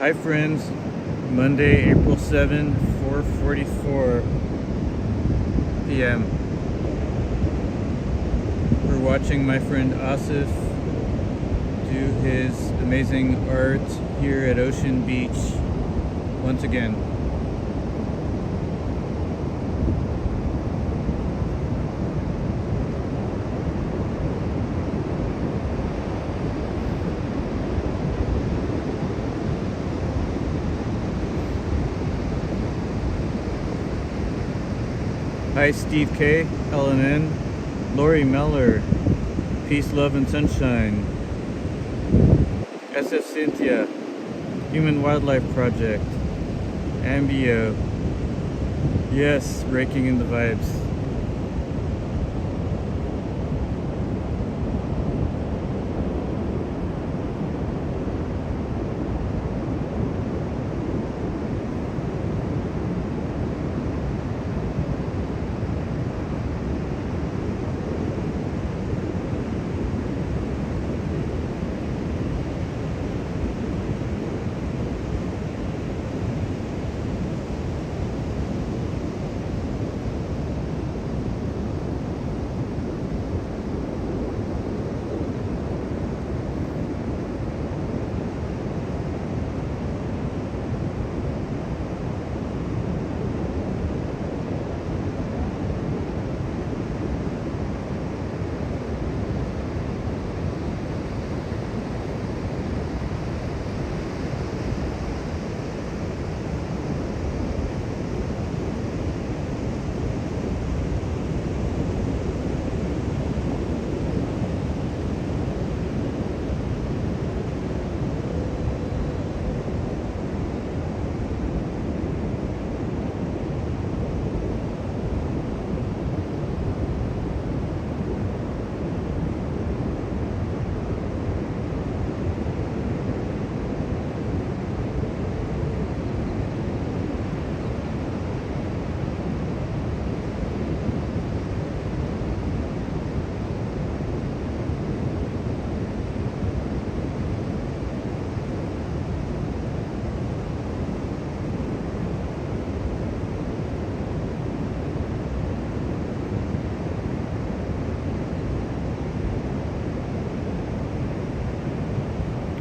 Hi friends, Monday, April 7, 4:44 p.m. We're watching my friend Asif do his amazing art here at Ocean Beach once again. Hi Steve K, LNN, Lori Meller, Peace, Love and Sunshine, SF Cynthia, Human Wildlife Project, Ambio, yes, raking in the vibes.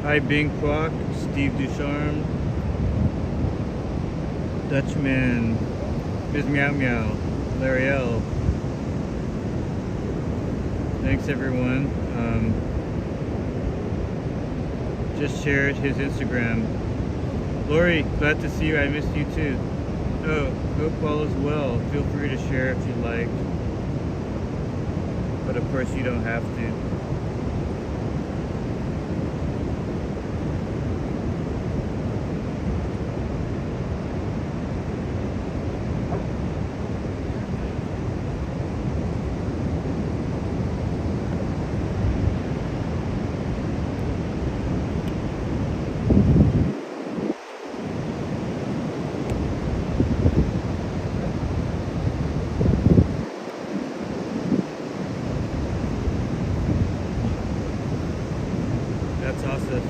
Hi Bing Kwok, Steve Ducharme, Dutchman, Ms. Meow Meow, Larry L. Thanks everyone. Just shared his Instagram. Lori, glad to see you. I missed you too. Oh, hope all is well. Feel free to share if you like. But of course you don't have to. That's awesome.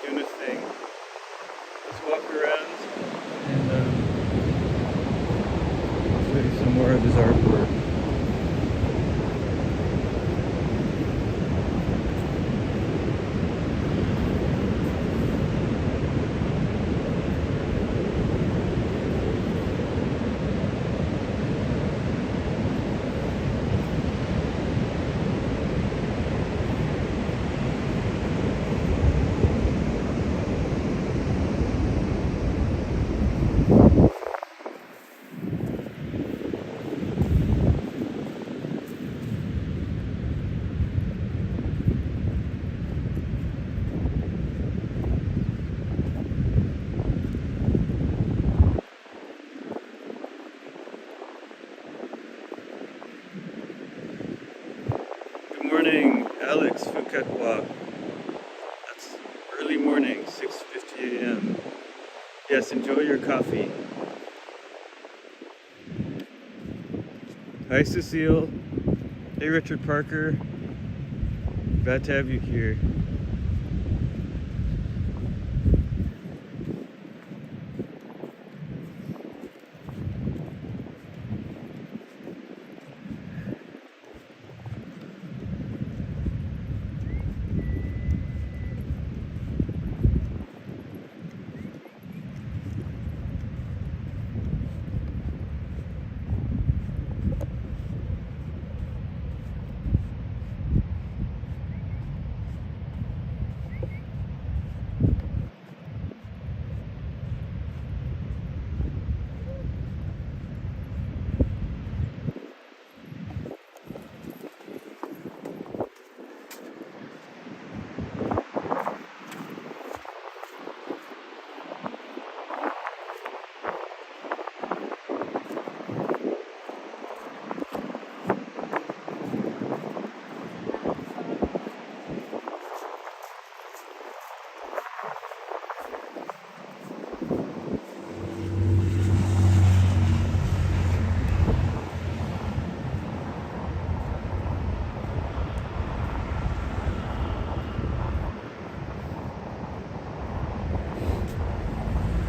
Doing his thing. Let's walk around and show you some more of his artwork. Good morning, Alex Fukatwa. That's early morning, 6:50 a.m. Yes, enjoy your coffee. Hi, Cecile. Hey, Richard Parker. Glad to have you here.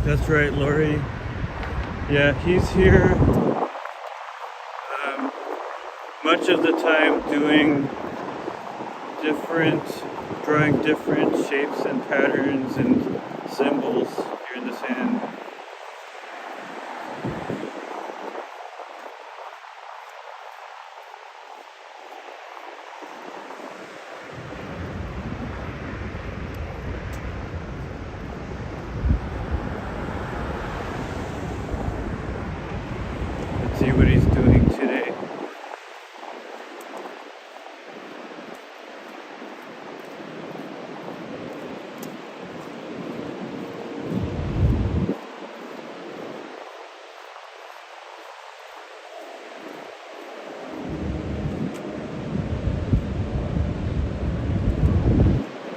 That's right, Lori. Yeah, he's here much of the time drawing different shapes and patterns and symbols here in the sand. Let's see what he's doing today.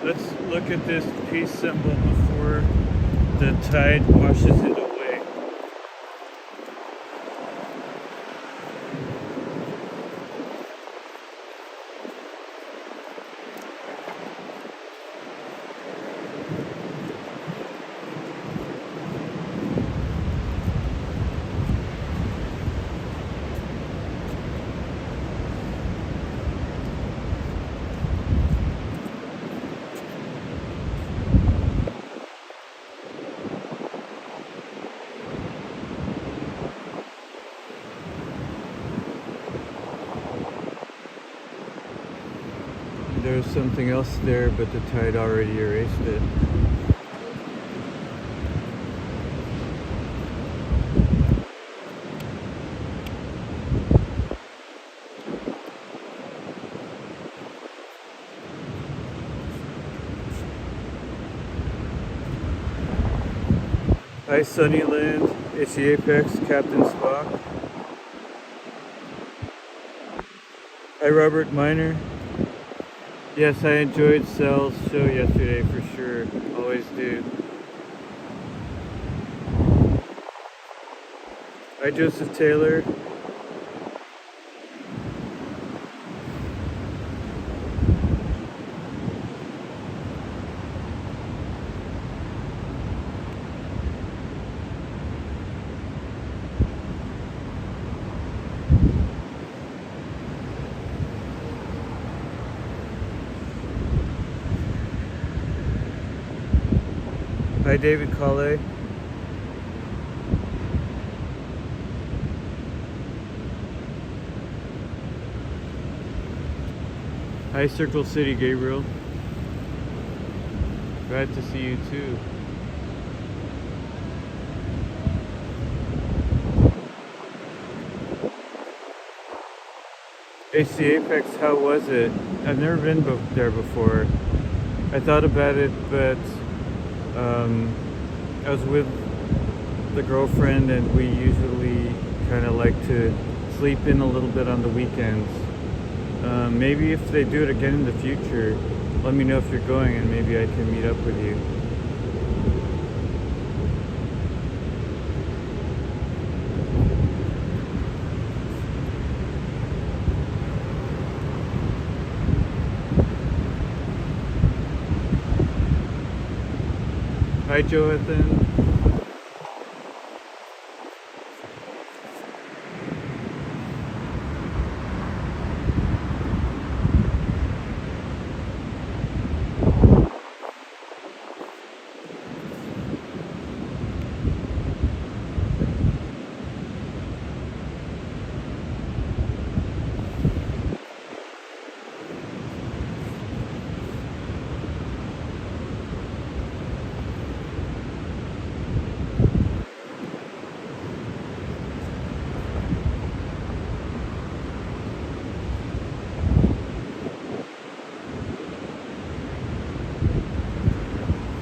Let's look at this peace symbol before the tide washes it away. There's something else there, but the tide already erased it. Hi Sunnyland, it's the Apex, Captain Spock. Hi Robert Miner. Yes, I enjoyed Sal's show yesterday for sure. Always do. Hi Joseph Taylor. Hi David Colley. Hi Circle City Gabriel. Glad to see you too. HC Apex, how was it? I've never been there before. I thought about it, but I was with the girlfriend and we usually kind of like to sleep in a little bit on the weekends. Maybe if they do it again in the future, let me know if you're going and maybe I can meet up with you. Hi Jonathan.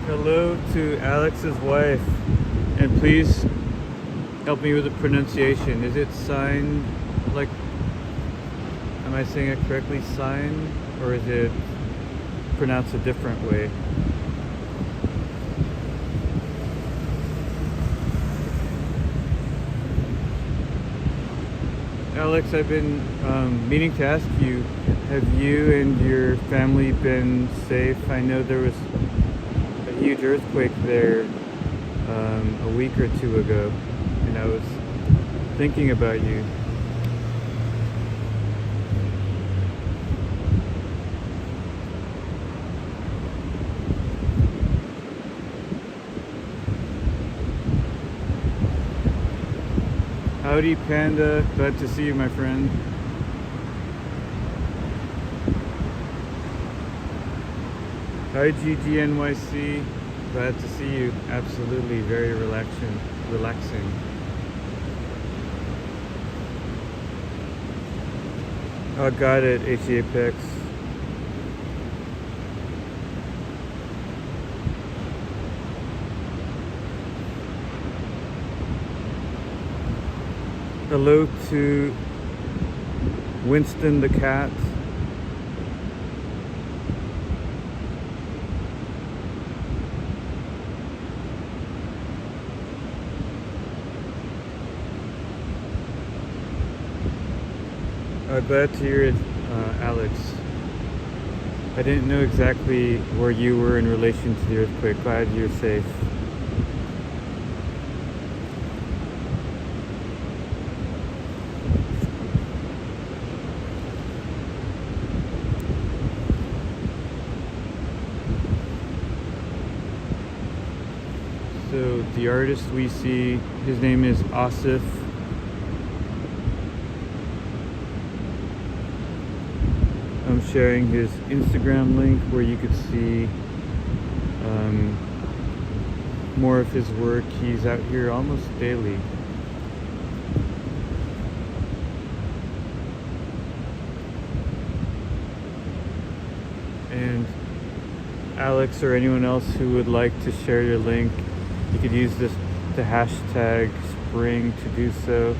Hello to Alex's wife, and please help me with the pronunciation. Is it sign, like, am I saying it correctly, sign, or is it pronounced a different way? Alex, I've been meaning to ask you, have you and your family been safe? I know there was a huge earthquake there a week or two ago, and I was thinking about you. Howdy, Panda. Glad to see you, my friend. Hi, GGNYC. Glad to see you. Absolutely, very relaxing. Oh, got it, Apex. Hello to Winston the cat. Glad to hear it, Alex. I didn't know exactly where you were in relation to the earthquake. Glad you're safe. So the artist we see, his name is Asif. I'm sharing his Instagram link where you could see more of his work. He's out here almost daily. And Alex or anyone else who would like to share your link, you could use the hashtag spring to do so.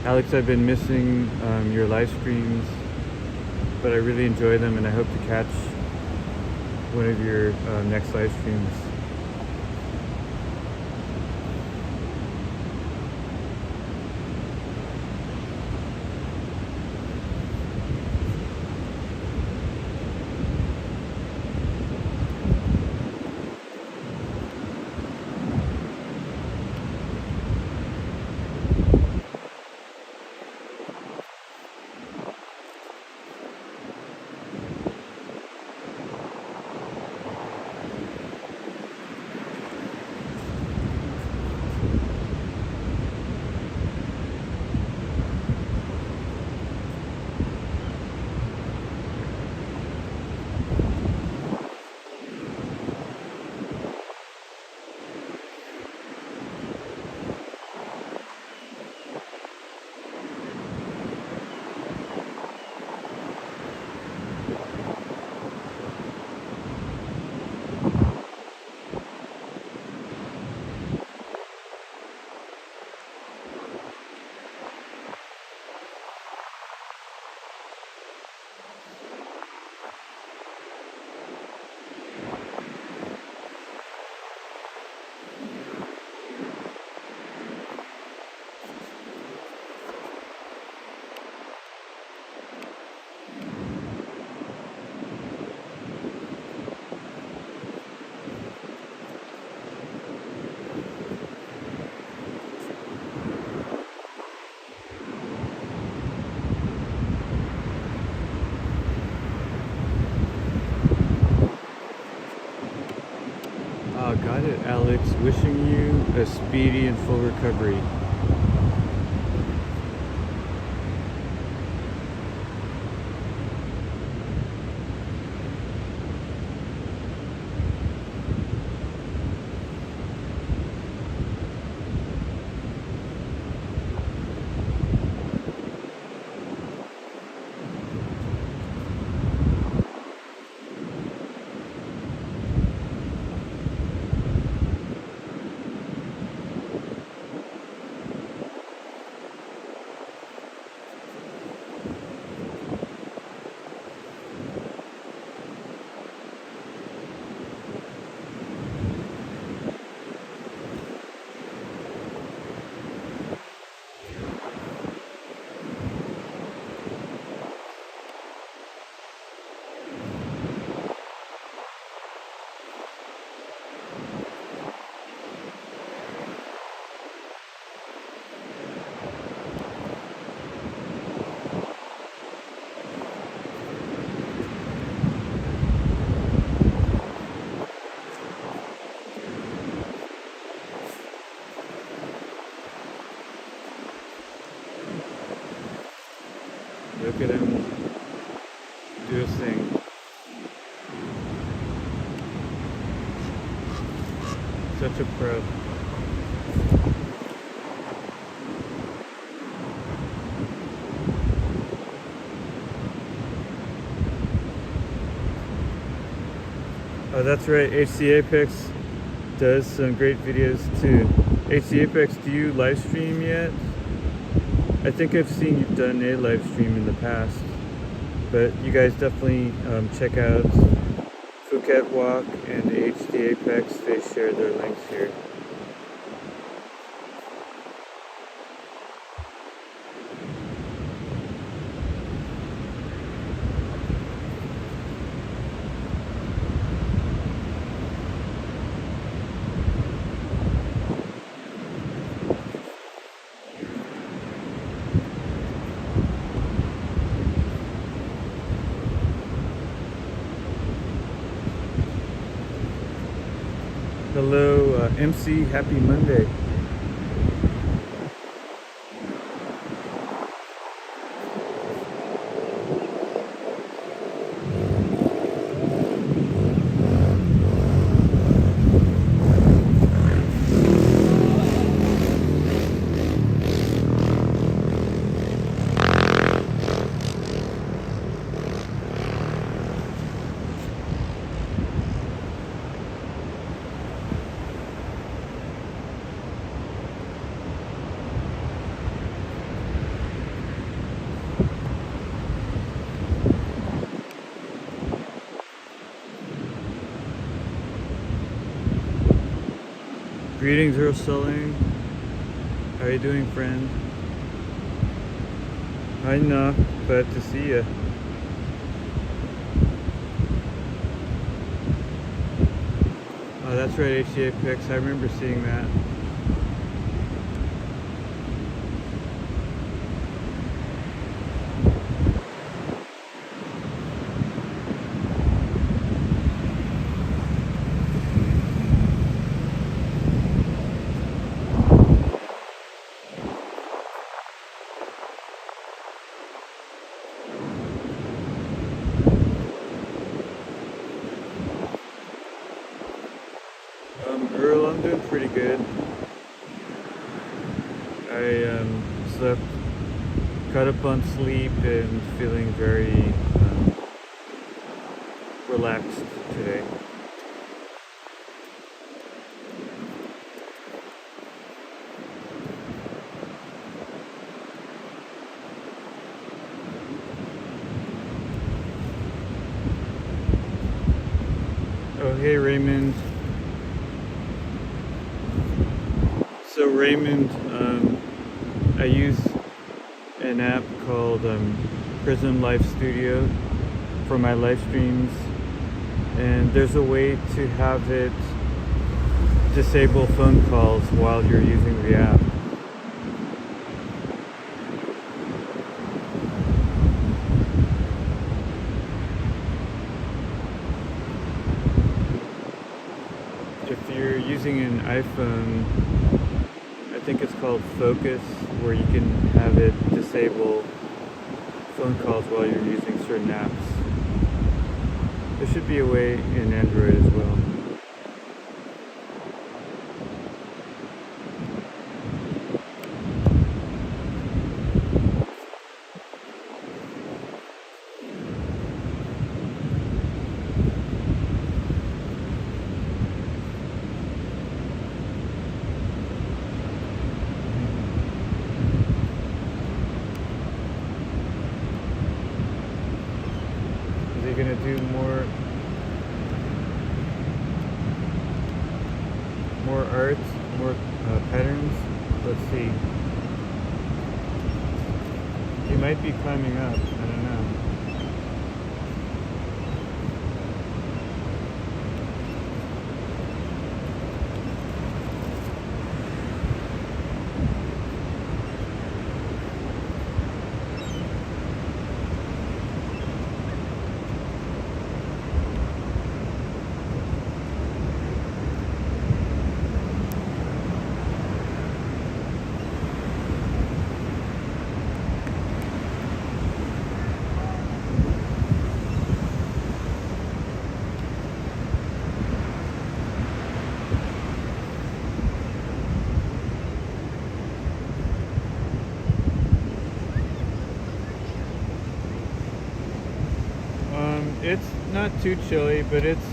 Alex, I've been missing your live streams, but I really enjoy them, and I hope to catch one of your next live streams. Got it, Alex. Wishing you a speedy and full recovery. Look at him do his thing. Such a pro. Oh, that's right. HC Apex does some great videos too. HC Apex, do you live stream yet? I think I've seen you've done a live stream in the past, but you guys definitely check out Phuket Walk and HD Apex. They share their links here. Hello, MC, happy Monday. Greetings, Earl Selling. How are you doing, friend? Hi, Knock. Glad to see you. Oh, that's right, HCA Pix. I remember seeing that. Earl, I'm doing pretty good. I slept, caught up on sleep, and feeling very relaxed today. Oh, hey, Raymond. So Raymond, I use an app called Prism Live Studio for my live streams, and there's a way to have it disable phone calls while you're using the app. If you're using an iPhone, I think it's called Focus, where you can have it disable phone calls while you're using certain apps. There should be a way in Android as well. Gonna do more art, more patterns. Let's see. He might be climbing up. I don't know. too chilly, but it's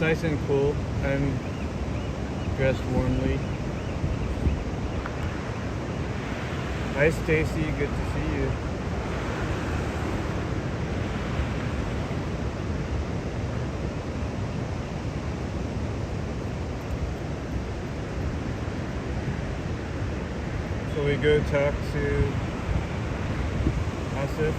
nice and cool. I'm dressed warmly. Hi Stacy, good to see you. So we go talk to Asif.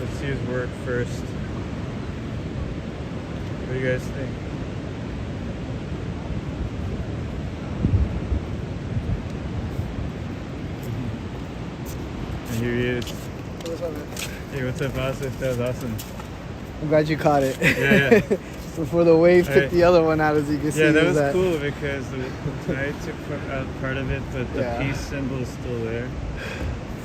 Let's see his work first. What do you guys think? And here he is. What's up, man? Hey, what's up, Asif? That was awesome. I'm glad you caught it. Yeah. Before the wave took Alright. the other one out, as you can see. Yeah, that was cool because I took out part of it, but the Yeah. peace symbol is still there.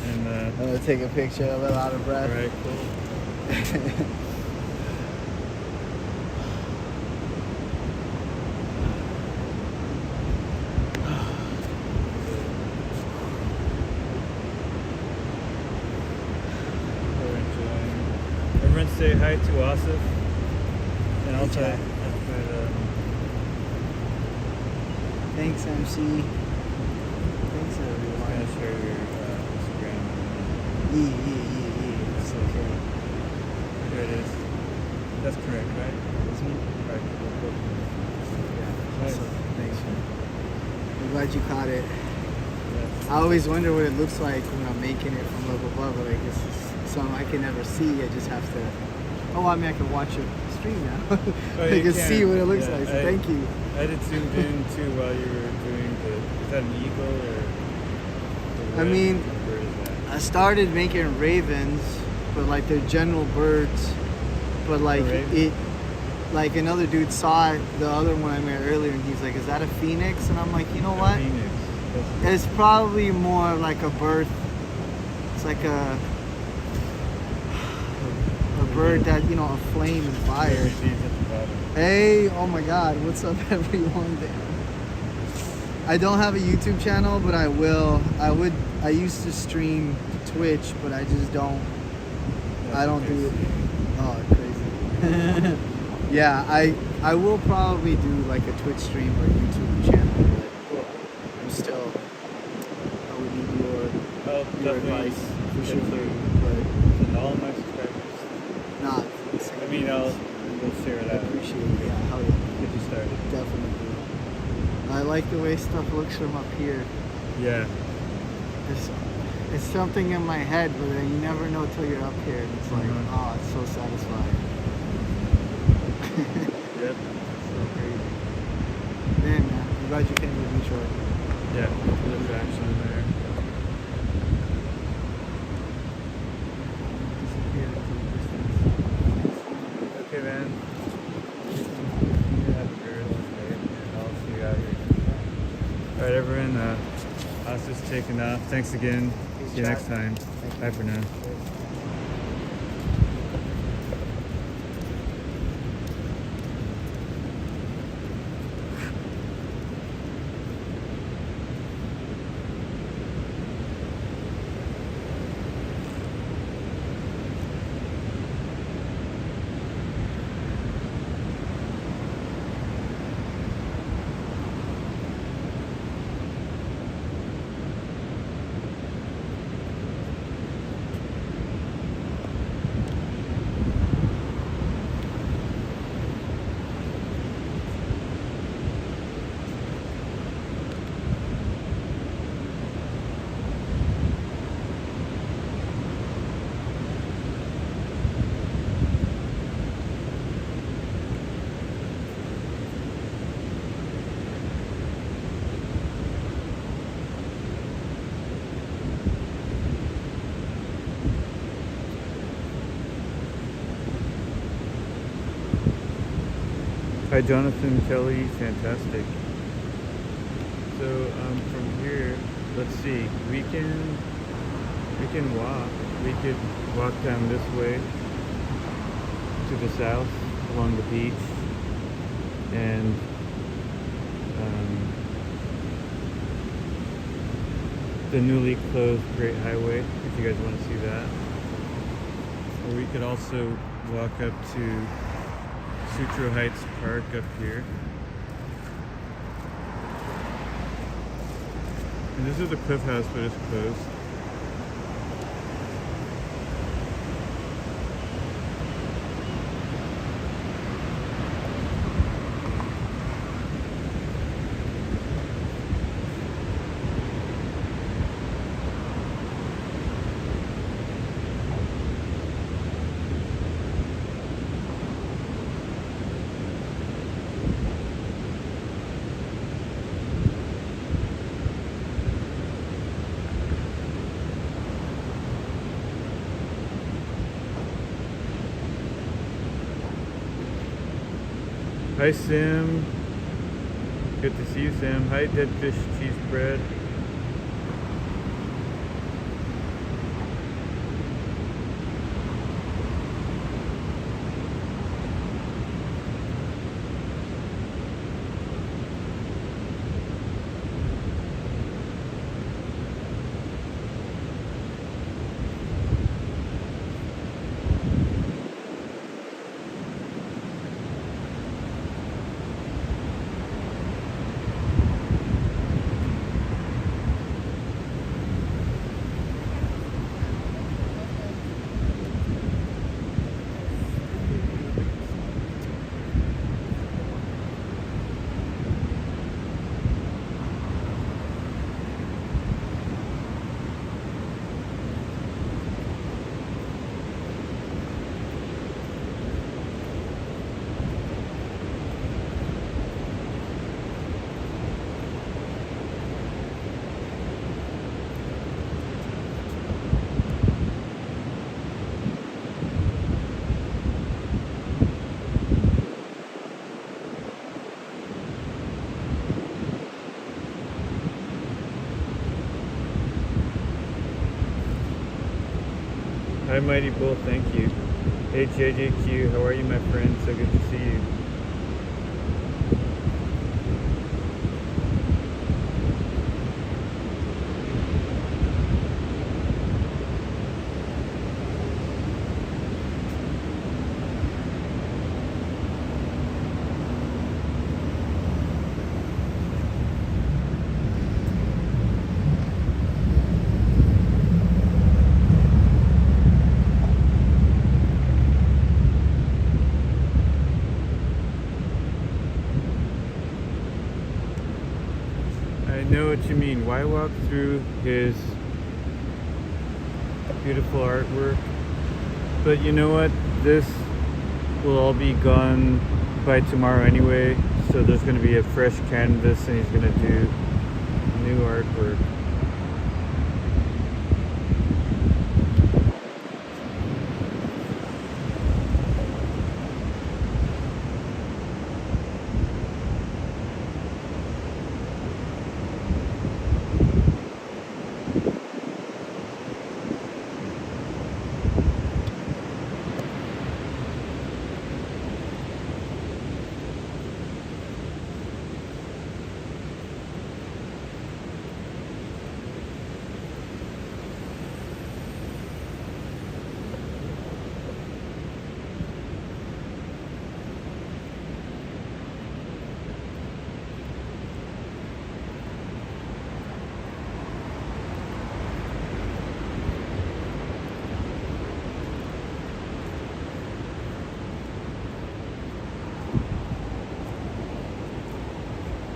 And I'm gonna take a picture, a little out of breath. alright, cool. We're enjoying. Everyone say hi to Asif. And I'll try to. Thanks, MC. Thanks, I'm everyone. gonna share your Instagram. Yeah. So cool. There it is. That's correct, right? That's me. Alright, cool. Yeah. Nice. Awesome. Thanks, man. I'm glad you caught it. Yeah. I always wonder what it looks like when I'm making it from up above, but I guess it's something I can never see. I just have to. Oh, I mean, I can watch it stream now. Oh, I you can can. see what it looks Yeah, like. So thank you. I did zoomed in too while you were doing the. Is that an eagle or? I mean, What bird is that? I started making ravens, but like they're general birds. But like raven? it, like another dude saw it, the other one I made earlier, and he's like, "Is that a phoenix?" And I'm like, you know A what? phoenix. It's probably more like a bird. It's like a bird that, you know, a flame and fire. Maybe these at the bottom. Hey, oh my God, what's up, everyone? I don't have a YouTube channel, but I will. I used to stream Twitch, but I just don't. I don't do it. Oh, crazy. Yeah, I will probably do like a Twitch stream or YouTube channel, but I'm still. I would need Oh, your definitely. advice for sure. Definitely. And all my subscribers. But not. I mean, we'll share I that. appreciate it. Yeah, hell yeah. Get you started. Definitely. I like the way stuff looks from up here. Yeah. It's something in my head, but then you never know till you're up here. And it's like, Mhm. oh, it's so satisfying. Yep. So crazy. Man, I'm glad you came with me, Troy. Yeah. There's action there. Disappeared into the distance. Okay, man. You have a good day, and I'll see you out here. Alright, everyone. Us just taking off. Thanks again. See you next time. Thank you. Bye for now. Hi, Jonathan Kelly. Fantastic. So from here, let's see. We can walk. We could walk down this way to the south along the beach and the newly closed Great Highway, if you guys want to see that. Or we could also walk up to Sutro Heights Park up here. And this is the Cliff House, but it's closed. Hi Sim, good to see you Sim. Hi Dead Fish Cheese Bread. Hi Mighty Bull, thank you. Hey JJQ, how are you my friend? So good to see you. I know what you mean. Why walk through his beautiful artwork? But you know what? This will all be gone by tomorrow anyway. So there's going to be a fresh canvas and he's going to do new artwork.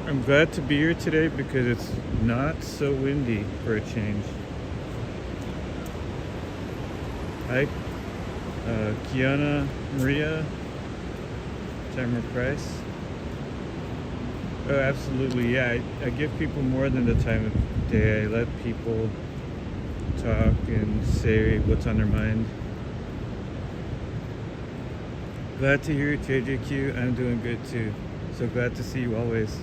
I'm glad to be here today because it's not so windy for a change. Hi, Kiana Maria, Tamara Price. Oh, absolutely, yeah. I give people more than the time of day. I let people talk and say what's on their mind. Glad to hear you, JJQ. I'm doing good too. So glad to see you always.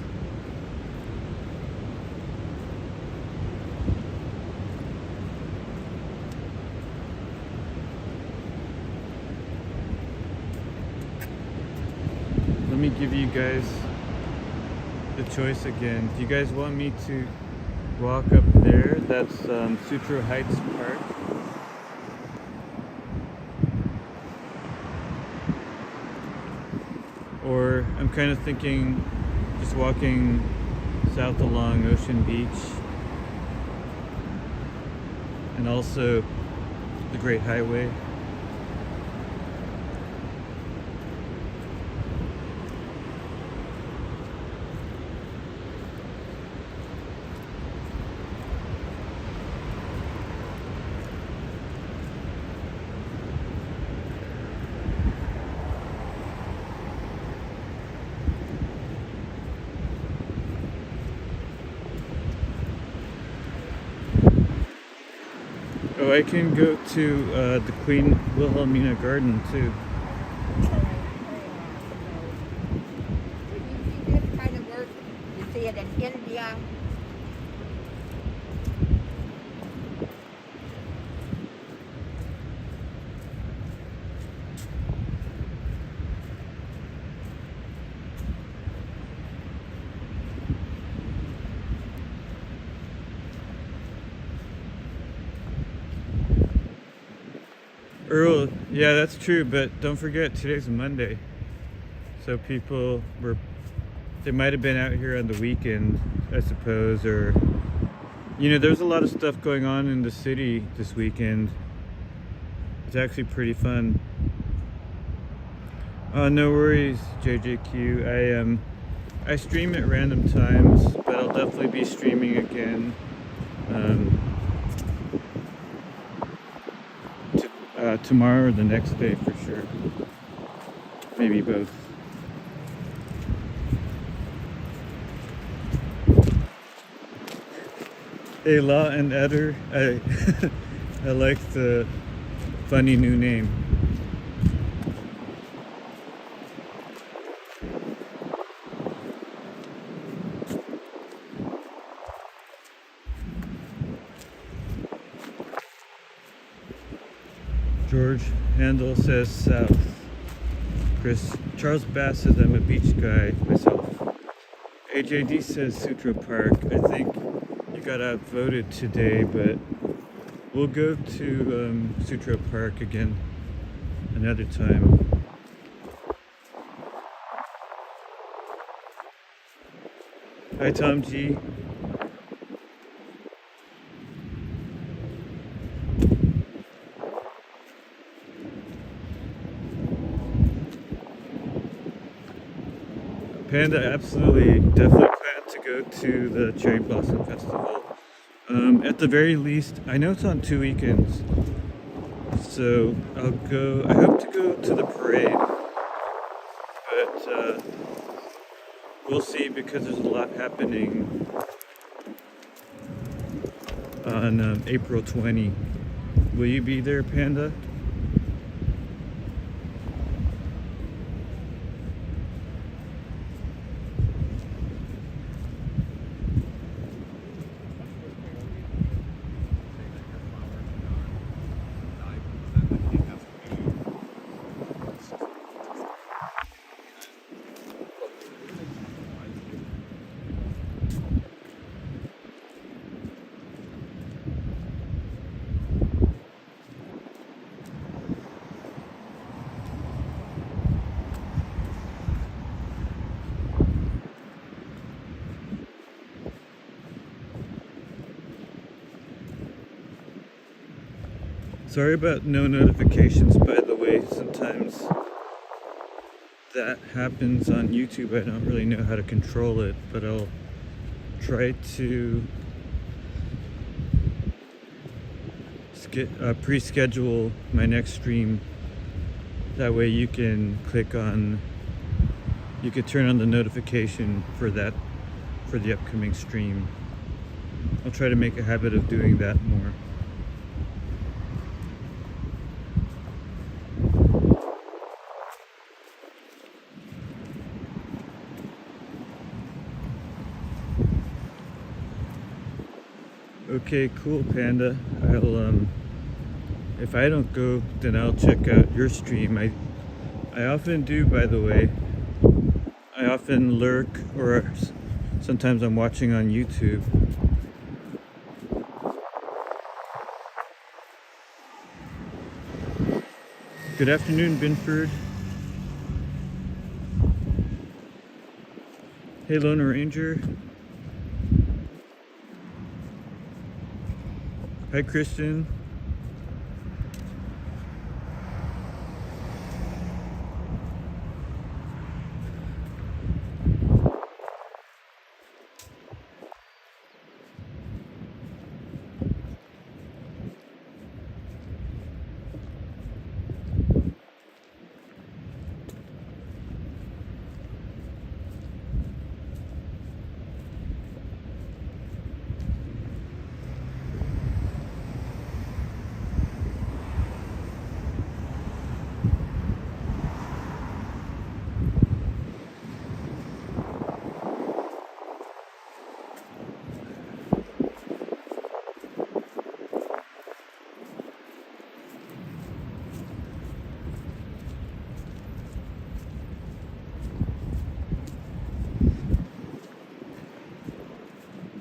me give you guys the choice again. Do you guys want me to walk up there? That's Sutro Heights Park. Or I'm kind of thinking just walking south along Ocean Beach and also the Great Highway. Oh, I can go to the Queen Wilhelmina Garden too. You see this kind of work, you see it in India. Earl, yeah, that's true, but don't forget today's Monday. So they might have been out here on the weekend, I suppose, or, there's a lot of stuff going on in the city this weekend. It's actually pretty fun. No worries, JJQ. I stream at random times, but I'll definitely be streaming again. Tomorrow or the next day for sure. Maybe both. Hey, Law and Eder. I like the funny new name. George Handel says south. Charles Bass says I'm a beach guy myself. AJD says Sutro Park. I think you got outvoted today, but we'll go to Sutro Park again another time. Hi Tom G. Panda, absolutely, definitely plan to go to the Cherry Blossom Festival. At the very least, I know it's on 2 weekends, so I'll go. I hope to go to the parade, but we'll see because there's a lot happening on April 20. Will you be there, Panda? Sorry about no notifications, by the way. Sometimes that happens on YouTube. I don't really know how to control it, but I'll try to pre-schedule my next stream. That way you can you could turn on the notification for the upcoming stream. I'll try to make a habit of doing that more. Okay, cool, Panda. If I don't go, then I'll check out your stream. I often do, by the way. I often lurk, or sometimes I'm watching on YouTube. Good afternoon, Binford. Hey, Lone Ranger. Hi, Christian.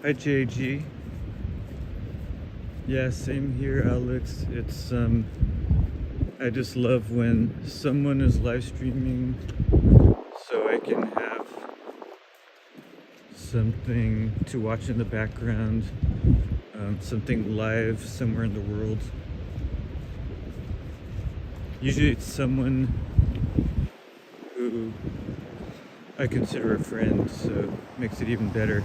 Hi, JG. Yeah, same here, Alex. It's I just love when someone is live streaming so I can have something to watch in the background, something live somewhere in the world. Usually it's someone who I consider a friend, so it makes it even better.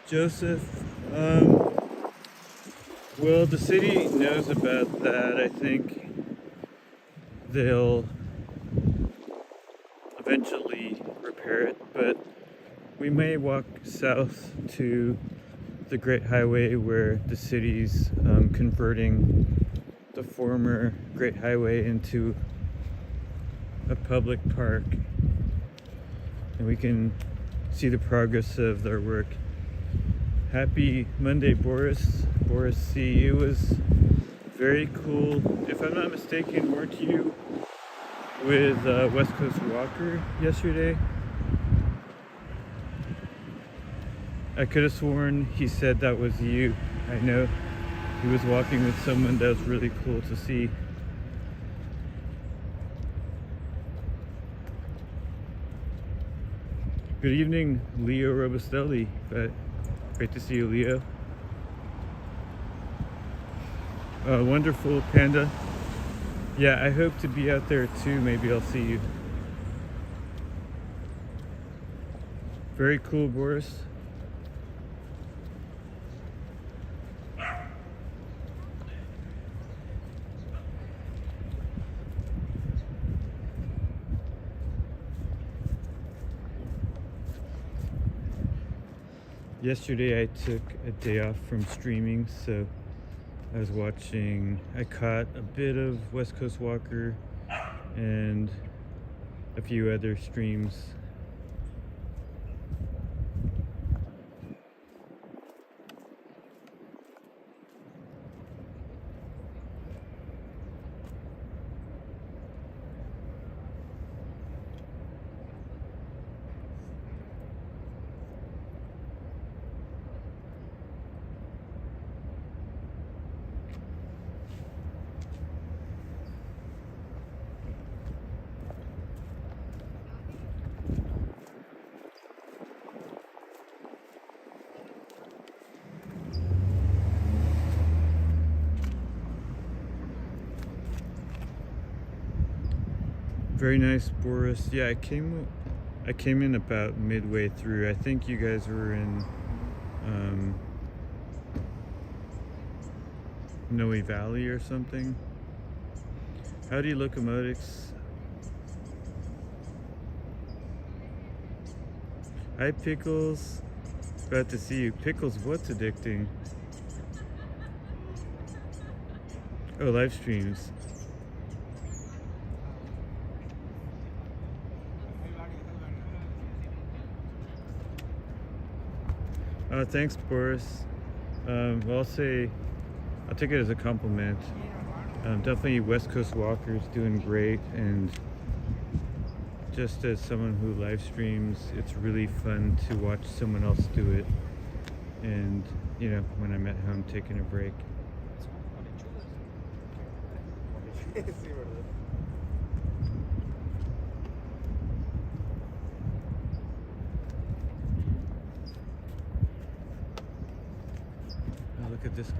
Joseph, well, the city knows about that. I think they'll eventually repair it, but we may walk south to the Great Highway where the city's converting the former Great Highway into a public park, and we can see the progress of their work. Happy Monday, Boris. Boris C. It was very cool. If I'm not mistaken, weren't you with West Coast Walker yesterday? I could have sworn he said that was you. I know he was walking with someone that was really cool to see. Good evening, Leo Robustelli. Great to see you, Leo. Wonderful, Panda. Yeah, I hope to be out there too. Maybe I'll see you. Very cool, Boris. Yesterday I took a day off from streaming, so I caught a bit of West Coast Walker and a few other streams. Very nice, Boris. Yeah, I came in about midway through. I think you guys were in Noe Valley or something. Howdy, Locomotics. Hi, Pickles. Glad to see you. Pickles, what's addicting? Oh, live streams. Thanks, Boris. Well, I'll take it as a compliment. Definitely West Coast Walker's doing great, and just as someone who live streams, it's really fun to watch someone else do it. And, you know, when I'm at home taking a break. Oh, look at this guy.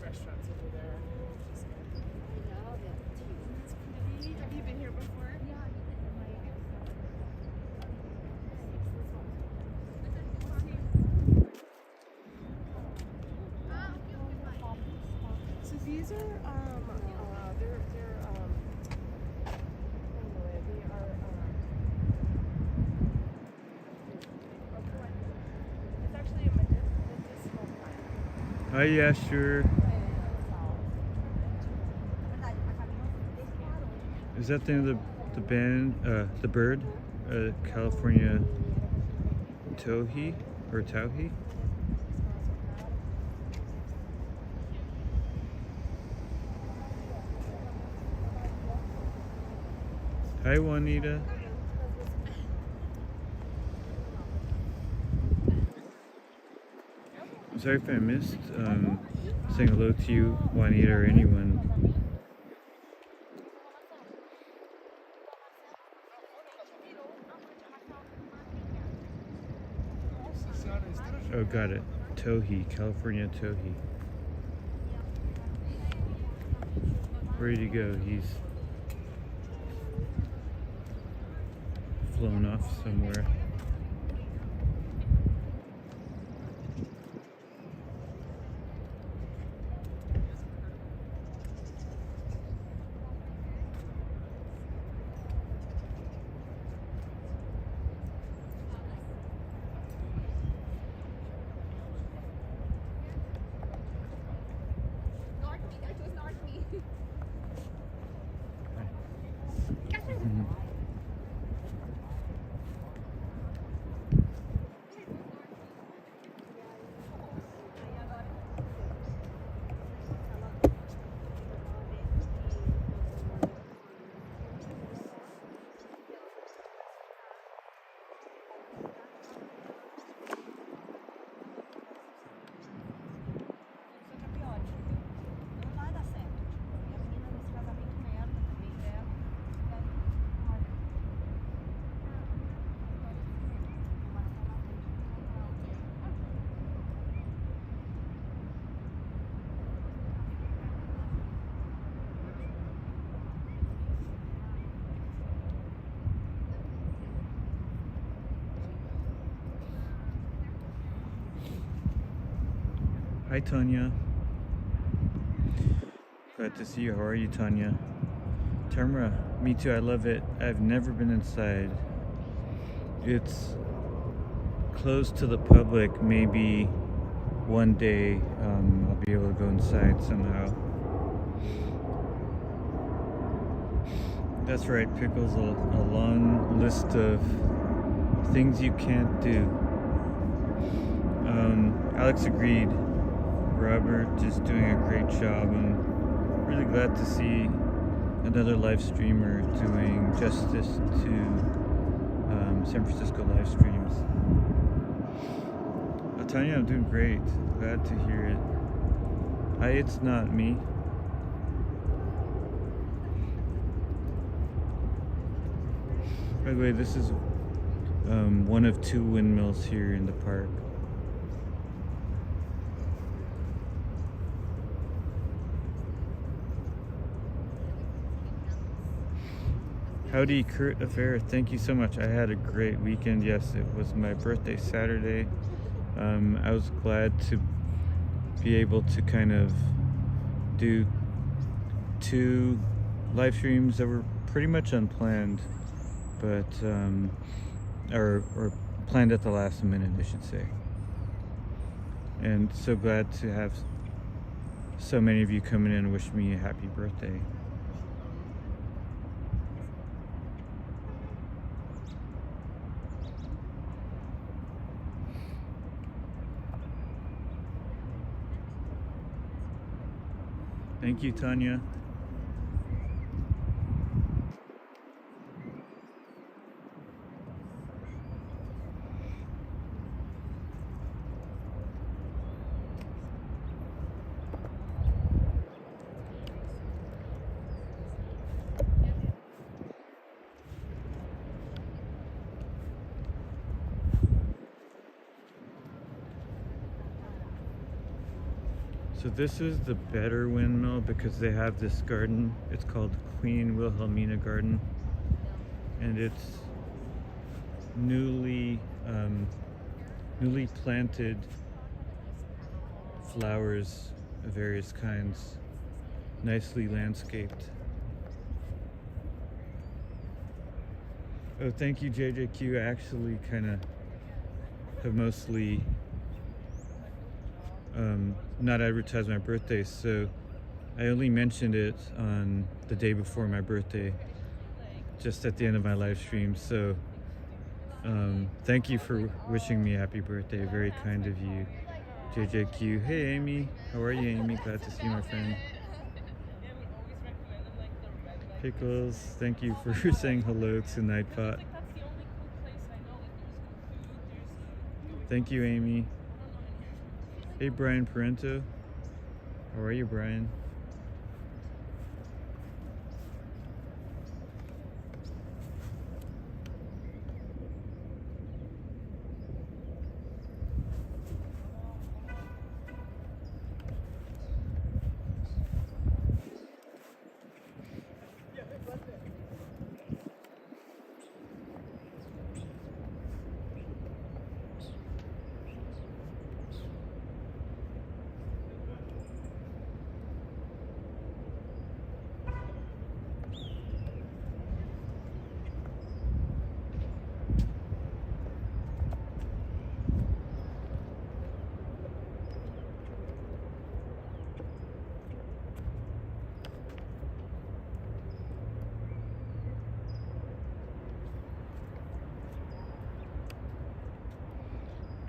Restaurants over there. It's pretty. Have you been here before? So these are they're anyway, they are it's actually a medicinal plant. Hi, yeah, sure. Is that the name of the band, the bird? California Towhee or Towhee? Hi, Juanita. I'm sorry if I missed saying hello to you, Juanita, or anyone. Oh, got it. Towhee, California Towhee. Ready to go. He's flown off somewhere. Hi, Tanya. Glad to see you. How are you, Tanya? Tamara, me too. I love it. I've never been inside. It's closed to the public. Maybe one day I'll be able to go inside somehow. That's right, Pickles. A long list of things you can't do. Alex agreed. Robert just doing a great job. I'm really glad to see another live streamer doing justice to San Francisco live streams. Tanya, I'm doing great. Glad to hear it. Hi, it's not me. By the way, this is one of 2 windmills here in the park. Howdy, Kurt Affair. Thank you so much. I had a great weekend. Yes, it was my birthday Saturday. I was glad to be able to kind of do 2 live streams that were pretty much unplanned, but or planned at the last minute, I should say. And so glad to have so many of you come in and wish me a happy birthday. Thank you, Tanya. So this is the better windmill because they have this garden. It's called Queen Wilhelmina Garden, and it's newly planted flowers of various kinds, nicely landscaped. Oh, thank you, JJQ. I actually kind of have mostly not advertised my birthday, so I only mentioned it on the day before my birthday, just at the end of my live stream. So thank you for wishing me a happy birthday. Very kind of you, JJQ. Hey Amy, how are you, Amy? Glad to see you, my friend. Pickles, thank you for saying hello to Nightbot. Thank you, Amy. Hey, Brian Parento. How are you, Brian?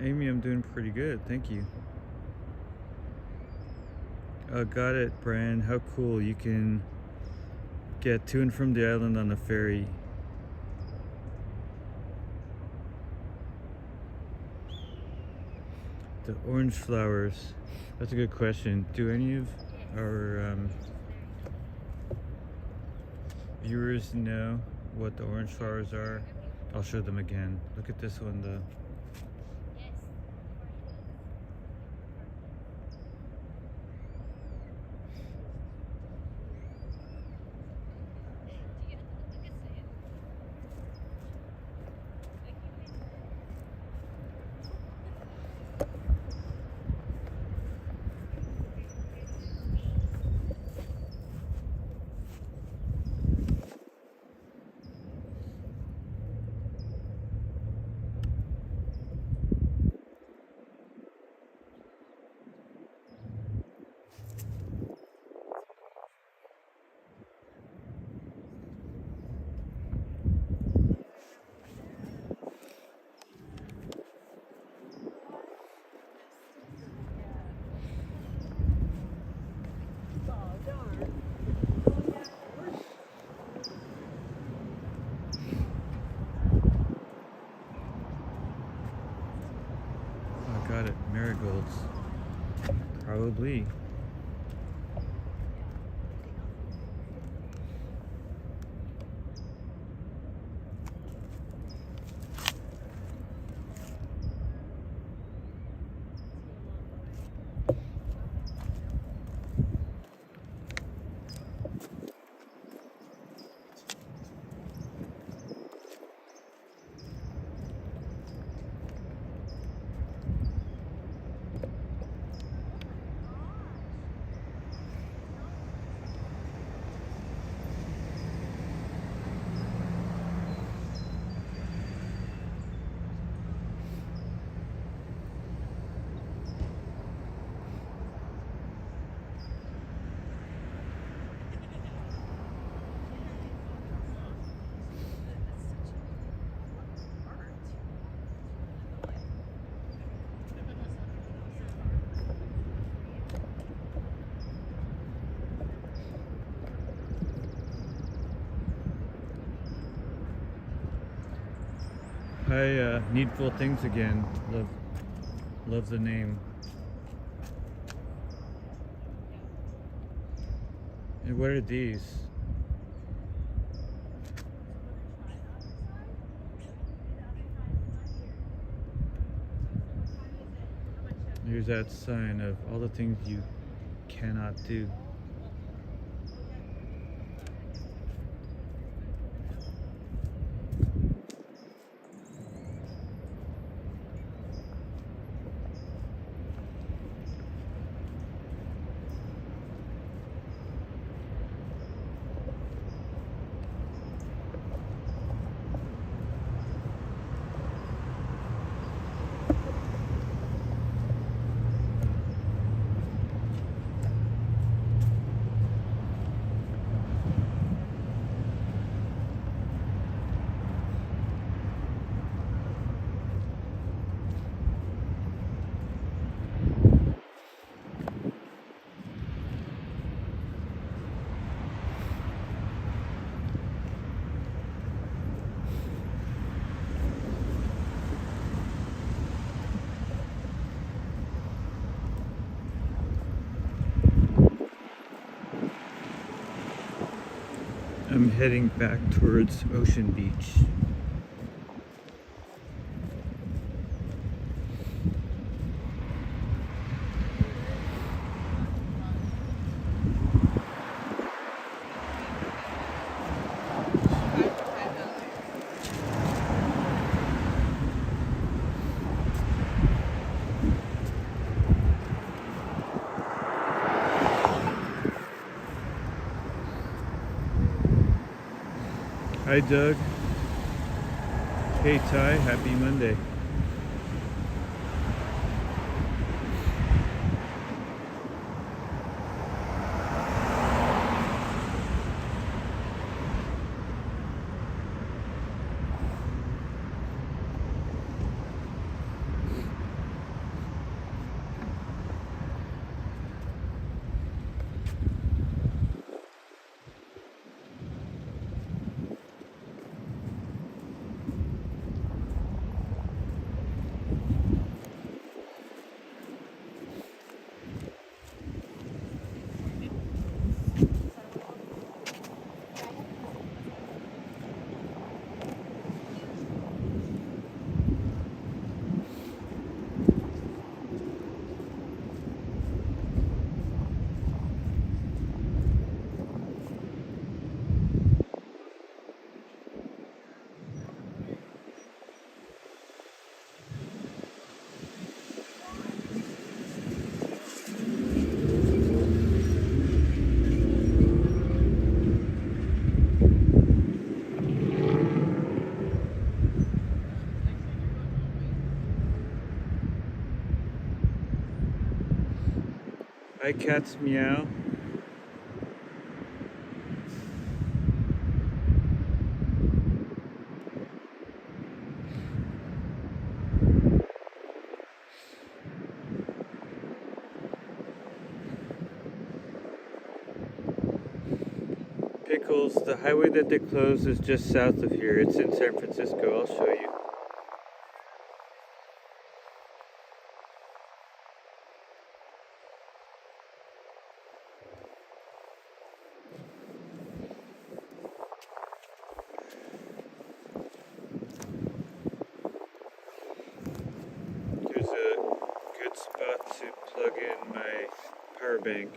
Amy, I'm doing pretty good, thank you. Got it, Brian. How cool. You can get to and from the island on a ferry. The orange flowers. That's a good question. Do any of our viewers know what the orange flowers are? I'll show them again. Look at this one though. marigolds. Probably. Hi, Needful Things again. Love the name. And what are these? Here's that sign of all the things you cannot do. I'm heading back towards Ocean Beach. Hi Doug. Hey Ty, happy Monday. Hi cats, meow. Pickles, the highway that they closed is just south of here. It's in San Francisco. I'll show you. to plug in my power bank.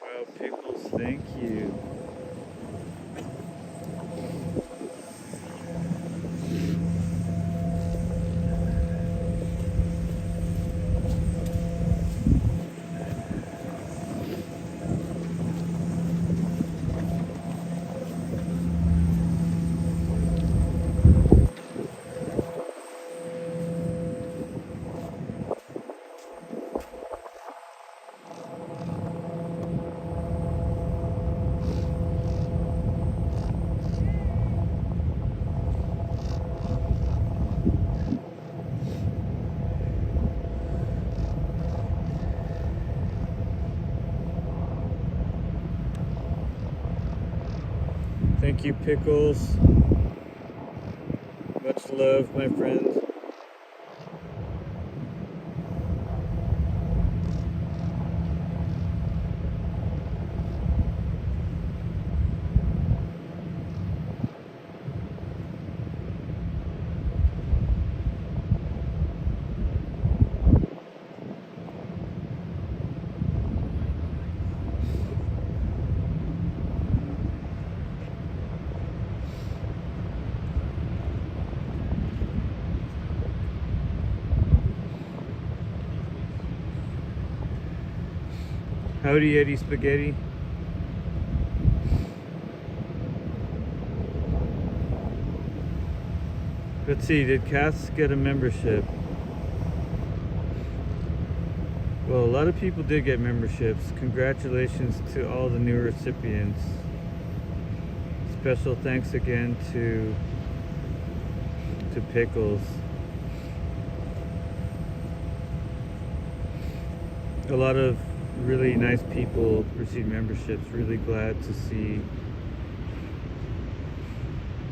Wow, Pickles, thank you. Thank you, Pickles. Much love, my friends. Howdy, Eddie Spaghetti. Let's see, did Cass get a membership? Well, a lot of people did get memberships. Congratulations to all the new recipients. Special thanks again to Pickles. A lot of really nice people receive memberships. Really glad to see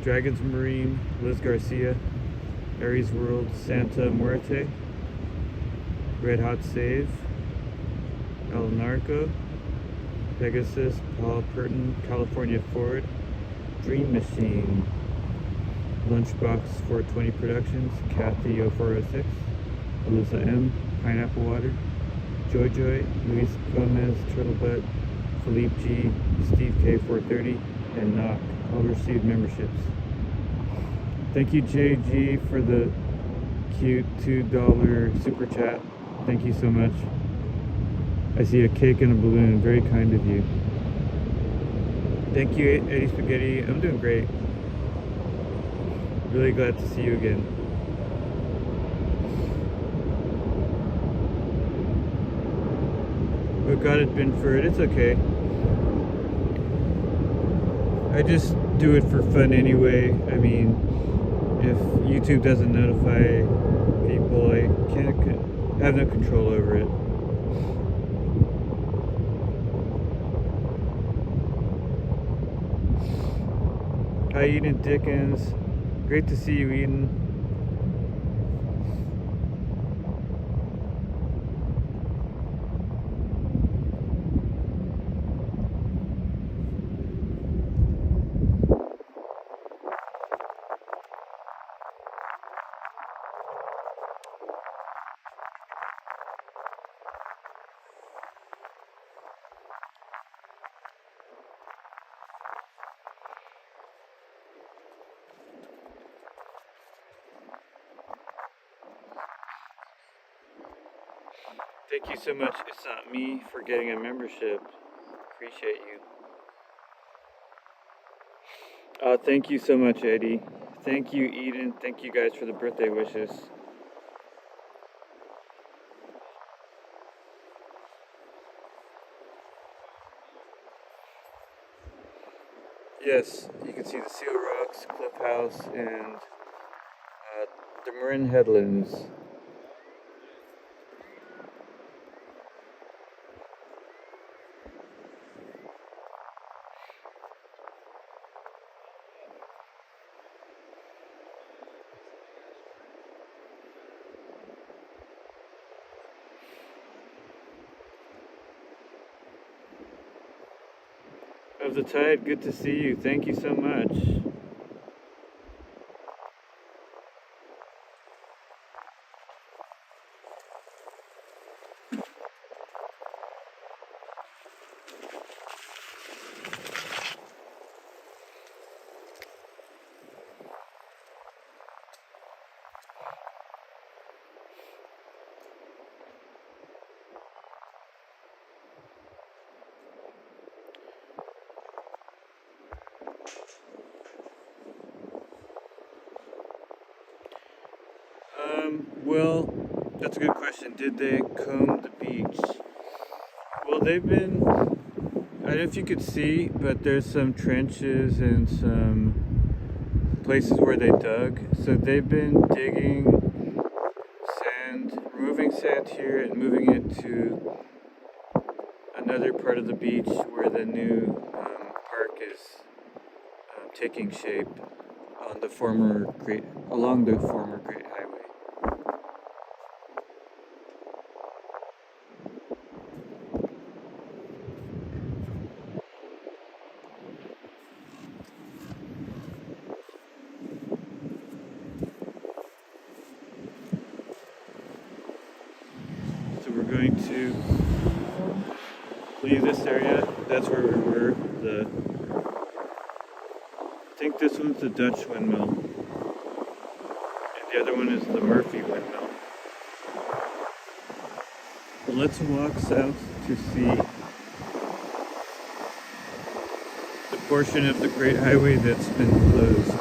Dragons Marine, Liz Garcia, Aries World, Santa Muerte, Red Hot Save, El Narco, Pegasus, Paul Purton, California Ford, Dream Machine, Lunchbox 420 Productions, Kathy 0406, Alyssa M, Pineapple Water, Joy Joy, Luis Gomez, Turtlebutt, Philippe G, Steve K430, and Knock all received memberships. Thank you JG for the cute $2 super chat. Thank you so much. I see a cake and a balloon. Very kind of you. Thank you Eddie Spaghetti. I'm doing great. Really glad to see you again. What God had been for it, it's okay. I just do it for fun anyway. I mean, if YouTube doesn't notify people, I have no control over it. Hi Eden Dickens. Great to see you, Eden. Thank you so much. It's not me for getting a membership. Appreciate you. Thank you so much, Eddie. Thank you, Eden. Thank you guys for the birthday wishes. Yes, you can see the Seal Rocks, Cliff House, and the Marin Headlands. Of the Tide, good to see you. Thank you so much. Well, that's a good question. Did they comb the beach? Well, they've been, I don't know if you could see, but there's some trenches and some places where they dug. So they've been digging sand, removing sand here and moving it to another part of the beach where the new park is taking shape on the along the former Great Highway. So we're going to leave this area. That's where we were. I think this one's the Dutch windmill, and the other one is the Murphy windmill. But let's walk south to see the portion of the Great Highway that's been closed.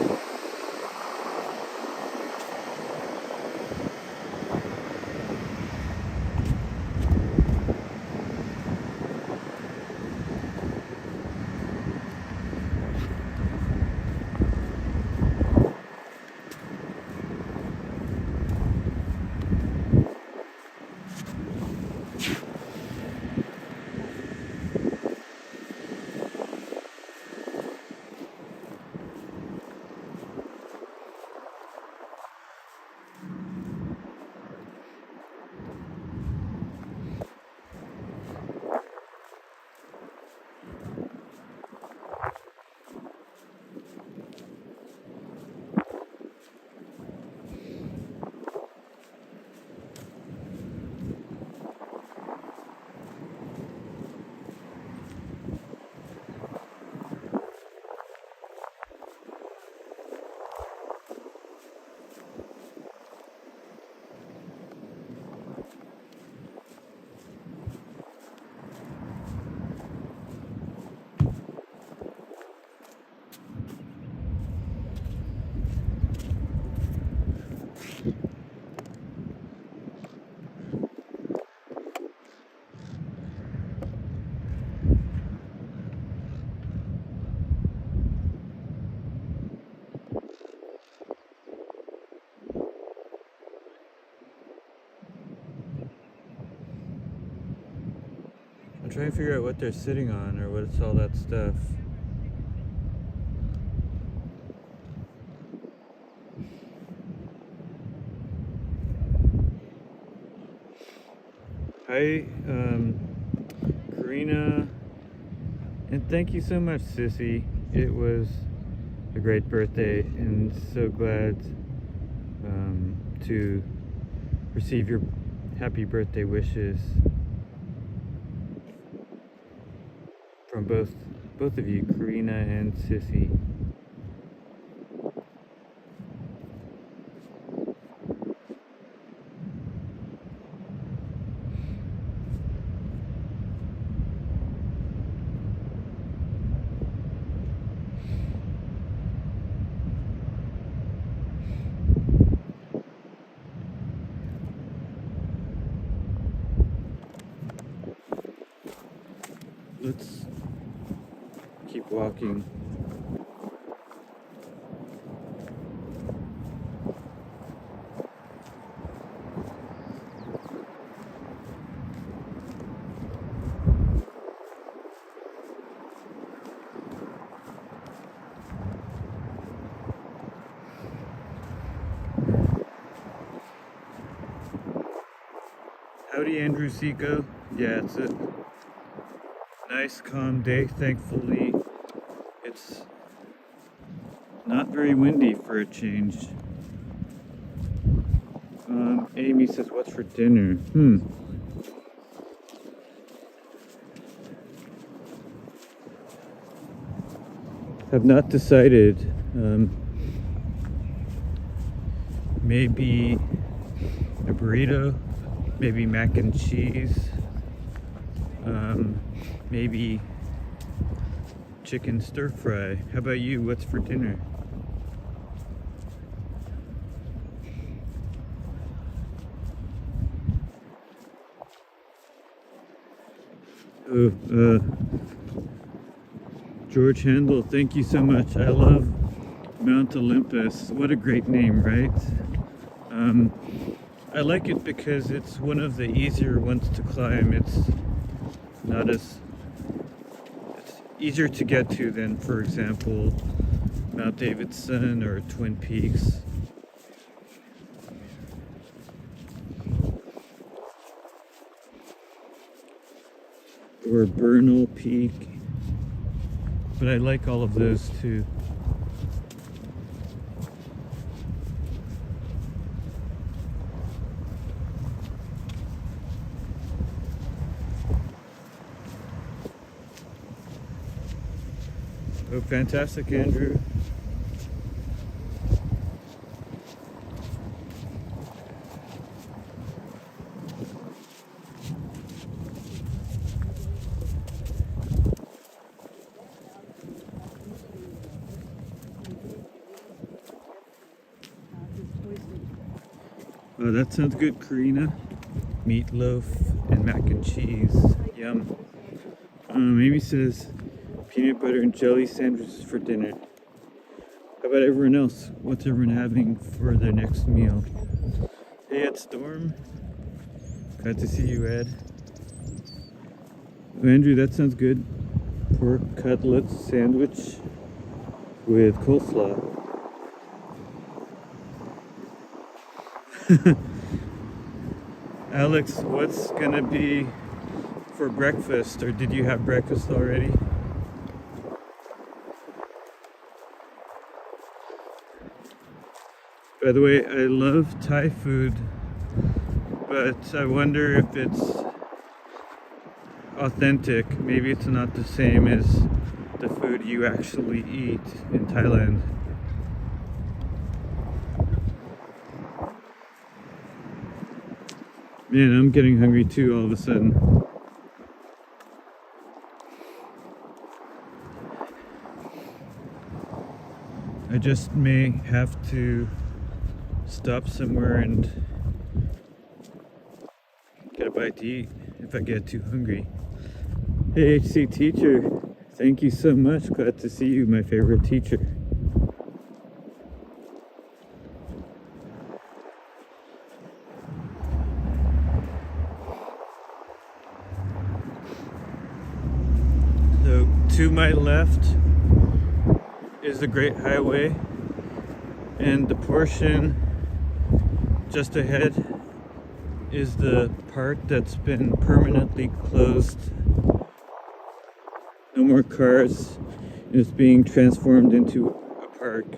trying to figure out what they're sitting on or what's all that stuff. Hi, Karina, and thank you so much, Sissy. It was a great birthday, and so glad to receive your happy birthday wishes from both of you, Karina and Sissy. Let's keep walking. Howdy, Andrew Seco. Yeah, it's a nice, calm day. Thankfully, it's not very windy for a change. Amy says, "What's for dinner?" Have not decided. Maybe a burrito, maybe mac and cheese, maybe chicken stir fry. How about you? What's for dinner? Oh, George Handel, thank you so much. I love Mount Olympus. What a great name, right? I like it because it's one of the easier ones to climb. It's easier to get to than, for example, Mount Davidson or Twin Peaks. Or Bernal Peak. But I like all of those too. Oh, fantastic, Andrew. Oh, that sounds good, Karina. Meatloaf and mac and cheese. Yum. Amy says peanut butter and jelly sandwiches for dinner. How about everyone else? What's everyone having for their next meal? Hey, Ed Storm. Glad to see you, Ed. Oh, Andrew, that sounds good. Pork cutlets sandwich with coleslaw. Alex, what's gonna be for breakfast, or did you have breakfast already? By the way, I love Thai food, but I wonder if it's authentic. Maybe it's not the same as the food you actually eat in Thailand. Man, I'm getting hungry too all of a sudden. I just may have to stop somewhere and get a bite to eat if I get too hungry. Hey, HC teacher, thank you so much. Glad to see you, my favorite teacher. to my left is the Great Highway, and the portion just ahead is the park that's been permanently closed. No more cars. It's being transformed into a park.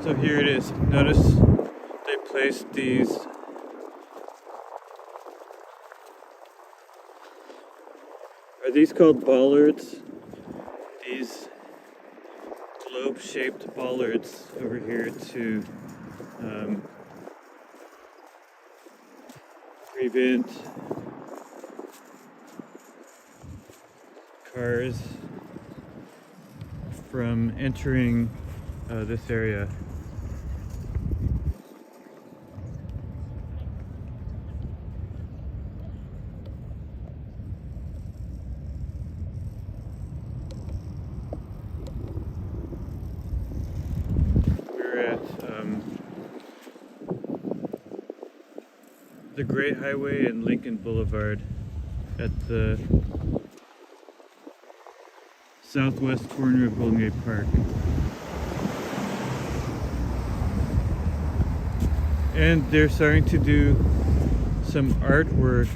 So here it is. Notice they placed these are these called bollards? These globe-shaped bollards over here to prevent cars from entering this area. The Great Highway and Lincoln Boulevard at the southwest corner of Golden Gate Park. And they're starting to do some artwork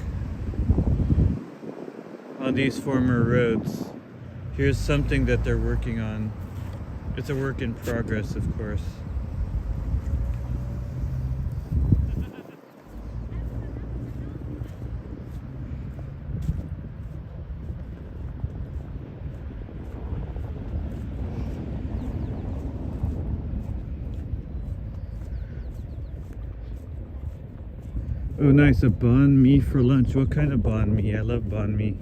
on these former roads. Here's something that they're working on. It's a work in progress, of course. Oh nice, a banh mi for lunch. What kind of banh mi? I love banh mi.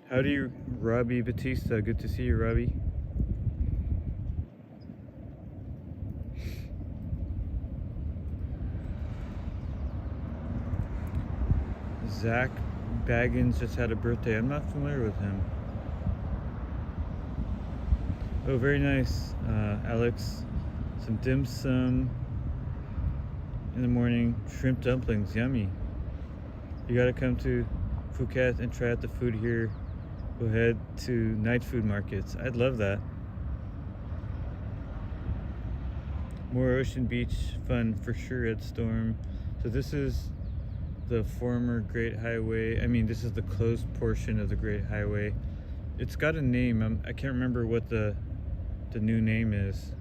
Howdy, Robbie Batista. Good to see you, Robbie. Zach Baggins just had a birthday. I'm not familiar with him. Oh, very nice, Alex. Some dim sum in the morning. Shrimp dumplings, yummy. You gotta come to Phuket and try out the food here. Go ahead to night food markets. I'd love that. More Ocean Beach fun for sure at Storm. So this is the former Great Highway. I mean, this is the closed portion of the Great Highway. It's got a name. I can't remember what the new name is.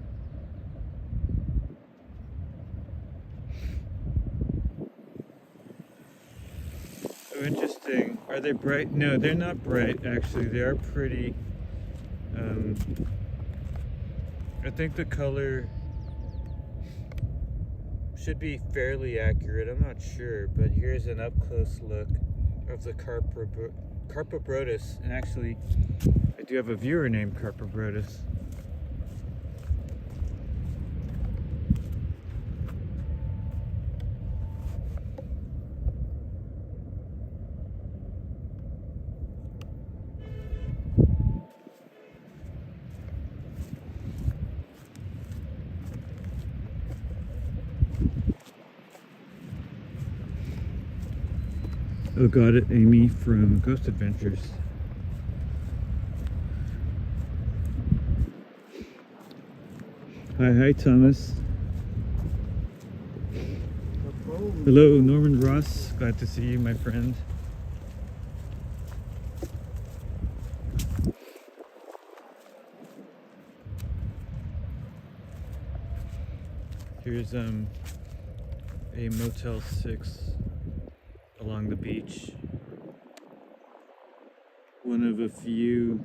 Oh, interesting. Are they bright? No, they're not bright, actually. They are pretty. I think the color should be fairly accurate. I'm not sure, but here's an up-close look of the Carpobrodus. And actually, I do have a viewer named Carpobrodus. Oh, got it, Amy from Ghost Adventures. Hi, Thomas. Oh. Hello, Norman Ross. Glad to see you, my friend. Here's a Motel 6 along the beach. One of a few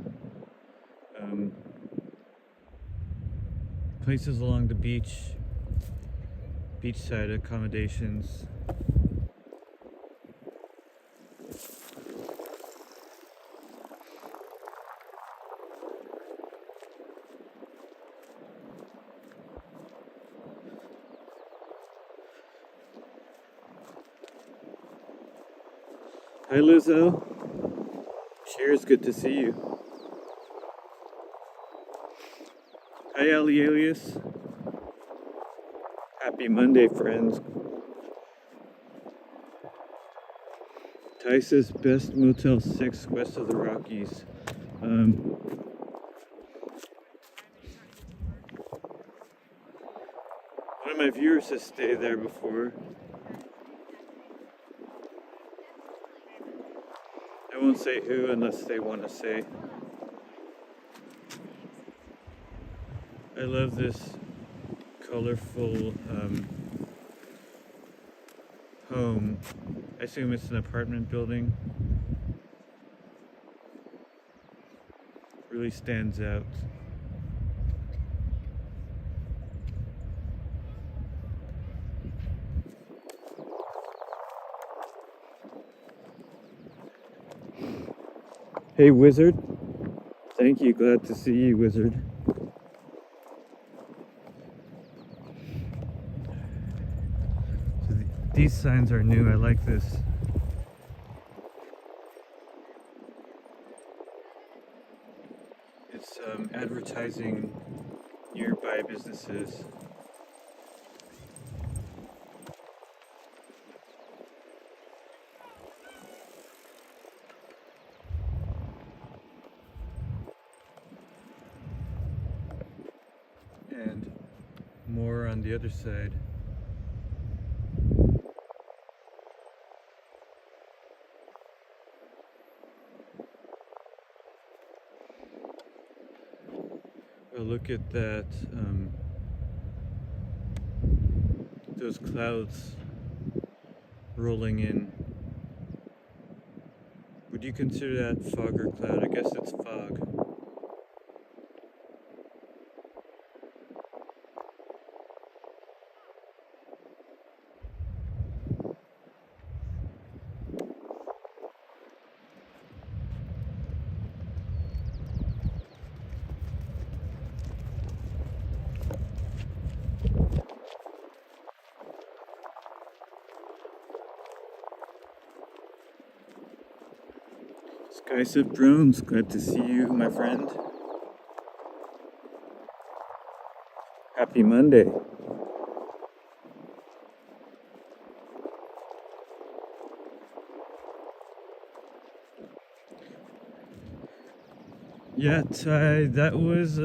places along the beachside accommodations. Hi Lizzo. Cheers, good to see you. Hi Ali Alias. Happy Monday, friends. Ty says best Motel 6 west of the Rockies. One of my viewers has stayed there before. I won't say who unless they want to say. I love this colorful home. I assume it's an apartment building. Really stands out. Hey Wizard. Thank you, glad to see you, Wizard. So these signs are new, I like this. It's advertising nearby businesses. And more on the other side. Well, look at that, those clouds rolling in. Would you consider that fog or cloud? I guess it's fog. Skysip Drones, glad to see you, my friend. Happy Monday. Yeah, Ty, that was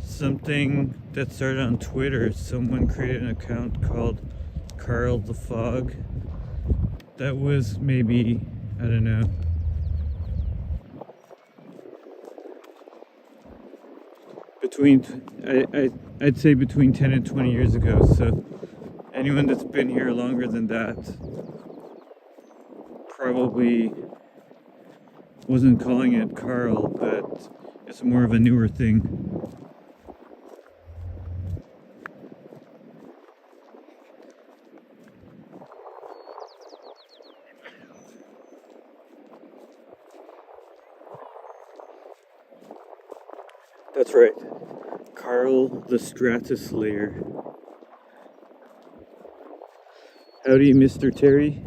something that started on Twitter. Someone created an account called Carl the Fog. That was maybe, I don't know, I'd say between 10 and 20 years ago. So anyone that's been here longer than that probably wasn't calling it Carl, but it's more of a newer thing. That's right, Carl the Stratoslayer. Howdy, Mr. Terry.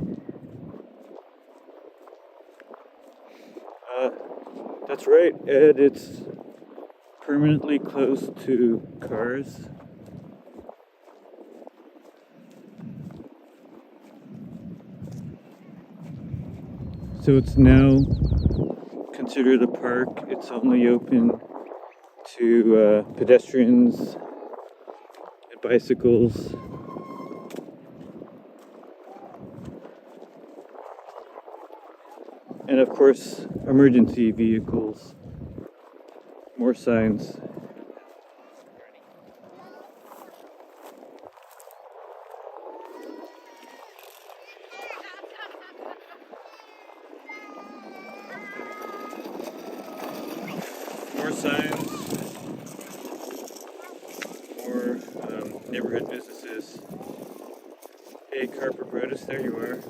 That's right, Ed, it's permanently close to cars. So it's now considered a park. It's only open to pedestrians and bicycles. And of course, emergency vehicles. More signs. More signs. More neighborhood businesses. Hey, Carper Brotus, there you are.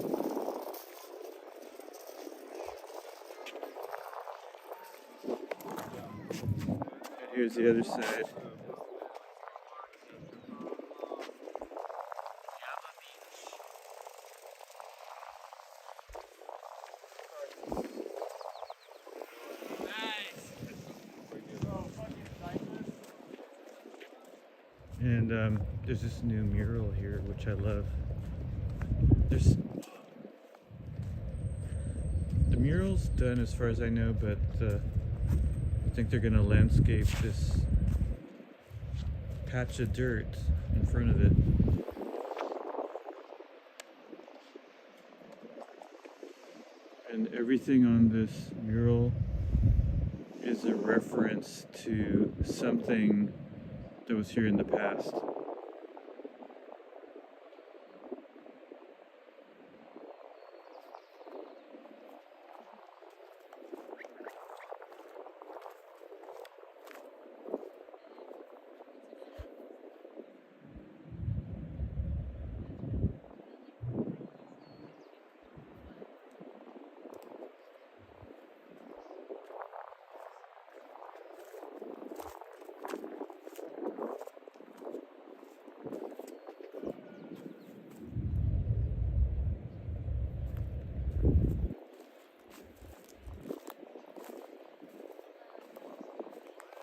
And here's the other side. And there's this new mural here, which I love. The mural's done as far as I know, but I think they're gonna landscape this patch of dirt in front of it. And everything on this mural is a reference to something that was here in the past.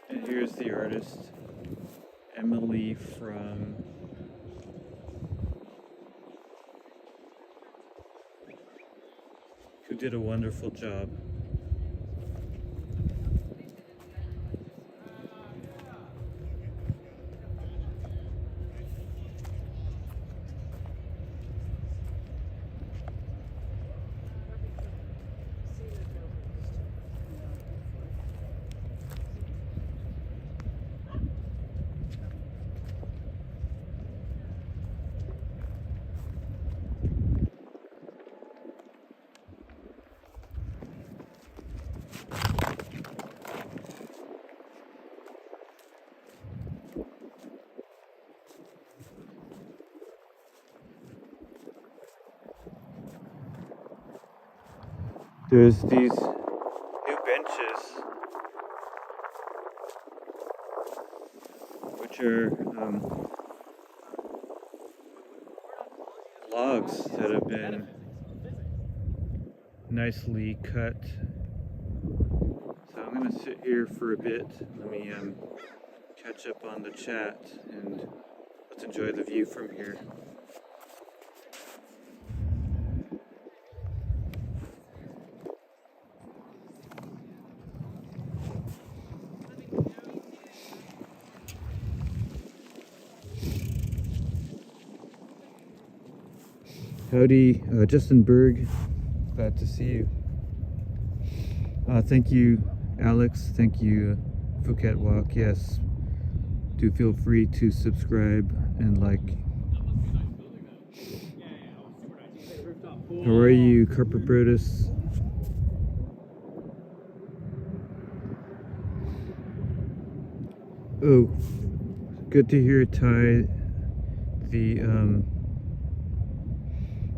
And here's the artist, Emily who did a wonderful job. There's these new benches, which are logs that have been nicely cut. So I'm going to sit here for a bit. Let me catch up on the chat and let's enjoy the view from here. Howdy, Justin Berg. Glad to see you. Thank you, Alex. Thank you, Phuket Walk. Yes, do feel free to subscribe and like. How are you, Carper Brutus? Oh, good to hear, Ty.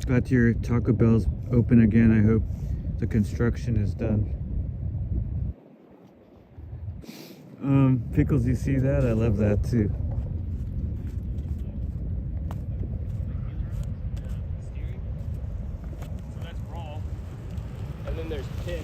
Glad your Taco Bell's open again. I hope the construction is done. Pickles, you see that? I love that too. So that's raw. And then there's pig.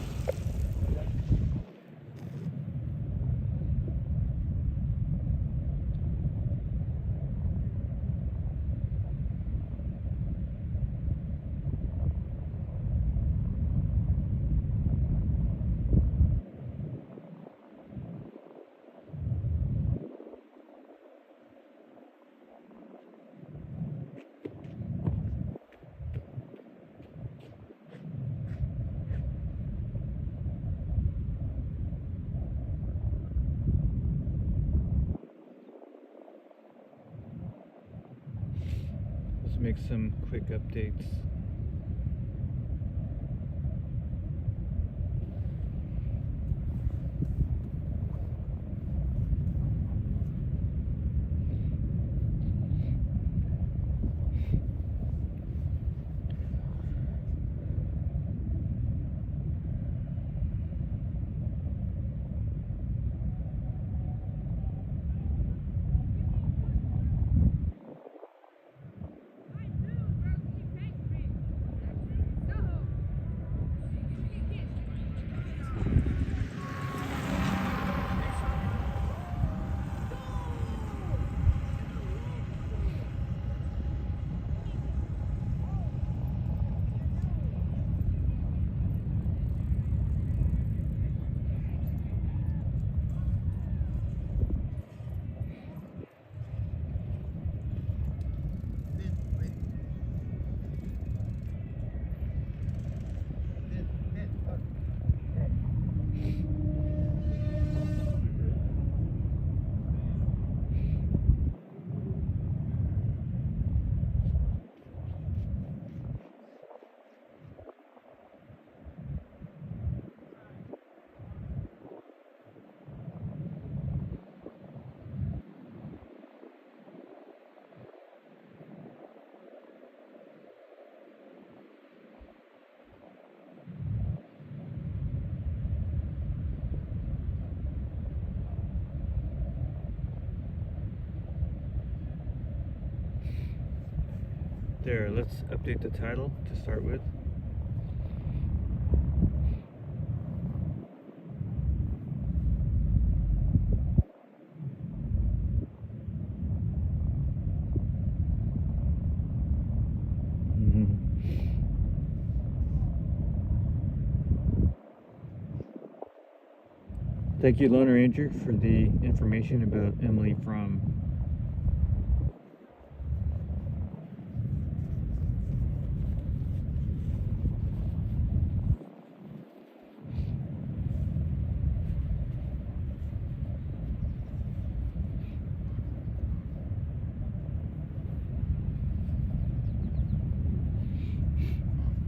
make some quick updates. There, let's update the title to start with. Thank you, Lone Ranger, for the information about Emily from.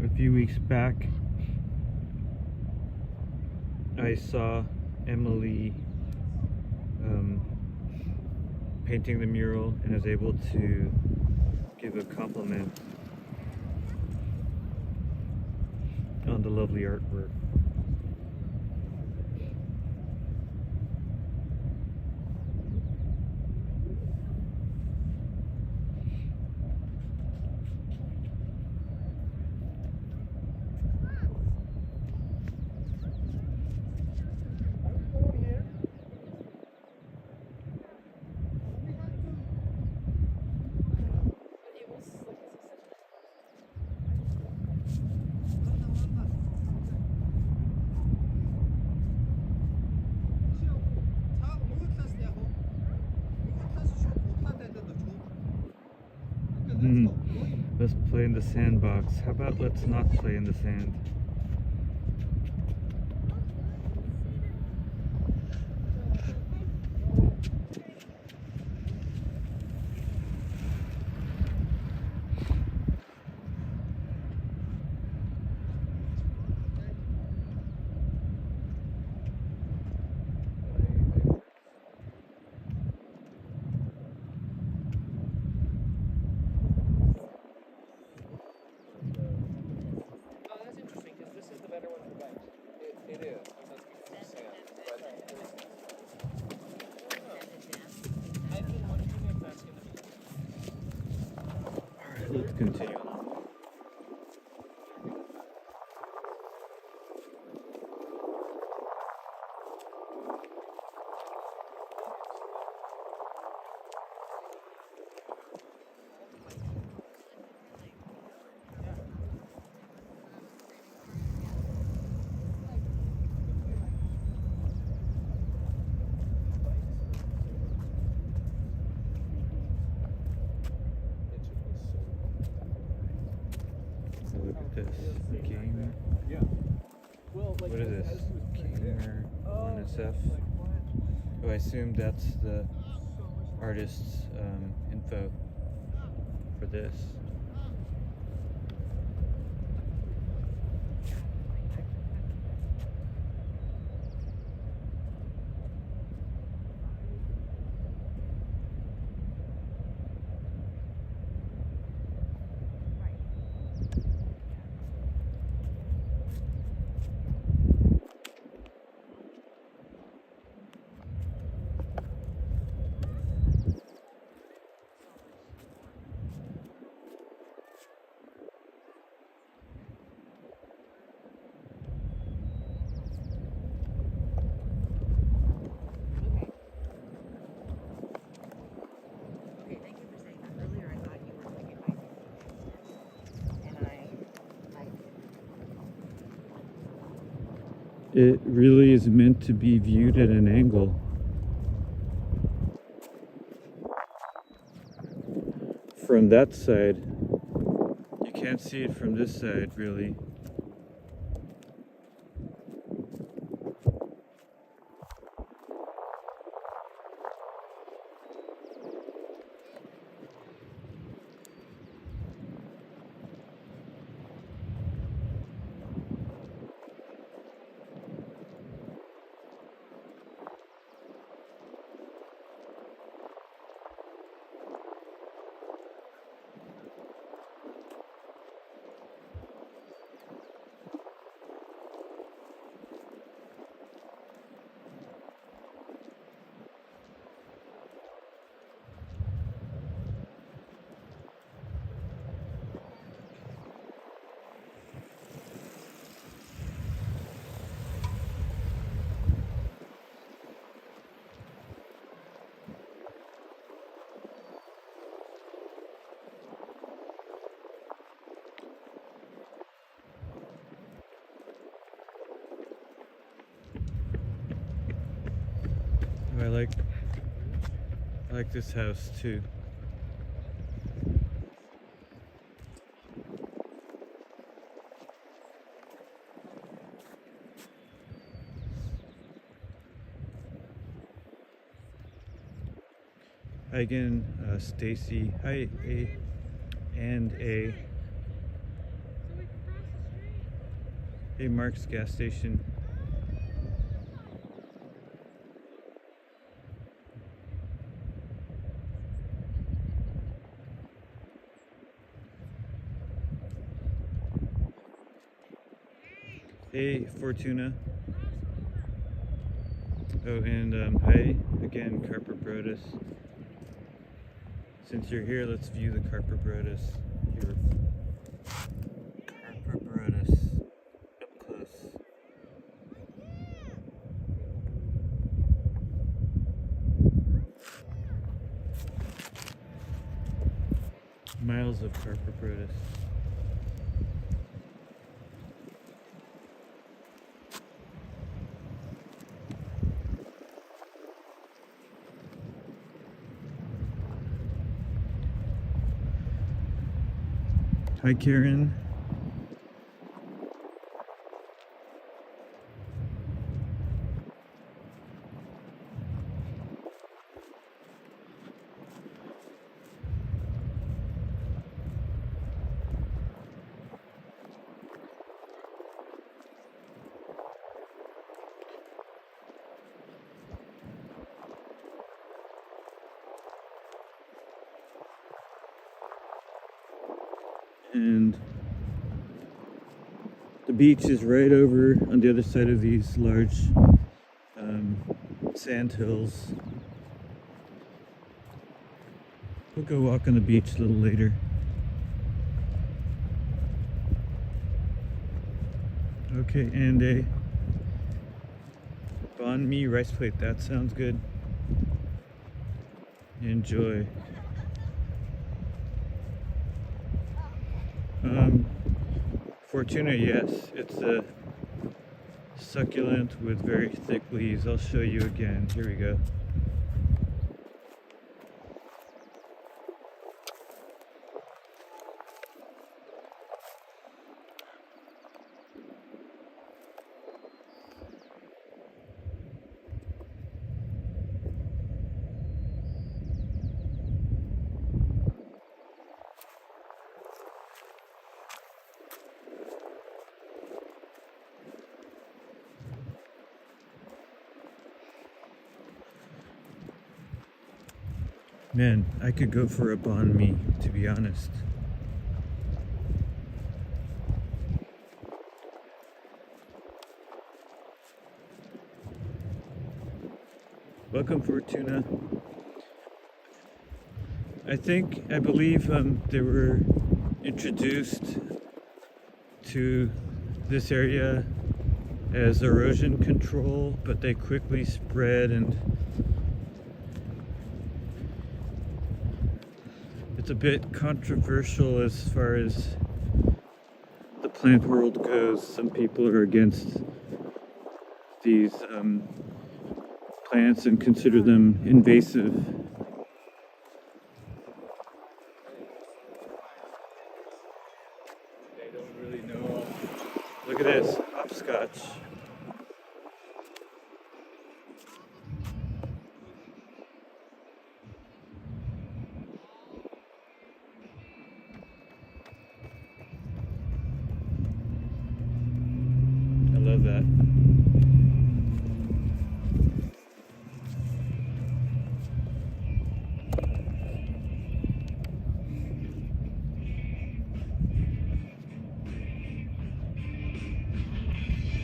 A few weeks back, I saw Emily painting the mural and was able to give a compliment on the lovely artwork. Let's play in the sandbox. How about let's not play in the sand? Let's continue on. Look at this. Gamer. What is this? Gamer 1SF. Oh, I assume that's the artist's info for this. It really is meant to be viewed at an angle. From that side, you can't see it from this side, really. I like this house too. Hi again, Stacy. Hi, A and A. Hey, Mark's gas station. Hey, Fortuna. Oh, and hi again, Carper Brodus. Since you're here, let's view the Carper Brodus. Here. Carper Brodus up close. Miles of Carper Brodus. Hi, Karen. And the beach is right over on the other side of these large sand hills. We'll go walk on the beach a little later. Okay, and a banh mi rice plate. That sounds good. Enjoy. Fortuna, yes, it's a succulent with very thick leaves. I'll show you again. Here we go. Man, I could go for a banh mi, to be honest. Welcome, Fortuna. I believe they were introduced to this area as erosion control, but they quickly spread, and it's a bit controversial as far as the plant world goes. Some people are against these plants and consider them invasive. They don't really know. Look at this, hopscotch. I love that.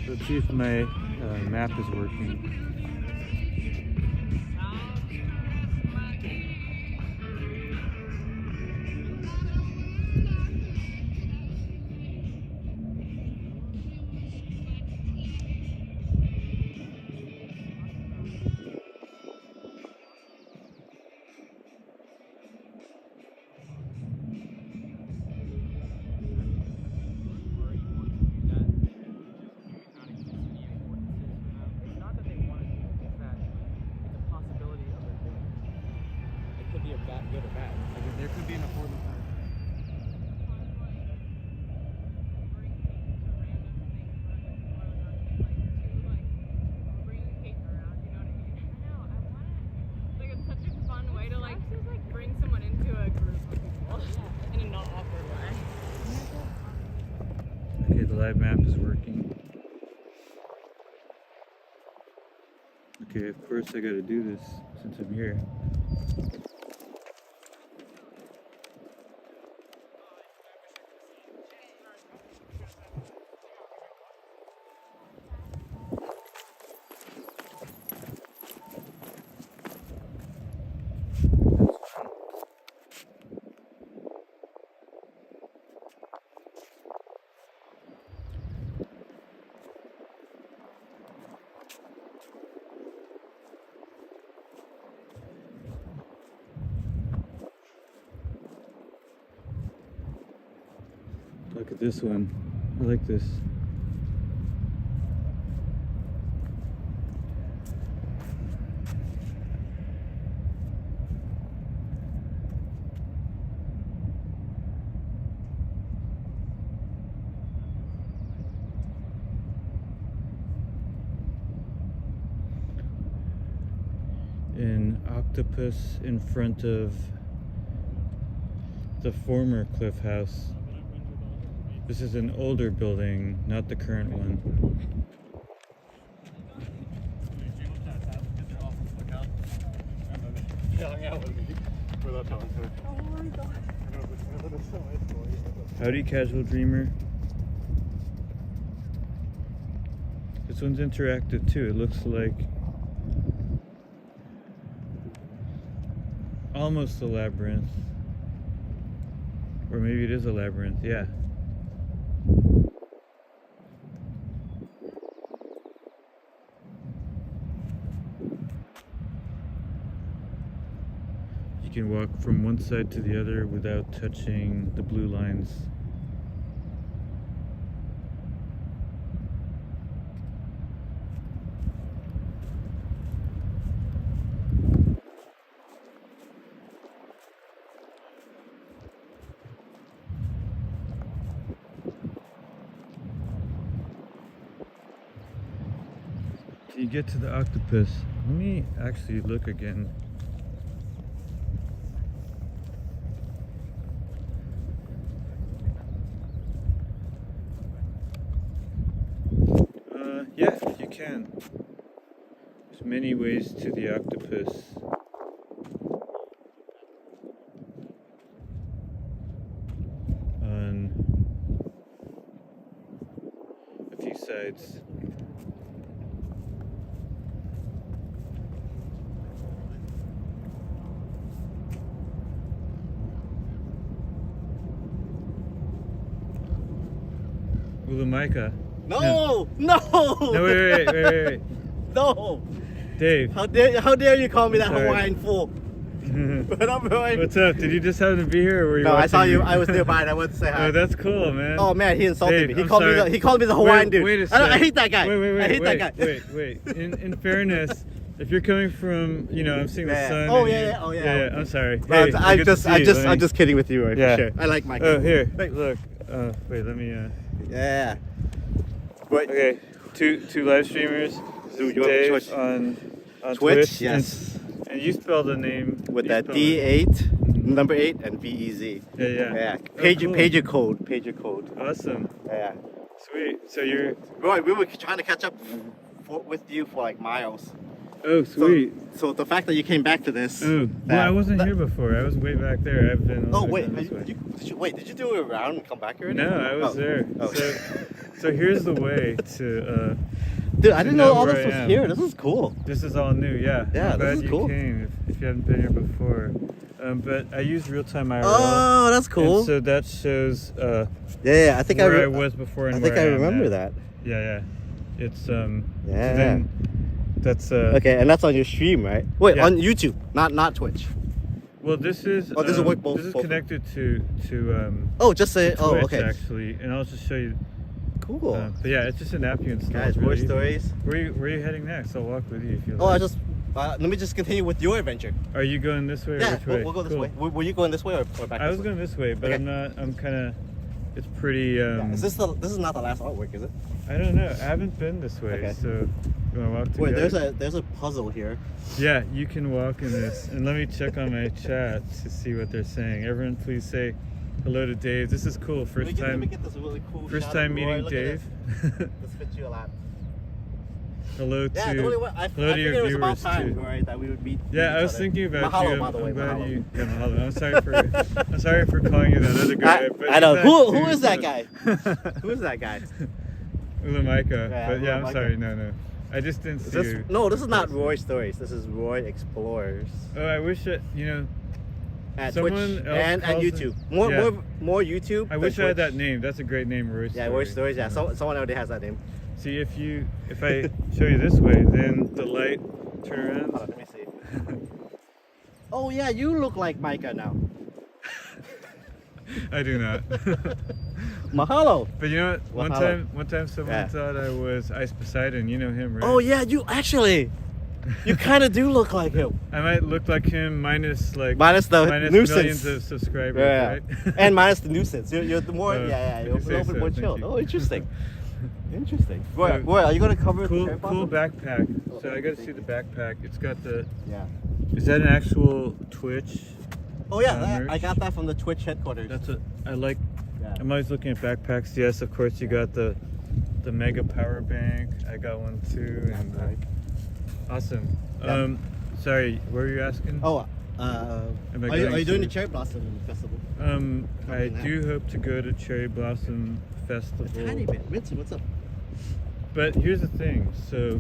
Let's see if my map is working. Good or bad. Like there could be an affordable time. Like it's such a fun way to like bring someone into a group of people in a not awkward way. Okay, the live map is working. Okay, of course I gotta do this since I'm here. Look at this one. I like this. An octopus in front of the former Cliff House. This is an older building, not the current one. Howdy, Casual Dreamer. This one's interactive too. It looks like almost a labyrinth. Or maybe it is a labyrinth, yeah. You can walk from one side to the other without touching the blue lines. Can you get to the octopus? Let me actually look again. Yeah, you can. There's many ways to the octopus. On a few sides. Wilhelmina. No! No! No, wait. No! Dave. How dare you call me that Sorry. Hawaiian fool? What up, boy? What's up? Did you just happen to be here, or were you? No, I saw watching you. me? I was nearby and I wanted to say hi. Oh, that's cool, man. Oh man, he insulted Dave, me. I'm He called me sorry. the Hawaiian dude. Wait a I second. hate that guy. Wait, I hate that guy. Wait. In fairness, if you're coming from, I'm seeing the Yeah. sun. Oh, and yeah, you- yeah. Oh, yeah. I'm sorry. No, Hey, I'm good to see you. I'm just kidding with you, right? Yeah. For sure. I like Mike. Oh, here. Wait. Look. Wait. Let me. Yeah. Wait. Okay. Two live streamers. Dude, you want Dave Twitch? on Twitch, Twitch. yes. And you spell the name With you that spell it. D8, number 8, and VEZ. Yeah. Yeah. Oh, cool. Pager code. Awesome. Yeah. Sweet. So you're. Right, we were trying to catch up with you for like miles. Oh, sweet. So the fact that you came back to this. Oh, well, I wasn't here before. I was way back there. I've been. Oh all the way wait, down this way. did you do it around and come back already? No, I was there. Oh. So here's the way to. Dude, I didn't know all where this I was am. here. This is cool. This is all new, yeah. Yeah, I'm this glad is you cool. came if you haven't been here before. But I use real-time IRL. Oh, that's cool. And so that shows Yeah, I think where I was before and I think where I am remember now. that. Yeah. It's Yeah. So then that's Okay, and that's on your stream, right? Wait, Yeah. on YouTube, not Twitch. Well, this is. Oh, this will work both- This is both. connected to Oh, just say. Twitch, Oh, okay. actually, and I'll just show you. Cool. But yeah, it's just an app you install. Guys, It's more really easy. stories. Where are you heading next? I'll walk with you if you like. Oh, I just. Let me just continue with your adventure. Are you going this way or Yeah, which way? we'll go this Cool. way. Were you going this way or back? I this was way? going this way, but Okay. I'm not. I'm kind of. It's pretty. Yeah. This is not the last artwork, is it? I don't know. I haven't been this way, Okay. so you want to walk together? Wait, there's a puzzle here. Yeah, you can walk in this, and let me check on my chat to see what they're saying. Everyone, please say hello to Dave. This is cool. Let me get this really cool First shot time of Roy. meeting Look at Dave. This fits you a lot. Hello Yeah, the only way I hello to figured your it was about viewers time, too. right, that we would meet. Yeah, I each was other. thinking about Mahalo, you. by the way. I'm glad Mahalo. you. Yeah, mahalo. I'm sorry for calling you that other guy. but I know. he's Who back is too, that so- guy? Who is that guy? Wilhelmina. Yeah, But yeah, I'm Wilhelmina. sorry. No. I just didn't see you. No, this is not Roy Stories. This is Roy Explorers. Oh, I wish that At Someone Twitch else and calls it- YouTube. Yeah. More YouTube. I than wish I had Twitch. that name. That's a great name, Roy. Yeah, Roy Stories. Yeah, someone already has that name. See, if I show you this way, then the light turn around. Hold on, let me see. Oh yeah, you look like Micah now. I do not. Mahalo. But you know what? Mahalo. One time someone Yeah. thought I was Ice Poseidon. You know him, right? Oh yeah, you actually. You kind of do look like him. I might look like him minus Minus the millions nuisance. of subscribers, Yeah, right? and minus the nuisance. You're the more, Oh, yeah, if you're you a say little bit so, more thank chilled. you. Oh, interesting. Interesting. Roy, So, Roy, are you gonna cover the cool cherry blossom? backpack. So I got to see the backpack. It's got the. Yeah. Is that an actual Twitch? Oh yeah, I merch? got that from the Twitch headquarters. That's what I like. Yeah. I'm always looking at backpacks. Yes, of course you got the mega power bank. I got one too, and awesome. Yeah. Sorry, what were you asking? Oh, Am I are you going doing to- the cherry blossom festival? I that. do hope to go to Cherry Blossom Festival. A tiny bit. Ritzy, what's up? But here's the thing. So,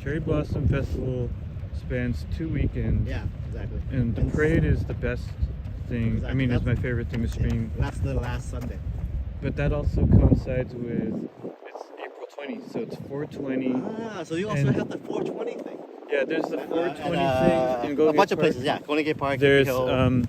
Cherry Blossom Festival spans 2 weekends. Yeah, exactly. And the parade is the best thing. I mean, it's my favorite thing to stream. Yeah, that's the last Sunday. But that also coincides with it's April 20, so it's 420. Ah, so you also And- have the 420 thing. Yeah, there's the 420 And, thing in a Golden bunch Gate of Park. places. Yeah, Golden Gate Park. There's Hill.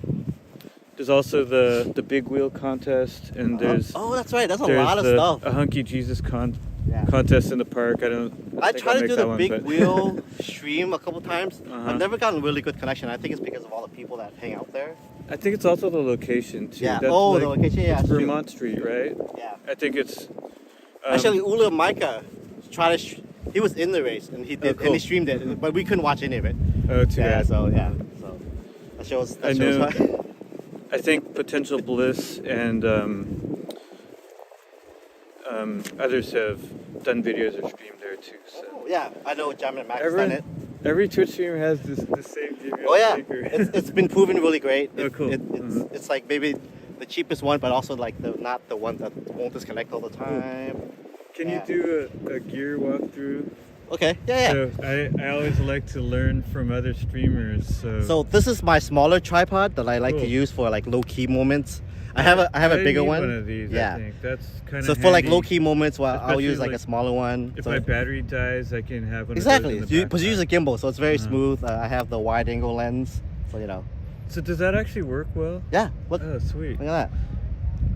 there's also the big wheel contest, and there's Oh, that's right. That's a there's lot of the stuff. a hunky Jesus Yeah. contest in the park. I think I I'll tried to make do that the one, big but- wheel stream a couple times. Uh-huh. I've never gotten a really good connection. I think it's because of all the people that hang out there. I think it's also the location too. Yeah. That's Oh, like the location. Yeah. true. Vermont Street, right? Yeah. I think it's Actually, Ula Micah tried to. He was in the race and he did, cool. and he streamed it, but we couldn't watch any of it. oh, too Yeah. bad. So that shows. I That shows know. why. I think Potential Bliss and others have done videos or streamed there too. So Yeah, I know Jam and Max done it. every Twitch streamer has the same video. Oh yeah, maker. it's been proven really great. Oh, cool. It's like maybe the cheapest one, but also like not the one that won't disconnect all the time. Can Yeah. you do a gear walkthrough? Okay, yeah. So I always like to learn from other streamers. So this is my smaller tripod that I like to Cool. use for like low key moments. I have a bigger need one. of these. Yeah. I think that's kind of So for like low key moments, well, I'll Especially, use like a like, smaller one. If So my battery dies, I can have one. exactly, Of those in the because you use a backpack. gimbal, so it's very Uh-huh. smooth. I have the wide angle lens, so you know. So does that actually work well? Yeah, look, Oh, sweet. look at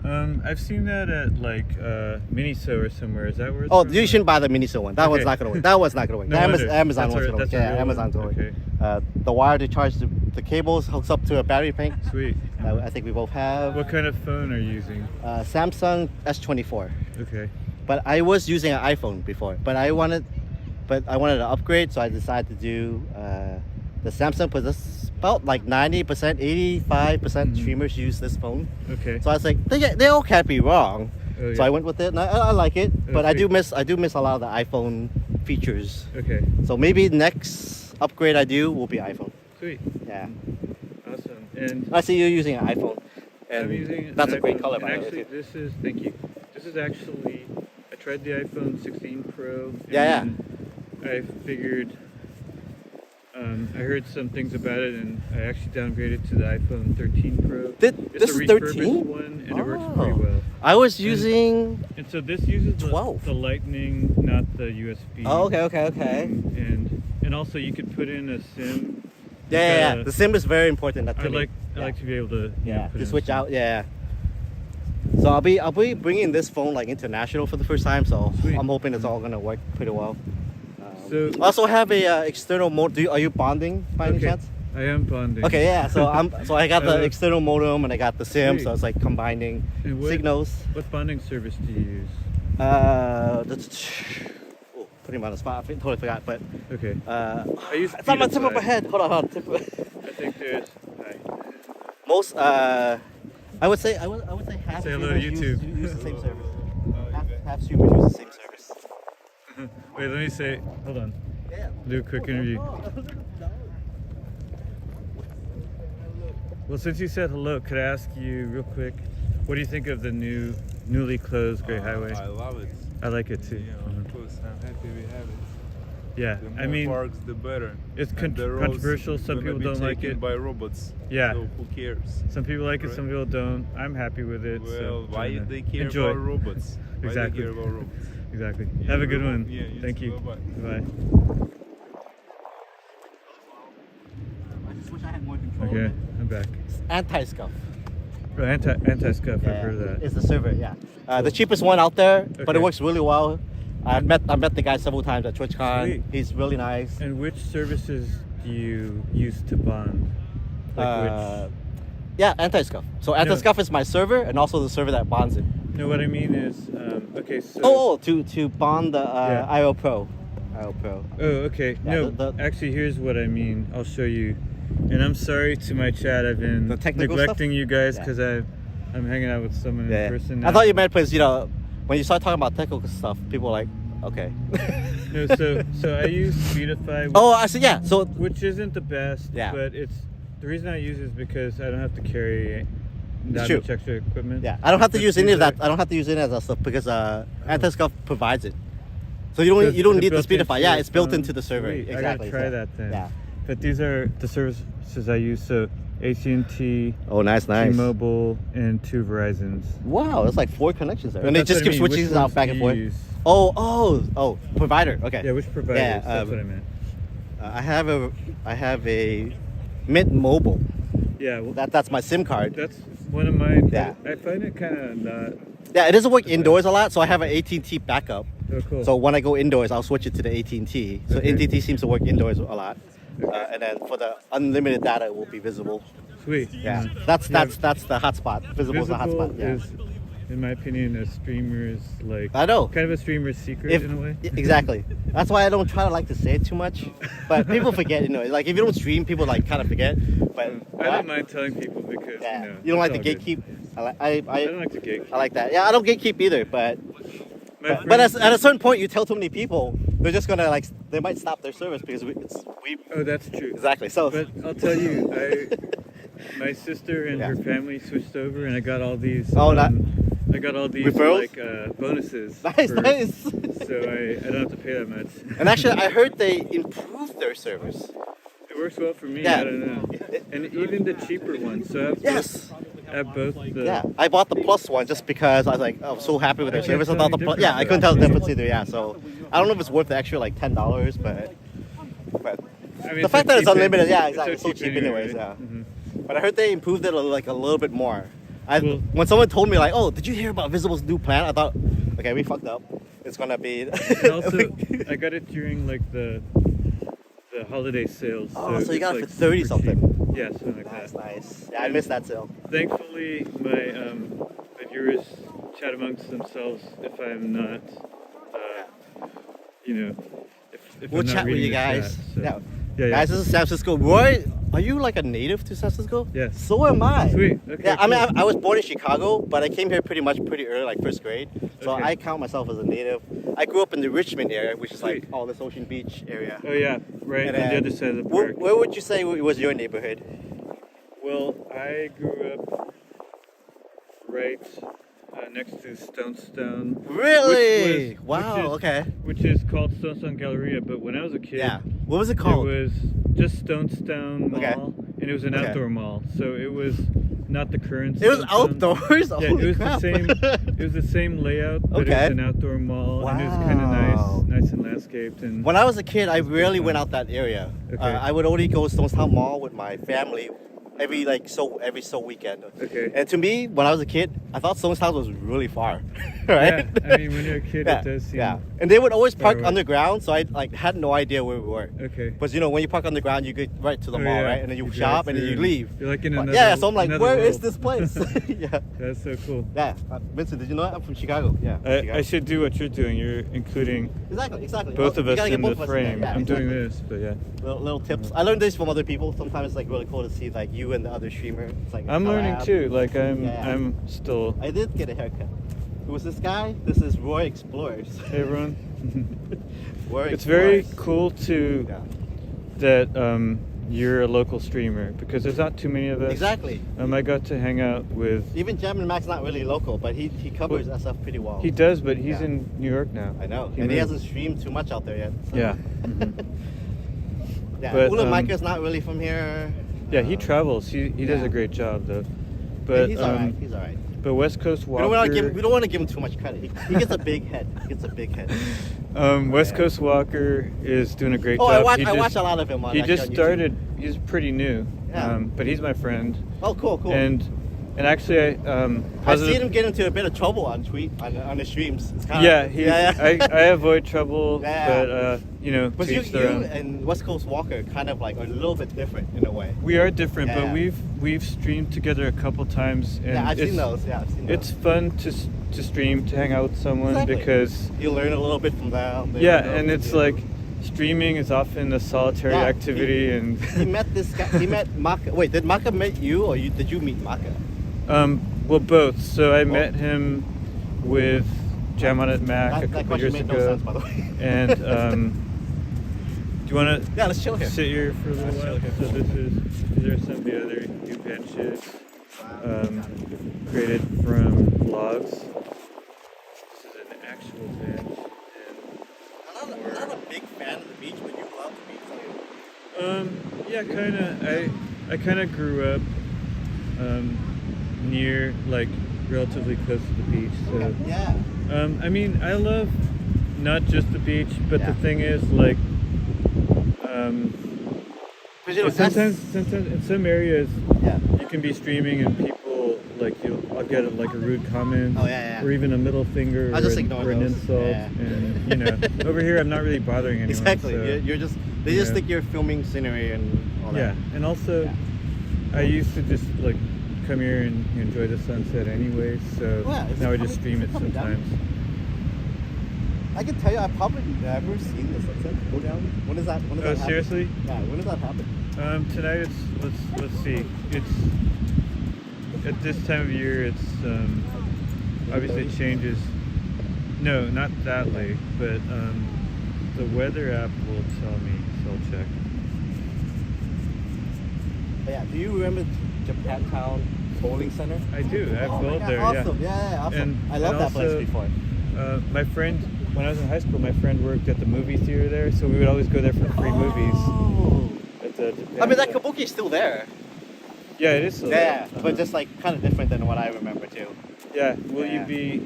that. I've seen that at like Miniso or somewhere. Is that where it's Oh, from? you shouldn't buy the Miniso one. That one's Okay. not gonna work. That one's not gonna work. No The wonder. Amazon That's one's a- gonna work. that's a Yeah, real Amazon's one. gonna work. Okay. The wire to charge the cables hooks up to a battery bank. Sweet. I think we both have. What kind of phone are you using? Samsung S24. Okay. But I was using an iPhone before. But I wanted to upgrade, so I decided to do the Samsung. But this about like 90%, 85% streamers use this phone. Okay. So I was like, they all can't be wrong. Oh, So yeah. I went with it, and I like it. But I Okay. do miss a lot of the iPhone features. Okay. So maybe next upgrade I do will be iPhone. Sweet. Yeah. Awesome. And I see you're using an iPhone. And I'm using. that's an a great iPhone, color, and by the way. actually, too. this is. Thank you. This is actually. I tried the iPhone 16 Pro. And Yeah, I figured. I heard some things about it, and I actually downgraded to the iPhone 13 Pro. It's This a is refurbished 13? one, and it works pretty Oh. well. I was using. And so this uses 12. the Lightning, not the USB. Oh, okay. And also you could put in a SIM. Yeah. Uh, The SIM is very important. I like to be able to put to in switch a SIM. out. Yeah. So I'll be bringing this phone like international for the first time. So Sweet. I'm hoping it's all gonna work pretty well. So I also have a external mode. Are you bonding by any okay, chance? I am bonding. Okay, yeah. So I got the Uh, external modem and I got the SIM. sweet. So it's like combining And what- signals. What bonding service do you use? Putting him on the spot. I totally forgot. But Okay. I use it's on my tip of my Speedify. head. Hold on. I think there's. Most I would say half Say hello streamers to YouTube. use the same service. Half streamers use the same service. Wait, let me say. Hold on. Yeah. Do a quick interview. Well, since you said hello, could I ask you real quick, what do you think of the newly closed Great Highway? I love it. I like it too. Yeah, of course, I'm happy we have it. Yeah, The more I mean, parks, the better. it's And the roads controversial. Some gonna people be don't like taken it. by robots. Yeah. So who cares? Some people like it, Right. some people don't. I'm happy with it. Well, so why I'm gonna they care enjoy. about robots? Why Exactly. they care about robots? Exactly. Yeah, Have a good one. yeah, you Thank too. you. Bye-bye. Bye. I just wish I had more control. Okay, I'm back. Anti-scuff. Oh, anti-scuff. I've heard of that. It's the server. Yeah. The cheapest one out there, but Okay. it works really well. I met the guy several times at TwitchCon. Sweet. He's really nice. And which services do you use to bond? Like Yeah, anti-scuff. So anti-scuff is my server and also the server that bonds it. No, what I mean is, okay, so. To bond the Yeah. IO Pro. IO Pro. Oh, okay. Yeah, No, the- actually, here's what I mean. I'll show you. And I'm sorry to my chat. I've been The technical neglecting you guys Yeah. because I'm hanging out with someone Yeah. in person. I thought you meant because when you start talking about technical stuff, people are like, okay. No, so I use Speedify. Oh, I see. Yeah. So Which isn't the best. Yeah. But it's the reason I use it is because I don't have to carry that true. much extra equipment. yeah, I don't have to But use any of these that. I don't have to use any of that stuff because anti-scuff provides it. So you don't Is need the built Speedify. into Yeah, your it's built phone? into the server. Sweet. Exactly. I gotta try so, that then. Yeah. But these are the services I use. So AT&T, Oh, nice. T-Mobile, and 2 Verizons. Wow, that's like 4 connections there, and That's they just what I keep mean. switching Which these out ones back do and you forth. use? Oh, provider. Okay. Yeah, which providers? Yeah, That's what I meant. I have a Mint Mobile. Yeah, well, That's my SIM card. that's one of mine. Yeah. I find it kind of not. Yeah, it doesn't work indoors a lot, so I have an AT&T backup. Oh, cool. So when I go indoors, I'll switch it to the AT&T. So Okay. AT&T seems to work indoors a lot, and then for the unlimited data, it will be visible. Sweet. Yeah, that's the hotspot. Visible is the Visible hotspot. Yeah. is, in my opinion, a streamer's like. I know. Kind of a streamer's secret If, in a way. exactly. That's why I don't try to like to say it too much. But people forget, like if you don't stream, people like kind of forget. But I don't mind telling people because Yeah. you know. You don't like to it's all good. gatekeep. I don't like to gatekeep. I like that. Yeah, I don't gatekeep either. But My but friends- at a certain point, you tell too many people, they're just gonna they might stop their service because we. Oh, that's true. Exactly. So. But I'll tell you, my sister and Yeah. her family switched over, and I got all these. I got all these Referrals? like bonuses. Nice, nice. So I don't have to pay that much. And actually, I heard they improved their service. It works well for me. Yeah. I don't know. And even the cheaper ones. So I have Yes. I have both the. Yeah, I bought the plus one just because I was so happy with their I service. I can't thought tell the any plus, yeah, I difference. couldn't tell the difference either. Yeah, so I don't know if it's worth the extra like $10, but I mean, the fact that it's cheap unlimited, yeah, so exactly, it's so cheap anyways. right? Yeah. Mhm. But I heard they improved it like a little bit more. Well- When someone told me like, "Oh, did you hear about Visible's new plan?" I thought, okay, we fucked up. It's gonna be. And also, I got it during like the holiday sales. Oh, so you it's, got it like, for 30 super something. cheap. Yeah, something like Nice, that. nice. Yeah, I missed that sale. Thankfully, my viewers chat amongst themselves if I'm not, you know, if We'll I'm not chat with reading you the guys. chat, so. Yeah. Yeah, Guys, this is San Francisco. Roy, are you like a native to San Francisco? Yes. So am I. Sweet. Okay. Yeah, I mean, cool. I was born in Chicago, but I came here pretty early, like first grade. So Okay. I count myself as a native. I grew up in the Richmond area, which is like Sweet. all this Ocean Beach area. Oh yeah, right And on the then- other side of the park. Where would you say was your neighborhood? Well, I grew up right next to Stonestone. Really? Which Wow. is- Okay. Which is called Stonestone Galleria, but when I was a kid, Yeah. What was it it called? was just Stonestone Mall, Okay. and it was an Okay. outdoor mall, so it was not the current. It was Stonestone. outdoors. Yeah, Holy it was crap. the same. It was the same layout, but it Okay. was an outdoor mall, and it was kind Wow. of nice and landscaped. And When I was a kid, I rarely went out that area. Okay. I would only go to Stonestown Mall with my family every weekend. Okay. And to me, when I was a kid, I thought Stonestown was really far, right? Yeah, I mean, when you're a kid, yeah, it does seem. yeah. And they would always far park away. underground, so I like had no idea where we were. Okay. But you know, when you park underground, you go right to the Oh, mall, yeah. right? And then you You shop, drive and then you through leave. You're like in But another. yeah, so I'm like, another where is world. this place? yeah. That's so cool. Yeah. Vincent, did you know that? I'm from Chicago. Yeah. Chicago. I should do what you're doing. You're including Exactly. both of You us gotta get in both the of us in there. frame. Yeah, I'm doing exactly. this, but yeah. Little tips. I learned this from other people. Sometimes it's like really cool to see like you and the other streamer. It's like a I'm learning collab. too. Like Yeah. I'm still. I did get a haircut. Who was this guy? This is Roy Explorers. Hey everyone. Roy It's very Explorers. cool to Yeah. that you're a local streamer because there's not too many of us. Exactly. I got to hang out with. Even Jam and Mac's not really local, but he covers SF pretty well. He does, but he's Yeah. in New York now. I know. He And he moved. hasn't streamed too much out there yet. So. Yeah. Yeah. But, Ula Micah's not really from here. Yeah, he travels. He does yeah. a great job though. But But he's alright. He's alright. But West Coast We Walker. don't want to give him too much credit. He gets a big head. He gets a big head. West Yeah. Coast Walker is doing a great Oh, job. I watch a lot of him on. He actually just on YouTube. started. He's pretty new. Yeah. But he's my friend. Oh, cool. And actually, I've positive. seen him get into a bit of trouble on the streams. It's kind Yeah, of, I avoid trouble, Yeah. but But to you each their own. and West Coast Walker kind of like a little bit different in a way. We are different, Yeah. but we've streamed together a couple times, and Yeah, I've it's, seen those. Yeah, I've seen those. It's fun to stream, to hang out with someone Exactly. because You learn a little bit from them. they yeah, learn a little and bit it's from you. like streaming is often a solitary Yeah, activity, and he met this guy. He met Maka. Wait, did Maka meet you, or did you meet Maka? well, both. So I met him with Jam on It Mac a That couple question years made ago, no sense, by the way. and do you want to? Yeah, let's chill here. Sit here for a little while. So these are some of the other new benches created from logs. This is an actual bench. I'm not a big fan of the beach, but you love the beach. Yeah, kind of. I kind of grew up near, like, relatively close to the beach. So Okay. Yeah. I mean, I love not just the beach, but Yeah. the thing is, like, Because you know, sometimes in some areas Yeah. you can be streaming and people like I'll get like a rude comment, Oh, yeah, yeah. or even a middle finger, I'll or, just an, ignore or an those. insult, Yeah. and you know, over here I'm not really bothering anyone. Exactly. So, You're just they just yeah. think you're filming scenery and all that. yeah, and also I used to just like come here and enjoy the sunset anyway, so Oh, yeah, is now it I just coming- stream is it it coming down? sometimes. I can tell you, I've probably never seen this sunset go down. When does that? When does Oh, that happen? seriously? Yeah. When does that happen? Tonight it's let's see, it's at this time of year it's obviously it changes. No, not that late, but the weather app will tell me, so I'll check. But yeah. Do you remember Japantown Bowling Center? I do. I've Oh my bowled God, there. awesome. Yeah, awesome. And- I love and that place also- before. Yeah. My friend, when I was in high school, my friend worked at the movie theater there, so we would always go there for free movies. Oh. At the Japan I mean, that Center. kabuki is still there. Yeah, it is. Still Yeah, there. but just like kind of different than what I remember too. Yeah. Will Yeah. you be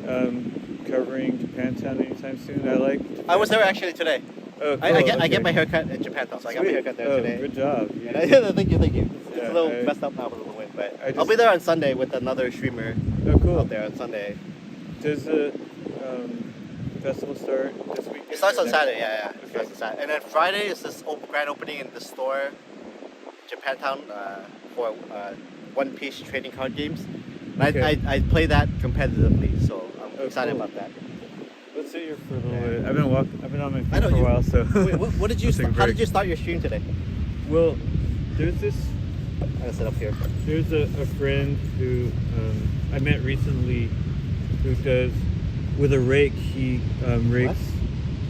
covering Japantown anytime soon? I like. I was there actually today. Oh, I cool, get okay. my haircut in Japantown, so I got my Sweet. haircut there Oh, today. good job. And thank you. It's Yeah, a little I- messed up now with the wind, but I I'll be just- there on Sunday with another streamer Oh, cool. out there on Sunday. Does the festival start this week? It starts on Saturday, yeah. It Okay. starts on Saturday. And then Friday is this grand opening in the store, Japantown, for One Piece trading card games. And Okay. I play that competitively, so I'm Oh, excited cool. about that. Let's sit here for a little Yeah. bit. I've been on my I feet know for a you- while, so. Wait, what did you? Let's take a How did break. you start your stream today? Well, there's this. I'm gonna sit up here. There's a friend who I met recently, who does with a rake. He rakes.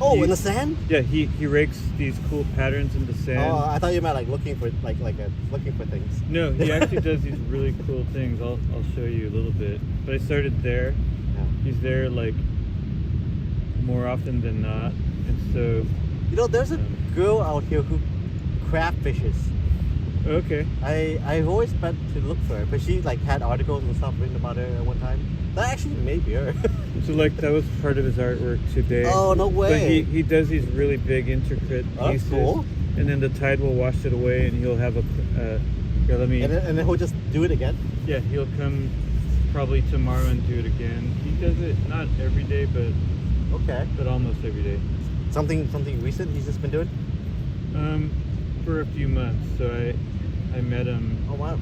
Oh, He- in the sand? Yeah, he rakes these cool patterns in the sand. Oh, I thought you meant like looking for looking for things. No, he actually does these really cool things. I'll show you a little bit. But I started there. Yeah. He's there like more often than not, and so You know, there's a girl out here who craft fishes. okay. I've always meant to look for her, but she like had articles and stuff written about her at one time. That actually may be her. So like that was part of his artwork today. Oh, no way. But he does these really big intricate Oh, that's pieces, cool. and then the tide will wash it away, and he'll have a. Here, let me. and then he'll just do it again. Yeah, he'll come probably tomorrow and do it again. He does it not every day, but Okay. almost every day. Something recent he's just been doing. For a few months. So I met him Oh wow.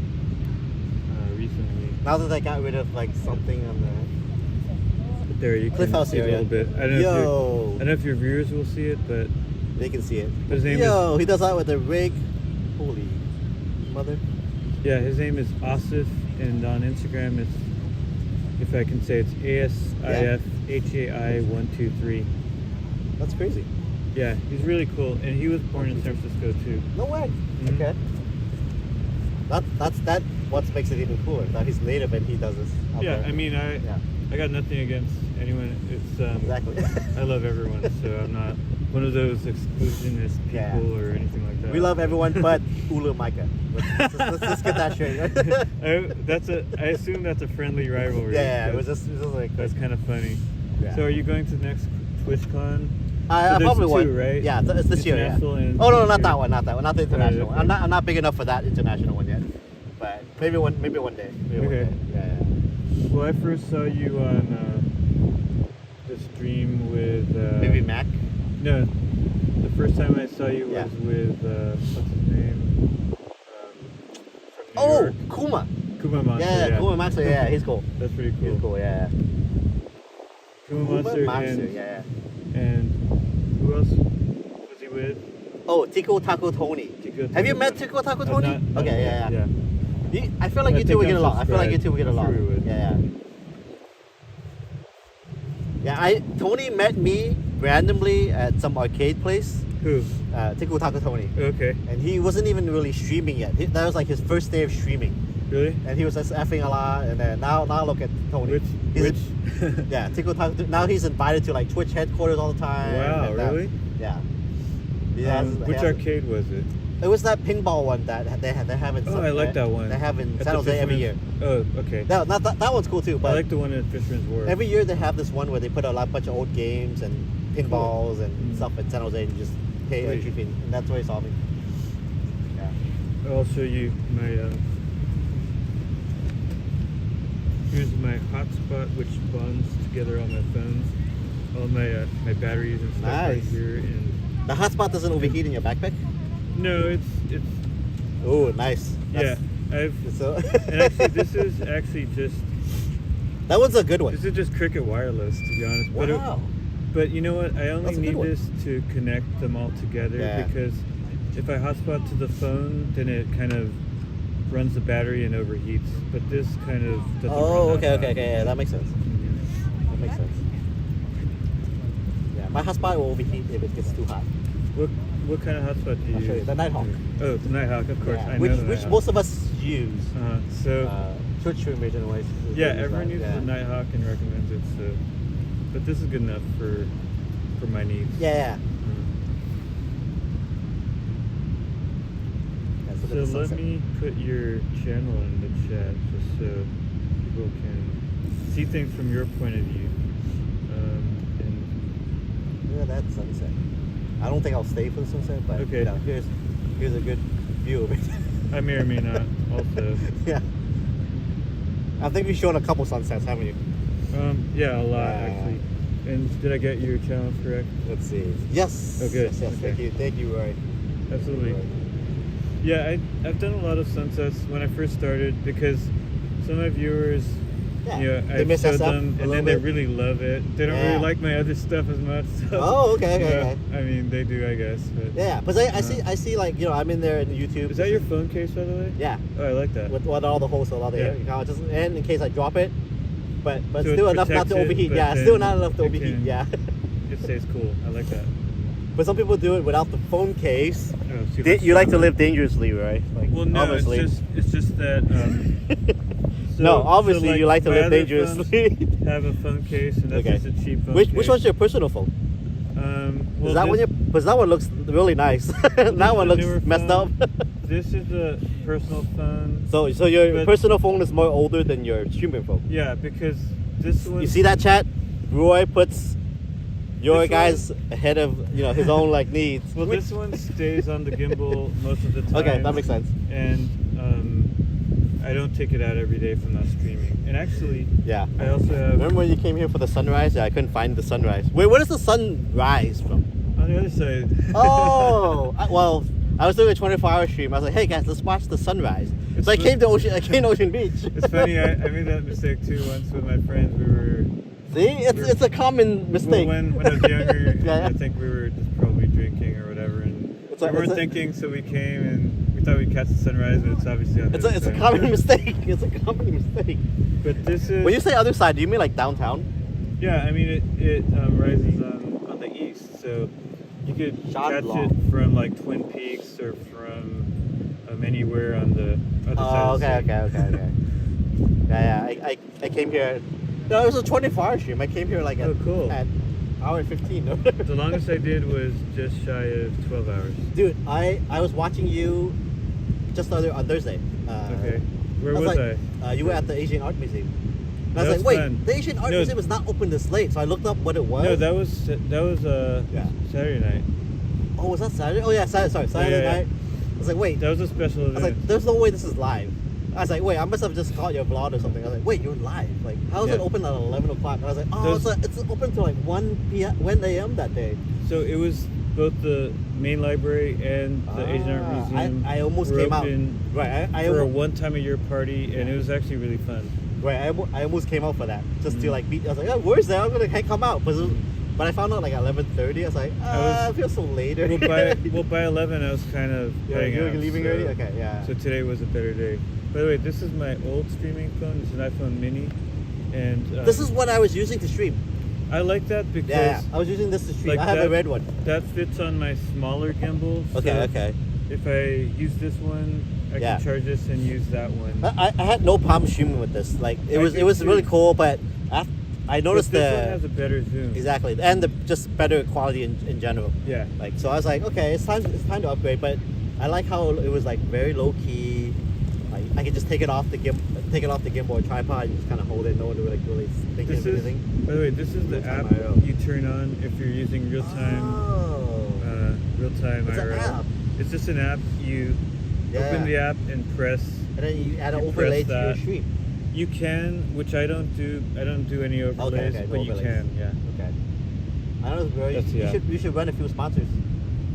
recently. Now that I got rid of like something on the. But there you Cliff can House see a area. little bit. I don't know if your viewers will see it, but They can see it. his name Yo, he does that with a rig. Holy mother. Yeah, his name is Asif, and on Instagram it's, if I can say, it's ASIFHAI123. That's crazy. Yeah, he's really cool, and he was born in San Francisco too. No way. Mhm. Okay. That's what makes it even cooler. That he's native and he does this. out Yeah, there. I mean, Yeah. I got nothing against anyone. It's Exactly. I love everyone, so I'm not one of those exclusionist people Yeah. or anything like that. We love everyone but Ulu Micah. Let's get that straight. I assume that's a friendly rivalry. Yeah, it because was just like that's kind of funny. Yeah. So are you going to the next TwitchCon? I there's probably two, won't. right? Yeah, it's this year. Yeah. International and Oh no, not here. that one. Not the international one. okay. I'm not big enough for that international one yet. But maybe one day. Maybe one Okay. day. Yeah. Well, I first saw you on the stream with. Maybe Mac. No, the first time I saw you was Yeah. with what's his name? From New Oh, York. Kuma. Kuma Monster. Yeah, Kuma Monster. Yeah, he's cool. That's pretty cool. He's cool. Yeah. Kuma Monster and Yeah. who else was he with? Oh, Tico Taco Tony. Tico Have you Taco met Tony. Tico Taco Tony? Not Okay, yet, yeah. I feel like I you two think would get I'm along. I feel like you two would get subscribed. along. I'm sure we would. Yeah. Yeah, Tony met me randomly at some arcade place. Who? Tico Taco Tony. Okay. And he wasn't even really streaming yet. That was like his first day of streaming. Really? And he was just effing a lot. And then now look at Tony. He's yeah, Tico Taco. Now he's invited to like Twitch headquarters all the time. Wow, and, really? Yeah. He has- Which he has- arcade was it? It was that pinball one that they have in. Oh, I like that one. They have in At San the Jose every year. Fisherman's- Oh, okay. That one's cool too. I But like the one at Fisherman's Wharf. every year they have this one where they put a bunch of old games and pinballs and Mm. stuff in San Jose and you just pay Sweet. entry fee. And that's where he saw me. Yeah. I'll show you my. Here's my hotspot, which bonds together all my phones, all my my batteries and stuff right Nice. here. And The hotspot doesn't overheat in your backpack. no, it's Oh, nice. yeah. I've So and actually this is actually just that one's a good one. this is just Cricket Wireless, to be honest. But Wow. but you know what? I only That's a good need one. this to connect them all together Yeah. because if I hotspot to the phone, then it kind of runs the battery and overheats. But this kind of doesn't. Oh, run that okay. hot. Yeah, that makes sense. Mhm. That makes sense. Yeah, my hotspot will overheat if it gets too hot. What kind of hotspot do you I'll show you. use? The Nighthawk. Oh, the Nighthawk, of course. Yeah, I which know the which Nighthawk. most of us use. So Church streamers anyways. yeah, everyone uses yeah. the Nighthawk and recommends it. So, but this is good enough for my needs. Yeah. Mm. Yeah, so So that's let sunset. me put your channel in the chat just so people can see things from your point of view. And Yeah, that's sunset. I don't think I'll stay for the sunset, but Okay. you know, here's a good view of it. I may or may not also. Yeah. I think we've shown a couple sunsets, haven't you? Yeah, a lot Yeah. actually. And did I get your channel correct? Let's see. Yes. Oh, good. Yes. Okay. Thank you, Roy. Absolutely. Roy. Yeah, I've done a lot of sunsets when I first started because some of my viewers, Yeah. you know, They I miss showed us up them a and little then they bit. really love it. They don't Yeah. really like my other stuff as much. So, Oh, okay, you okay, know, okay. I mean, they do, I guess. But Yeah, because I see like, you know, I'm in there in YouTube. is that your phone case, by the way? Yeah. Oh, I like that. With all the holes, a lot of Yeah. air, you know, just and in case I drop it, but So it still enough not protects to it, overheat. but Yeah, then still not enough to it overheat. can- Yeah. It stays cool. I like that. But some people do it without the phone case. Oh, see, that's You like to so live dangerously, right? Like, Well, no, obviously. it's just that. No, obviously you like to my live other dangerously. phones have a phone case, and that's Okay. just a cheap phone Which case. one's your personal phone? Well, Is that one? Because that one looks really nice. That one the looks newer messed up. phone. This is a personal phone. So your But- personal phone is more older than your streaming phone. Yeah, because this one. You see that, chat? Roy puts your This guys ahead of his own like needs. Well, this one stays on the gimbal most of the time. Okay, that makes sense. And I don't take it out every day from not streaming. And actually, Yeah. I also have Remember when you came here for the sunrise? Yeah, I couldn't find the sunrise. Wait, where does the sun rise from? on the other side. Oh, I was doing a 24-hour stream. I was like, hey guys, let's watch the sunrise. It's So I fu- came to Ocean Beach. It's funny. I made that mistake too once with my friends. We were See, it's a common well, mistake. when I was younger. Yeah. I think we were just probably drinking or whatever, and It's we a- weren't it's a- thinking. So we came and we thought we'd catch the sunrise, but it's obviously on the It's other a side. common mistake. It's a common mistake. But this is. When you say other side, do you mean like downtown? Yeah, I mean it rises on the east, so you could catch Shandong. it from like Twin Peaks or from anywhere on the other side. Oh, of the okay, city. okay. Yeah. I came here. No, it was a 24-hour stream. I came here like at, Oh, cool. at hour and 15. The longest I did was just shy of 12 hours. Dude, I was watching you just on Thursday. Okay. Where was like, I? You were at the Asian Art Museum. And I was That like, was wait, fun. the Asian Art No. Museum is not open this late. So I looked up what it was. No, that was Yeah. Saturday night. Oh, was that Saturday? Oh yeah, Saturday yeah. night. I was like, wait. That was a special I was event. like, there's no way this is live. I was like, wait, I must have just caught your vlog or something. I was like, wait, you're live. Like, how is Yeah. it open at 11 o'clock? And I was like, oh, Those- it's open till like 1 a.m. that day. So it was both the main library and the Asian Art Ah, Museum. I almost were came out. open Right, I for a almost, one-time-a-year party, and it was actually really fun. right, I almost came out for that. Just to Mm. like beat, I was like, oh, where's that? I'm going to come out. But I found out like 11:30. I was like, I feel so later. Well, by 11, I was kind of heading you're out. leaving so- already? Okay, yeah. So today was a better day. By the way, this is my old streaming phone. It's an iPhone Mini, and This is what I was using to stream. I like that because Yeah, I was using this to stream. like I have a that- red one. that fits on my smaller gimbal. Okay, so okay. If I use this one, I Yeah. can charge this and use that one. I had no problem streaming with this. Like it I was did really too. cool, but I But noticed this one has a better zoom. exactly and the just better quality in general. Yeah. Like so, I was like, okay, it's time to upgrade. But I like how it was like very low key. Like I could just take it off the gimbal or tripod and just kind of hold it. No one would like really think This of is, anything. by the way, this is the Real-time app IRL. you turn on if you're using real-time Oh. real-time It's an IRL. app. It's just an app. You Yeah. open the app and press. And then you add an you overlay press to your that. stream. You can, which I don't do. I don't do any overlays, Okay, no but you overlays. can. Yeah. Okay. I don't know. Bro, That's the app. you should run a few sponsors.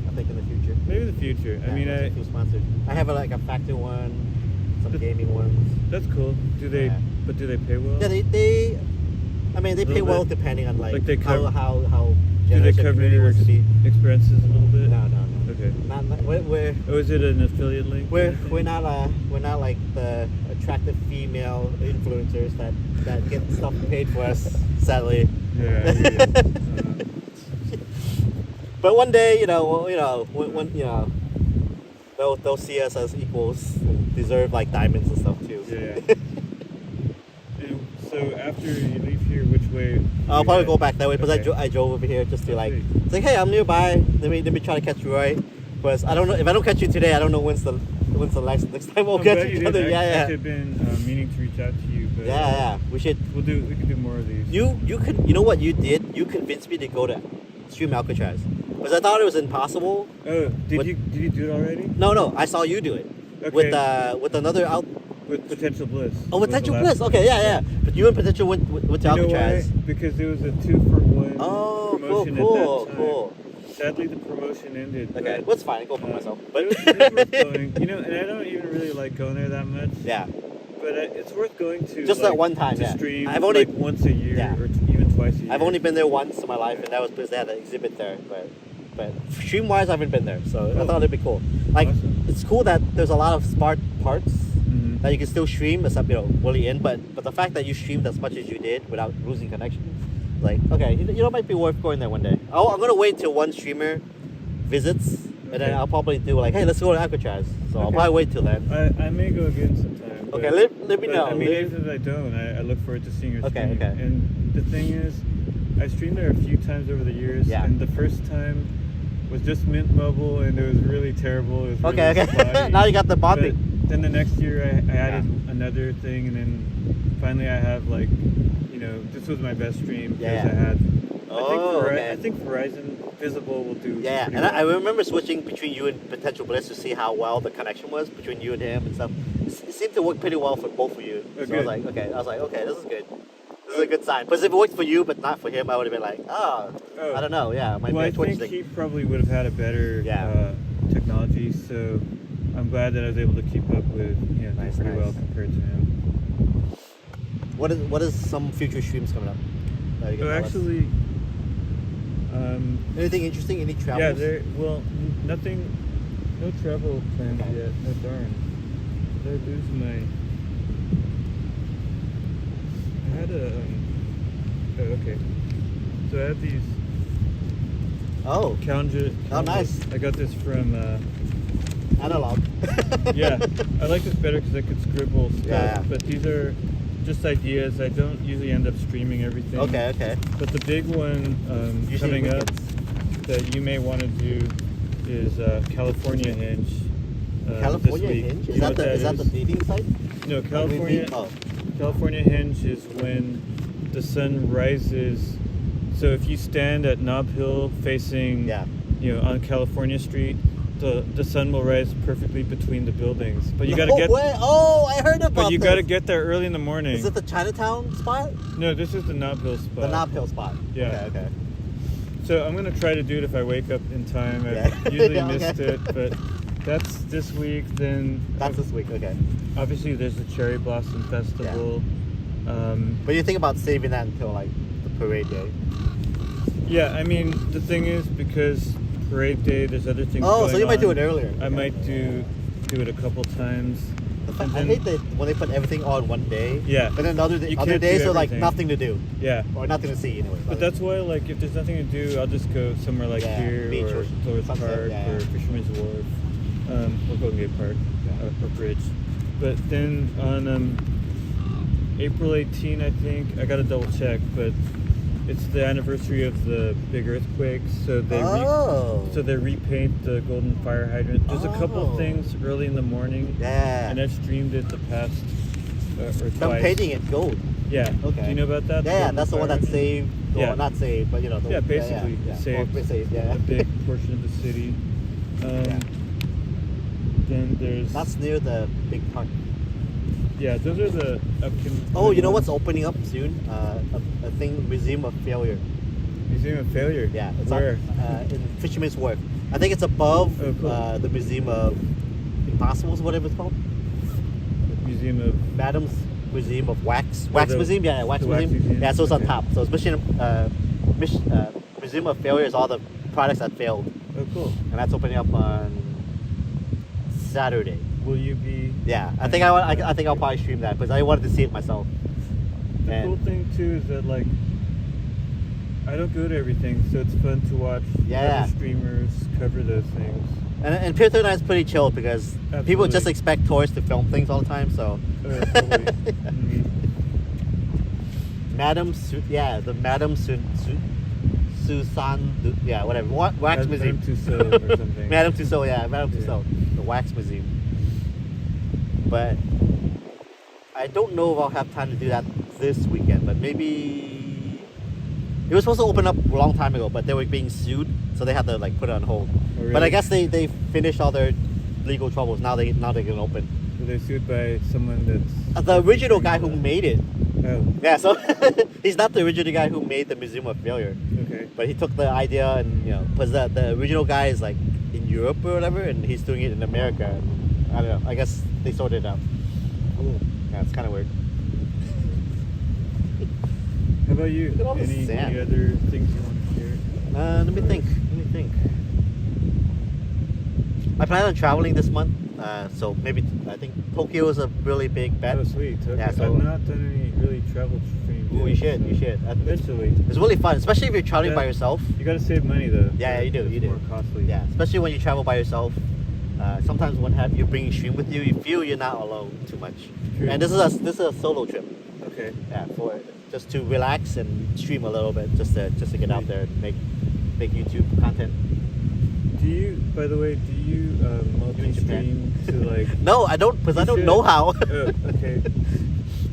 I think in the future. Maybe in the future. Yeah, I mean, a few sponsors. I have like a factor one, some gaming ones. that's cool. Do they? Yeah. But do they pay well? Yeah, they I mean, they pay Little well bit. depending on like, Like they cover- how do they generous your cover community your wants to be. expenses a little bit? No. Okay. Not we're Oh, is it an affiliate link? or we're anything? we're not like the attractive female influencers that get stuff paid for us. Sadly. Yeah. I hear you. But one day, when they'll see us as equals and deserve like diamonds and stuff too. Yeah. And so after you leave here, which way? I'll you probably head? go back that way because Okay. I drove over here just to like, Sweet. it's like, hey, I'm nearby. Let me try to catch you right. Because I don't know if I don't catch you today, I don't know when's the next time we'll I'm catch glad you each did. other. I Yeah. actually have been meaning to reach out to you, but Yeah. We should. we can do more of these. You know what you did? You convinced me to go to Stream Alcatraz. Because I thought it was impossible. Oh, What- did you do it already? No, I saw you do it Okay. with another out. With Potential Bliss. Oh, was the Potential last Bliss. one. Okay, yeah. But you and Potential went to You know why? Alcatraz. Because it was a 2-for-1 Oh, promotion cool, at that time. cool. Sadly, the promotion ended. Okay, but, well, it's fine. I go for myself. But it was worth going. You know, and I don't even really like going there that much. yeah, But it's worth going to. Just that one time, to yeah. stream. I've only- like once a year Yeah. or even twice a year. I've only been there once in my life, and that was because they had an exhibit there. But stream wise, I haven't been there, so I Oh. thought it'd be cool. Like, Awesome. it's cool that there's a lot of smart parts Mhm. that you can still stream, except really in. But the fact that you streamed as much as you did without losing connection, like, okay, it might be worth going there one day. I'm gonna wait till one streamer visits, and then Okay. I'll probably do like, hey, let's go to Alcatraz. So I'll Okay. probably wait till then. I may go again sometime. Okay, but- let me but, know. I mean, even if I don't, I look forward to seeing your Okay, stream. okay. And the thing is, I streamed there a few times over the years. Yeah. And the first time was just Mint Mobile, and it was really terrible. It was Okay, really okay. spotty. Now you got the bonding. But then the next year, I added another thing, and then finally I have like, this was my best stream because Yeah. I had. Oh, okay. I think Verizon Visible will do. Yeah, pretty and I well. remember switching between you and Potential Bliss to see how well the connection was between you and him and stuff. It seemed to work pretty well for both of you. Oh, So I was good. like, okay, this is good. This is a good sign. Because if it worked for you but not for him, I would have been like, Oh. I don't know, yeah, might Well, be I a Twitch think thing. he probably would have had a better Yeah. technology, so I'm glad that I was able to keep up with Nice, pretty well nice. compared to him. What is some future streams coming up? that you can Oh, tell us? actually, Anything interesting? Any travels? yeah, nothing, no travel plans Okay. yet. No darn. Did I lose my? I had a. Oh, okay. So I have these Oh, calendar. Oh, nice. I got this from. analog. Yeah, I like this better because I could scribble stuff. Yeah. But these are just ideas. I don't usually end up streaming everything. Okay. But the big one Usually coming up weekends. that you may want to do is California Hinge. California this week. Hinge? You Is know that what is that the dating site? No, California. Oh, California Hinge is when the sun rises. So if you stand at Nob Hill facing, yeah. on California Street, the sun will rise perfectly between the buildings. But you got to No get. way. Oh, I heard about But you this. got to get there early in the morning. Is it the Chinatown spot? No, this is the Nob Hill spot. The Nob Hill spot. Yeah. Okay. So I'm gonna try to do it if I wake up in time. I've Yeah. usually Yeah, missed okay. it, but that's this week. Then That's this week. Okay. obviously there's the Cherry Blossom Festival. But you think about saving that until like the parade day. Yeah, I mean the thing is because parade day, there's other things. Oh, going so you might do on. it earlier. I might do it a couple times. I And then- hate that when they put everything on one day. Yeah. But then the other, You other can't do days are like everything. nothing to do Yeah. or nothing to see anyway. But that's why, like, if there's nothing to do, I'll just go somewhere like Yeah, here beach or or Torres sunset, Park yeah. or Fisherman's Wharf or Golden Gate Park or Bridge. But then on April 18, I think, I gotta double check, but it's the anniversary of the big earthquake, so they they repaint the golden fire hydrant. There's a couple Oh. things early in the morning, Yeah. and I've streamed it the past or Them twice. painting it gold. Yeah. Okay. Do you know about that? Yeah, golden that's the one fire that's hydrant? saved. Yeah. Well, not saved, but you know. Yeah, basically saved Yeah. a big portion of the city. Yeah. Then there's That's near the big park. yeah, those are the upcoming. Oh, you know what's opening up soon? A thing, Museum of Failure. Museum of Failure. Yeah, it's Where? up, in Fisherman's Wharf. I think it's above Oh, cool. the Museum of Impossibles, whatever it's called. Museum of Madam's Museum of Wax. Oh, Wax the- Museum? Yeah, Wax the Wax Museum. Museum, Yeah, so it's on okay. top. So it's Museum of Failure is all the products that failed. Oh, cool. And that's opening up on Saturday. Will you be? Yeah, I think I think I'll probably stream that because I wanted to see it myself. The And- cool thing too is that like I don't go to everything, so it's fun to watch Yeah. other streamers cover those things. And Pier 39 is pretty chill because people just Absolutely. expect tourists to film things all the time. So, Totally. Mhm. the Madame Susan, yeah, whatever. Wax Madame Museum. Tussauds or something. Madame Tussauds, yeah, Madame Yeah. Tussauds, the Wax Museum. But I don't know if I'll have time to do that this weekend. But maybe it was supposed to open up a long time ago, but they were being sued, so they had to like put it on hold. Oh, really? But I guess they finished all their legal troubles. Now they can open. Were they sued by someone that's The original guy who made it. Oh, Yeah, so he's not the original guy who made the Museum of Failure, okay. but he took the idea and because the original guy is like in Europe or whatever, and he's doing it in America. I don't know. I guess they sorted it out. Cool. Yeah, it's kind of weird. How about you? Look at all the Any sand. other things you want to share? Let me think. I plan on traveling this month, so maybe I think Tokyo is a really big bet. Oh, sweet. Okay. Yeah, so- I've not done any really travel streams. Ooh, yet, you should. so You should. Eventually. It's really fun, especially if you're traveling Yeah. by yourself. You gotta save money though. Yeah, you do, It's you do. more costly. Yeah, especially when you travel by yourself. Sometimes when you're bringing stream with you, you feel you're not alone too much. True. And this is a solo trip. Okay. Yeah, for just to relax and stream a little bit, just to get out there and make YouTube content. Do you, by the way, multi-stream to like? No, I don't, because I You don't should. know how. Oh, okay.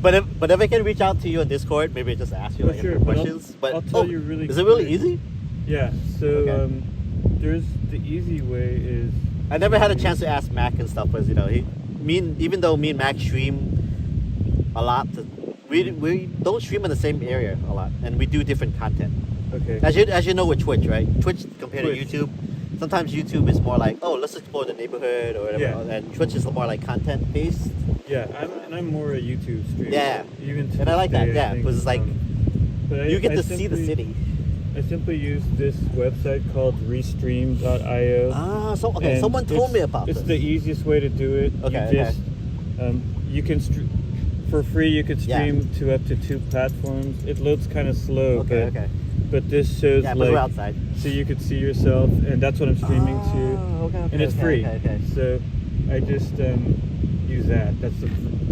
But if I can reach out to you on Discord, maybe just ask you Oh, like sure, any but questions. I'll tell you really Is it really quick. easy? Yeah. So Okay. there's the easy way is. I never had a chance to ask Mac and stuff, because even though me and Mac stream a lot, we don't stream in the same area a lot, and we do different content. Okay. As you know with Twitch, right? Twitch compared Twitch. to YouTube, sometimes YouTube is more like, oh, let's explore the neighborhood or whatever, Yeah. and Twitch is more like content based. Yeah, I'm more a YouTube streamer. Yeah. Even to And I like this that, day, yeah, think, because it's like but you get I to see the simply- city. I simply use this website called restream.io. Ah, And someone told me about It's this. the easiest way to do it. Okay, You just, you can for free. You could Yeah. stream to up to 2 platforms. It loads kind of slow, Okay, but this shows Yeah, but we're like outside. so you could see yourself, and that's what I'm streaming to, Okay, and it's free. Okay. So I just use that. That's the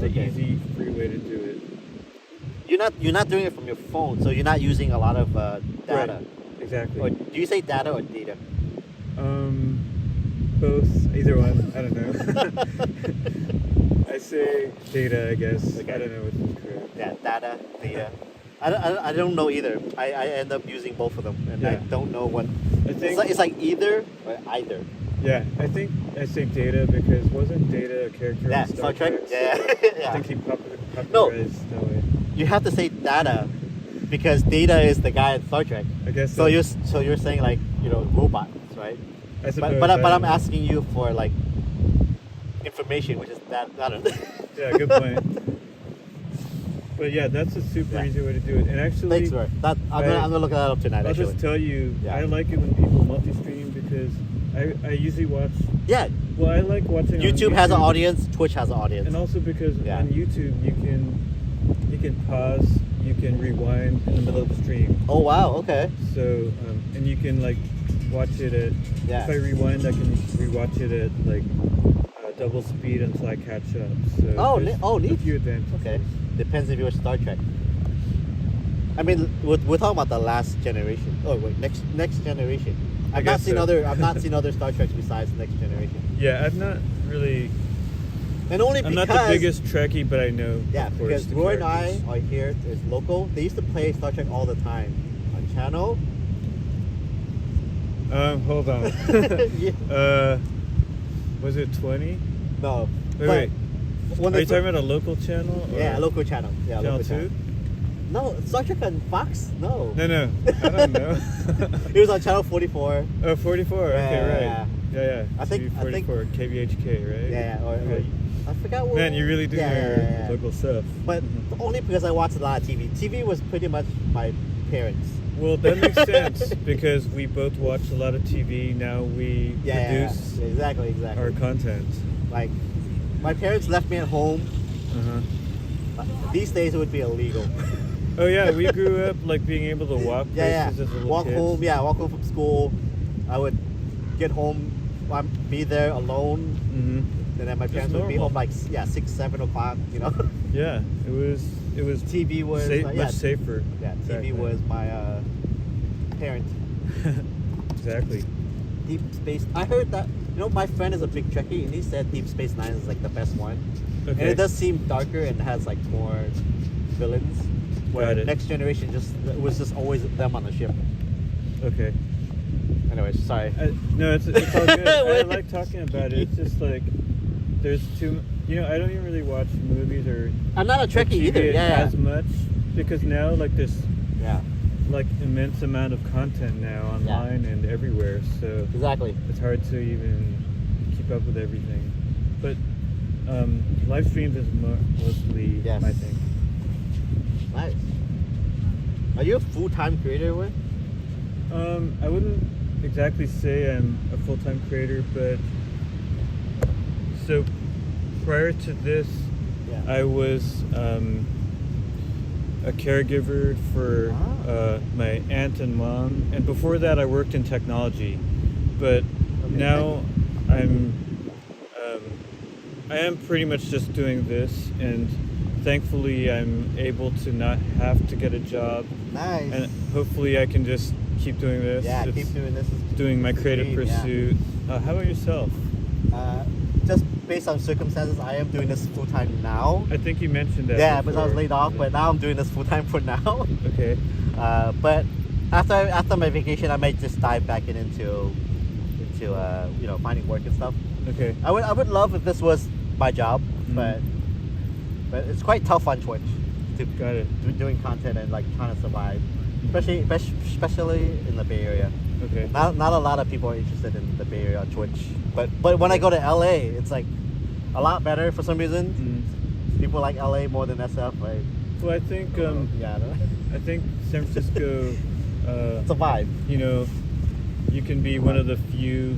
Okay. easy, free way to do it. You're not doing it from your phone, so you're not using a lot of data. Right. Exactly. Or do you say data or data? Both, either one. I don't know. I say data, I guess. Okay. I don't know which is correct. Yeah, data, data. I don't know either. I end up using both of them, and I Yeah. don't know what. I think. It's like either or either. Yeah, I think I say data because wasn't Data a character Yeah, in Star Trek. So Yeah, I yeah. think he popularized that way. You have to say data, because Data is the guy in Star Trek. I guess So you're saying like robots, right? I suppose. But I'm I- asking you for like information, which is that. I don't know. Yeah, good point. But yeah, that's a super Yeah. easy way to do it. And actually, Thanks, bro. I'm gonna look that up tonight. I'll Actually. just tell you, Yeah. I like it when people multi-stream because I usually watch. Yeah, Well, I like watching. on YouTube has an audience. Twitch has an audience. And also because Yeah. on YouTube you can pause, you can rewind in the middle of the stream. Oh wow. Okay. So and you can like watch it at. Yeah. If I rewind, I can rewatch it at like double speed until I catch up. So Oh, there's oh, a neat. few advantages. Okay. Depends if you're Star Trek. I mean, we're talking about the last generation. Oh wait, next generation. I've not guess seen so. I've not seen other Star Treks besides Next Generation. Yeah, I've not really. And only I'm because not the biggest Trekkie, but I know. yeah, of course, because the Roy and I characters. are here. Is local. They used to play Star Trek all the time on channel. Hold on. Yeah. Was it 20? No. Wait. When Are they you talking about a local channel? Or yeah, a local channel. Yeah, Channel local 2? channel. No, Star Trek on Fox. No. No, I don't know. It was on channel 44. Oh, 44. Okay, Yeah, right. Yeah. I think- 44, KVHK, right? Yeah, or Okay. I forgot what. Man, you really do know your yeah. local stuff. But only because I watched a lot of TV. TV was pretty much my parents. Well, that makes sense because we both watch a lot of TV. Now we produce exactly. our content. Like, my parents left me at home. Uh-huh. These days it would be illegal. Oh yeah, we grew up like being able to walk Yeah, places as little walk kids. home. Yeah, walk home from school. I would get home, be there alone, Mm-hmm. and then my parents would be normal. home like 6, 7 o'clock. Yeah, it was TV was much safer. Yeah, back TV then. was my parent. Exactly. Deep Space. I heard that. My friend is a big Trekkie, and he said Deep Space Nine is like the best one. Okay. And it does seem darker and has like more villains. Where Got it. Next Generation it was just always them on the ship. Okay. And Anyways, sorry. No, it's all good. I like talking about it. It's just like there's too. I don't even really watch movies or I'm not a Trekkie either. TV Yeah. as much because now like there's Yeah. like immense amount of content now online and everywhere. So Exactly. it's hard to even keep up with everything. But live streams is mostly Yes. my thing. Nice. Are you a full-time creator, Win? I wouldn't exactly say I'm a full-time creator, but so prior to this, Yeah. I was a caregiver for my aunt and mom, and before that, I worked in technology. But now I am pretty much just doing this, and thankfully, I'm able to not have to get a job, Nice. and hopefully, I can just keep doing this. yeah, It's keep doing this. doing my creative Dream, yeah. pursuit. How about yourself? Just based on circumstances, I am doing this full-time now. I think you mentioned that. Yeah, but I was before. laid off, but now I'm doing this full-time for now. Okay. But after my vacation, I might just dive back into finding work and stuff. Okay. I would love if this was my job, but it's quite tough on Twitch to Got it. doing content and like trying to survive, especially in the Bay Area. Okay. Not a lot of people are interested in the Bay Area on Twitch, but when I go to LA, it's like a lot better for some reason. People like LA more than SF. Like, Well, I think I don't know. I think San Francisco. It's a vibe. You can be one of the few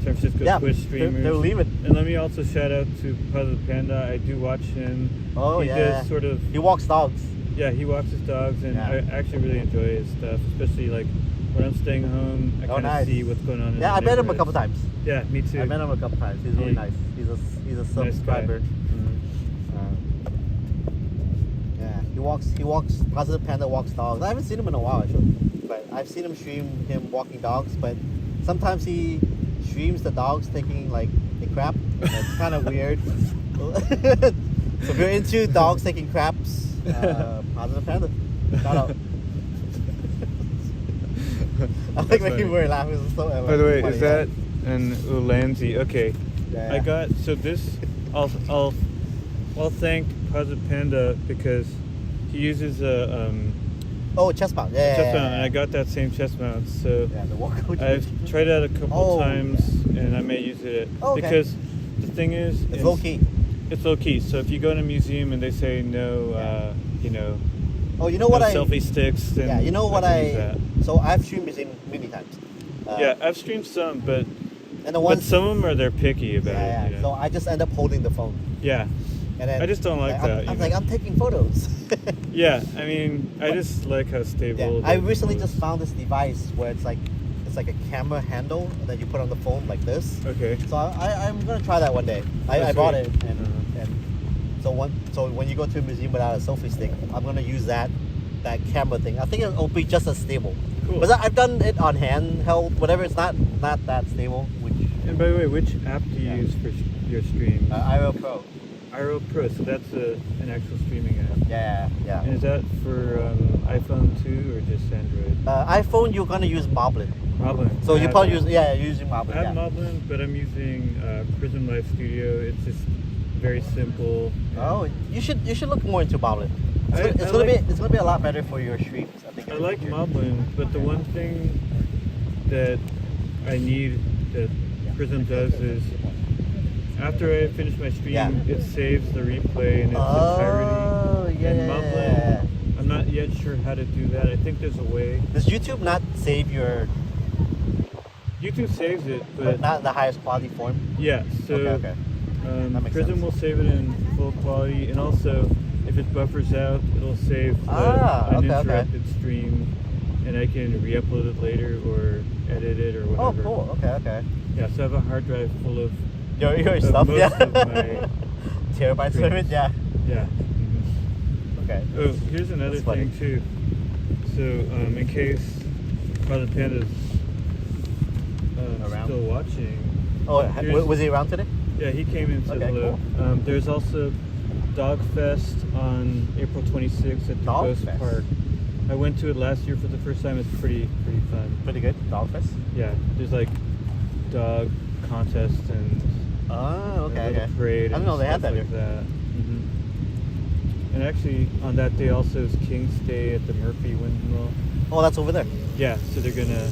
San Francisco Twitch streamers. They'll leave it. And let me also shout out to Positive Panda. I do watch him. Oh, he yeah. does sort of. He walks dogs. Yeah, he walks his dogs, and Yeah. I actually really enjoy his stuff, especially like when I'm staying home. I kind of nice. see what's going on. In Yeah, the I met him a neighborhoods. couple times. Yeah, me too. I met him a couple times. He's really He- nice. He's a Nice guy. subscriber. Yeah, he walks. Positive Panda walks dogs. I haven't seen him in a while actually, but I've seen him stream him walking dogs. But sometimes he streams the dogs taking like a crap. And it's kind of weird. So if you're into dogs taking craps, Positive Panda, shout out. I like making funny. Mural laugh. It's so By the way, funny, is that an Ulanzi? Okay. Yeah. I got so this. I'll thank Positive Panda because he uses a Oh, chest mount. Yeah. chest mount, and I got that same chest mount. So Yeah, the walkout. I've tried it out a couple Oh, times, and I may use it Okay. because the thing is, It's low key. It's low key. So if you go in a museum and they say no, Oh, you know no what selfie sticks, then Yeah, you know what can use that. So I've streamed this in many times. Yeah, I've streamed some, but And the ones. some of them are they're picky about Yeah. it. You know? So I just end up holding the phone, Yeah. and then I just don't like that, I'm you like, know. I'm taking photos. Yeah, I mean, I just like how stable. I the recently phone is. just found this device where it's like a camera handle that you put on the phone like this. Okay. So I'm gonna try that one day. I That's bought right. it, and so when you go to a museum without a selfie stick, I'm gonna use that camera thing. I think it'll be just as stable. Cool. Because I've done it on handheld, whatever. It's not that stable. Which And by the way, which app do you use for your stream? iReal Pro. iReal Pro. So that's an actual streaming app. Yeah. And is that for iPhone too or just Android? iPhone, you're gonna use Moblin. Moblin. So I you have probably that. use you're using Moblin. I have Yeah. Moblin, but I'm using Prism Live Studio. It's just very simple. Oh, you should look more into Moblin. I It's gonna be a lot better for your streams. I think. I like Moblin, but the one thing that I need that Prism does is after I finish my stream, Yeah. it saves the replay in its entirety. Oh, yeah. And Moblin, I'm not yet sure how to do that. I think there's a way. Does YouTube not save your, YouTube saves it, but but not the highest quality form? yeah. So Okay. That makes Prism sense. will save it in full quality, and also if it buffers out, it'll save an okay. uninterrupted stream, and I can re-upload it later or edit it or Oh, whatever. cool. Okay. Yeah, so I have a hard drive full of Your stuff, most yeah. of my Terabytes of it, yeah. yeah. Okay. Oh, here's another That's funny. thing too. So in case Father Panda's Around? still watching. Oh, Here's- was he around today? Yeah, he came in and said Okay, hello. There's also Dog Fest on April 26th at the Dog Ghost Fest? Park. I went to it last year for the first time. It's pretty fun. Pretty good. Dog fest. Yeah, there's like dog contests and Oh, a little parade. I didn't and know they had stuff that like here. that. And actually, on that day also is King's Day at the Murphy Windmill. Oh, that's over there. Yeah, so they're gonna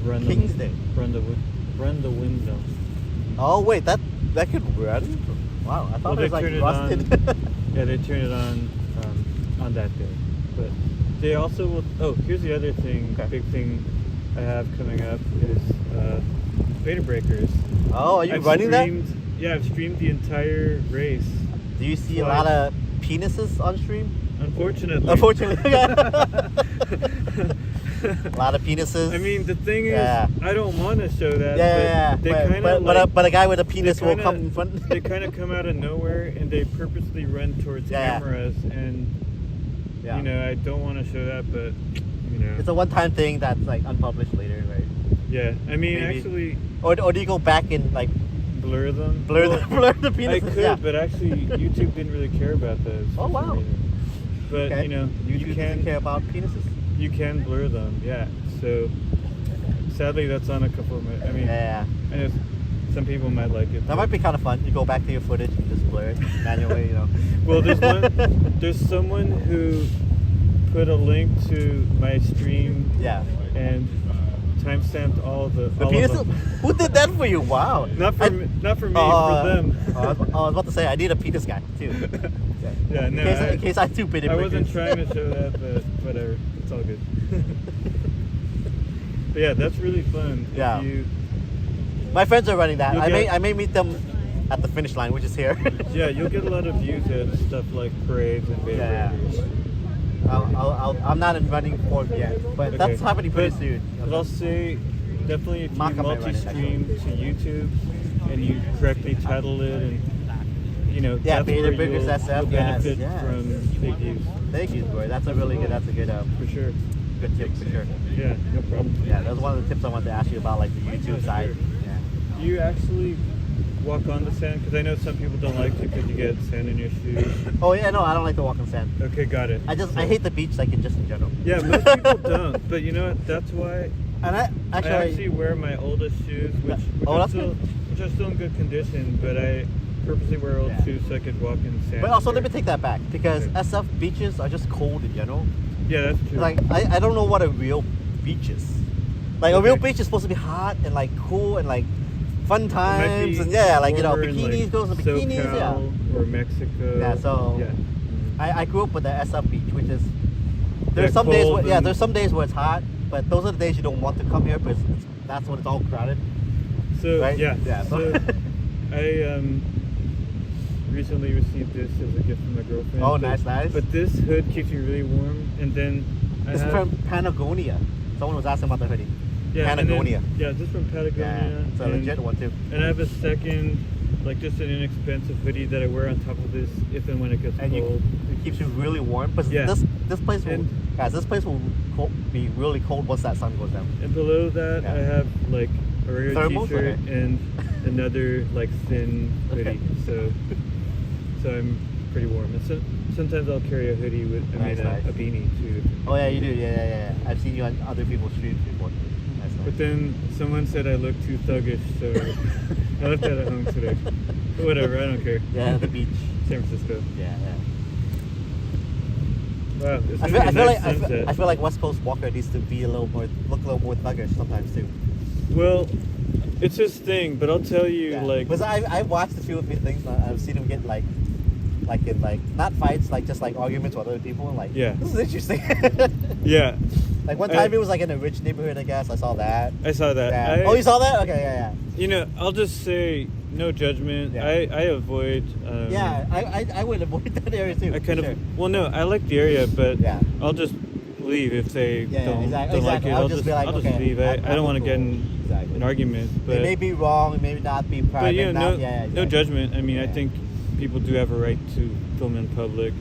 run King's Day. run the windmill. Oh wait, that could run. Wow, I thought Well, it was they like rusted. Yeah, they turn it on that day. But they also will. Oh, here's the other thing. Okay. Big thing I have coming up is beta breakers. Oh, are you I've running that? Yeah, I've streamed the entire race. Do you see a Twice. lot of penises on stream? Unfortunately. Unfortunately. A lot of penises. I mean, the thing is, Yeah. I don't want to show that. yeah. But they kind of But a guy with a penis will come in front. They kind of come out of nowhere and they purposely run towards Yeah. cameras, and Yeah. you know, I don't want to show that, but you know. It's a one-time thing that's like unpublished later, right? Yeah, I mean, Maybe. actually, Or do you go back and like blur them. blur Well, blur the penises? I could, yeah. but actually, YouTube didn't really care about those. Oh, for some wow. reason. But Okay. you know, YouTube you doesn't care can about penises. blur them. Yeah. So sadly, that's on a couple of my. I mean, Yeah. I know some people might like it. That might be kind of fun. You go back to your footage and just blur it manually, you know. Well, there's someone who put a link to my stream Yeah. and timestamped all The of penises? them. Who did that for you? Wow. Not for me, for them. I was about to say I need a penis guy too. Yeah, no, In case I do bit it. I wasn't trying to show that, but whatever. It's all good. But yeah, that's really fun. If Yeah. you- My friends are running that. You'll I get- may meet them at the finish line, which is here. yeah, you'll get a lot of views at stuff like parades and beta Yeah. breakers. I'm not in running form yet, but that's Okay. happening pretty But- soon. But I'll say, definitely if you Mark on my running multi-stream to YouTube and you correctly title it, and you know, Yeah, that's beta where breakers you'll SF, benefit yes. from big views. Thank you, bro. That's a good For sure. good tip for sure. Yeah, no problem. Yeah, that was one of the tips I wanted to ask you about, like the YouTube side. Yeah. Do you actually walk on the sand? Because I know some people don't like to because you get sand in your shoes. Oh yeah, no, I don't like to walk on sand. Okay, got it. I hate the beach, like in general. Yeah, most people don't. But you know what? That's why And I I actually wear my oldest shoes, which Oh, are that's still good. which are still in good condition. But I purposely wear old Yeah. shoes so I could walk in sand. But also, let there. me take that back because Okay. SF beaches are just cold in general. Yeah, that's true. Like I don't know what a real beach is. Like a real Okay. beach is supposed to be hot and like cool and like fun It might times be and yeah, like you know, warmer in, bikinis, like, girls in bikinis, yeah. SoCal or Mexico. Yeah, so yeah. I grew up with the SF beach, which is Yeah, there's some days cold where, and- there's some days where it's hot, but those are the days you don't want to come here because that's when it's all crowded. So Right? yeah, Yeah, so- so I recently received this as a gift from my girlfriend. Oh, but- nice. But this hood keeps me really warm, and then I It's have from Patagonia. Someone was asking about the hoodie. yeah, and then- Patagonia. yeah, this from Patagonia. Yeah, it's a and, legit one too. And I have a second, like just an inexpensive hoodie that I wear on top of this if and when it gets And cold. it keeps you really warm. But Yeah. this place will, And- guys, this place will be really cold once that sun goes down. And below that, Yeah. I have like a regular Thermals? t-shirt Okay. and another like thin hoodie. Okay. So I'm pretty warm. And sometimes I'll carry a hoodie with Nice. a beanie too. Oh yeah, you do. Yeah. I've seen you on other people's streams before. That's nice. But then someone said I look too thuggish, so I left that at home today. But whatever, I don't care. Yeah, the beach. San Francisco. Yeah. Wow, this I is feel, a I, feel nice like, sunset. I feel like West Coast Walker needs to be look a little more thuggish sometimes too. Well, it's his thing, but I'll tell you, Yeah. like, because I watched a few of his things. I've seen him get like in like not fights, like just like arguments with other people. And like, Yeah. this is interesting. yeah, Like one time it was like in a rich neighborhood, I guess. I saw that. I saw that. Yeah. Oh, you saw that? Okay, yeah. You know, I'll just say no judgment. Yeah. I avoid. Yeah, I would avoid that area too. I kind for sure. of. Well, no, I like the area, but Yeah. I'll just leave if they Yeah, don't, exactly. don't like it. I'll just be like, I'll okay, just leave. I I'm don't want to get cool. in Exactly. an argument. It But may be wrong, it may not be private. but you know, not, yeah, no exactly. judgment. I mean, I Yeah. think people do have a right to film in public.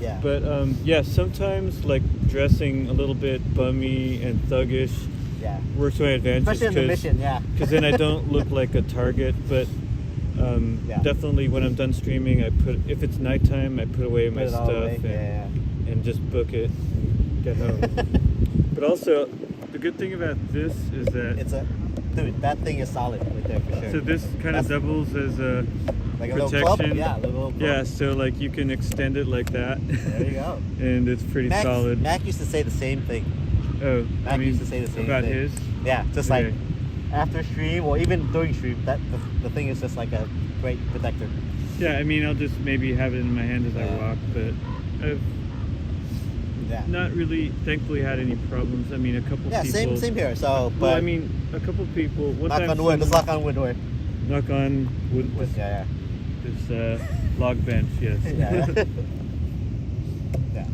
Yeah. But yeah, sometimes like dressing a little bit bummy and thuggish yeah. works to my advantage. Especially in the mission, yeah. Because then I don't look like a target. But Yeah. definitely when I'm done streaming, if it's nighttime, I put away my Put it all stuff away, and just book it. get home. But also, the good thing about this is that Dude, that thing is solid right there for sure. so this kind of doubles as a Like a protection. little club? Yeah, a little club. Yeah, so like you can extend it like that. There you go. And it's pretty solid. Mac used to say the same thing. Oh, Mac used to say the same about thing. his? Yeah, just Okay. like after stream or even during stream, that the thing is just like a great protector. Yeah, I mean, I'll just maybe have it in my hand as I walk, but I've Yeah. not really, thankfully, had any problems. I mean, a couple Yeah, people. same here. So, but Well, I mean, a couple people. One knock time on wood. Let's knock on wood. Or, knock on wood. wood. Yeah, This log bench, yes. yeah. Yeah.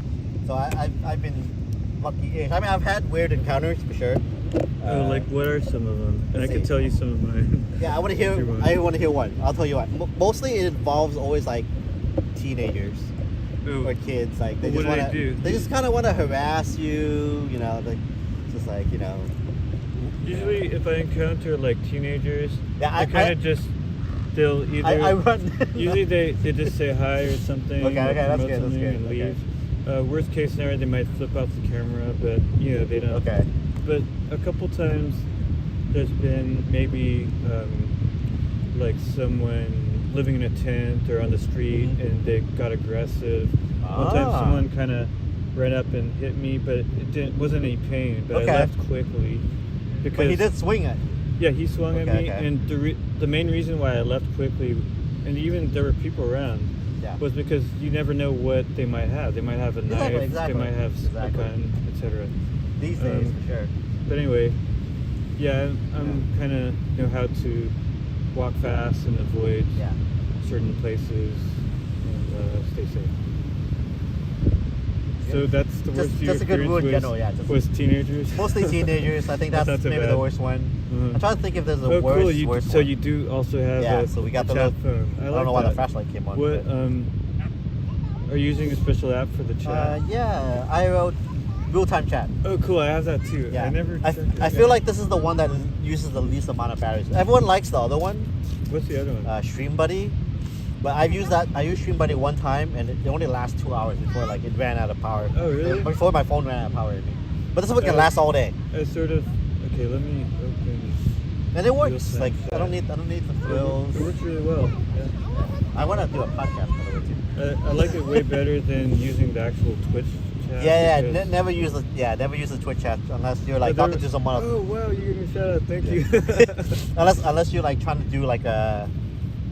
So I've been lucky. I mean, I've had weird encounters for sure. Oh, like what are some of them? And I let's can see. tell you some of mine. Yeah, I want to hear. Hear one. I want to hear one. I'll tell you what. Mostly, it involves always like teenagers Oh, or kids. Like they Well, just what do want they do? to. They just kind of want to harass you. You know, like just like you know. usually, if I encounter like teenagers, Yeah, I kind of just they'll either. I run. Usually they just say hi or something. Okay, or okay, that's promote good, that's something good, and okay. leave. Worst case scenario, they might flip out the camera, but you know they don't. Okay. But a couple times, there's been maybe like someone living in a tent or on the street, Mhm. and they got aggressive. One time, Ah. someone kind of ran up and hit me, but wasn't any pain. But Okay. I left quickly because But he did swing it. yeah, he swung at Okay, me, okay. and the main reason why I left quickly, and even there were people around, Yeah. was because you never know what they might have. They might have a Exactly, knife, exactly, they might have exactly. a gun, etc. These days, Um, for sure. But anyway, yeah, I'm kind of know how to walk fast and avoid Yeah. certain places and stay safe. So that's the worst Just a good rule in was, general, yeah, just- was teenagers. Mostly teenagers. I think That's that's not so maybe bad. the worst one. Uh-huh. I'm trying to think if there's a Oh, worse, cool! worse So one. you do also have Yeah, a, so we got a the chat little- phone. I I don't know like why the that. flashlight came on. What but- are you using a special app for the chat? Yeah, I wrote real-time chat. Oh, cool! I have that too. Yeah, I never. I checked it. feel like this is the one that uses the least amount of batteries. Everyone likes the other one, What's the other one? Stream Buddy. But I've used that. I used Stream Buddy one time, and it only lasts 2 hours before like it ran out of power. Oh, really? Before my phone ran out of power. I mean. But this one can Oh. last all day, I sort of. Okay, let me open. and it works. Real-time Like I don't chat. need the It thrills. works really well. Yeah. I want to do a podcast by the way too. I like it way better than using the actual Twitch chat. Yeah, because- never use the Twitch chat unless you're like But talking to someone else. Oh wow, you gave me a shout out. Thank you. Unless you're like trying to do like a,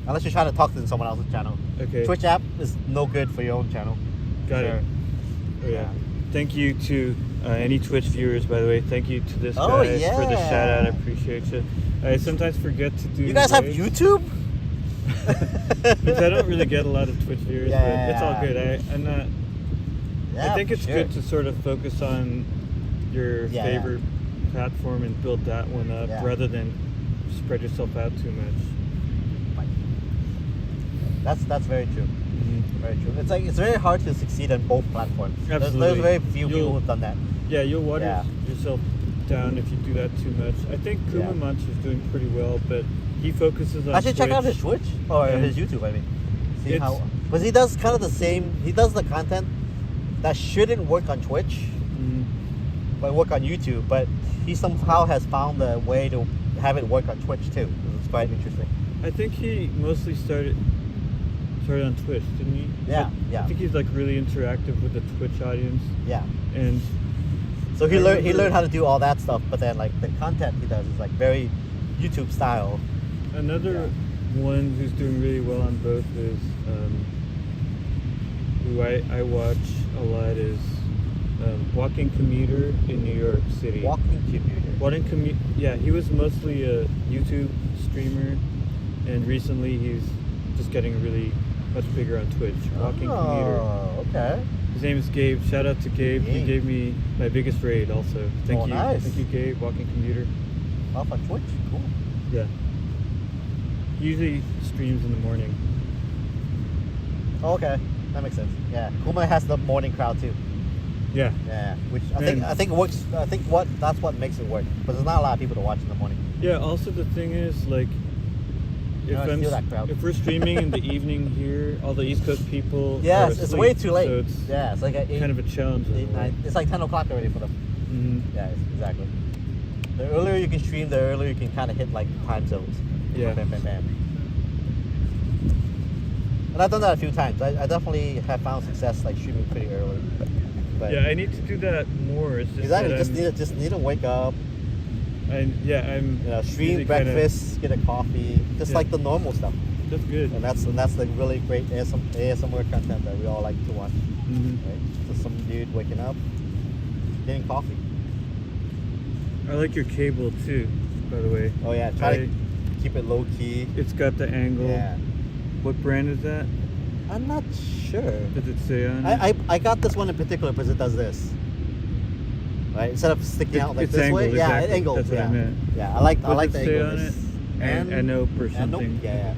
unless you're trying to talk to someone else's channel. Okay. Twitch app is no good for your own channel. Got Sure. it. Oh, yeah. Thank you to any Twitch viewers, by the way. Thank you to this Oh, guy for the yeah. shout out. I appreciate you. I sometimes forget to do. You guys have raves, YouTube? Because I don't really get a lot of Twitch viewers, but it's all Yeah. good. I'm not. Yeah, I think it's sure. good to sort of focus on your Yeah, favorite platform and build that one up Yeah. rather than spread yourself out too much. That's very true. Very true. It's like it's very hard to succeed on both platforms. Absolutely. There's very few You'll- people who've done that. Yeah, you'll water Yeah. yourself down if you do that too much. I think Kuma Yeah. Munch is doing pretty well, but he focuses on I should check out his Twitch. Twitch or And his YouTube. I mean, see it's- how because he does kind of the same. He does the content that shouldn't work on Twitch, Mm, but work on YouTube. But he somehow has found a way to have it work on Twitch too. It's quite interesting. I think he mostly started on Twitch, didn't he? Yeah, I yeah, think he's like really interactive with the Twitch audience, yeah. and So he I learned remember- how to do all that stuff, but then like the content he does is like very YouTube style. another one who's doing really well on both is who I watch a lot is Walking Commuter in New York City. Walking commuter. Yeah, he was mostly a YouTube streamer, and recently he's just getting really much bigger on Twitch. Walking Commuter. Oh, okay. His name is Gabe. Shout out to Gabe. He Gabe. gave me my biggest raid also. Thank Oh, you. nice. Thank you, Gabe. Walking Commuter. Off on Twitch. Cool. Yeah. He usually streams in the morning. Oh, okay, that makes sense. Yeah, Kuma has the morning crowd too. Yeah. Yeah, which And- I think works. I think that's what makes it work. But there's not a lot of people to watch in the morning. Yeah, also the thing is, like, You don't steal that crowd. if we're streaming in the evening here, all the East Coast people. Yes, are it's asleep, way too late. So it's Yeah, it's like at 8, kind of a challenge. in a 8, way. 9. It's like 10 o'clock already for them. Mhm. Yeah, exactly. The earlier you can stream, the earlier you can kind of hit like time zones. Yeah. Bam, bam, bam. And I've done that a few times. I definitely have found success like streaming pretty early. But Yeah, I need to do that more. It's just exactly. that Just need to wake up. I'm You know, stream usually kinda- breakfast, get a coffee, just Yeah. like the normal stuff. That's good. And that's the really great ASMR content that we all like to watch. Mhm. Right? So some dude waking up, getting coffee. I like your cable too, by the way. Oh yeah, try to keep it low key. It's got the angle. Yeah. What brand is that? I'm not sure. Does it say on it? I got this one in particular because it does this. Right? Instead of sticking out like It's this angled, way. Yeah, exactly. it angles. That's what yeah. I meant. Yeah, I like What the does it say angle. on of it? this. Anope or Anope? something. Yeah.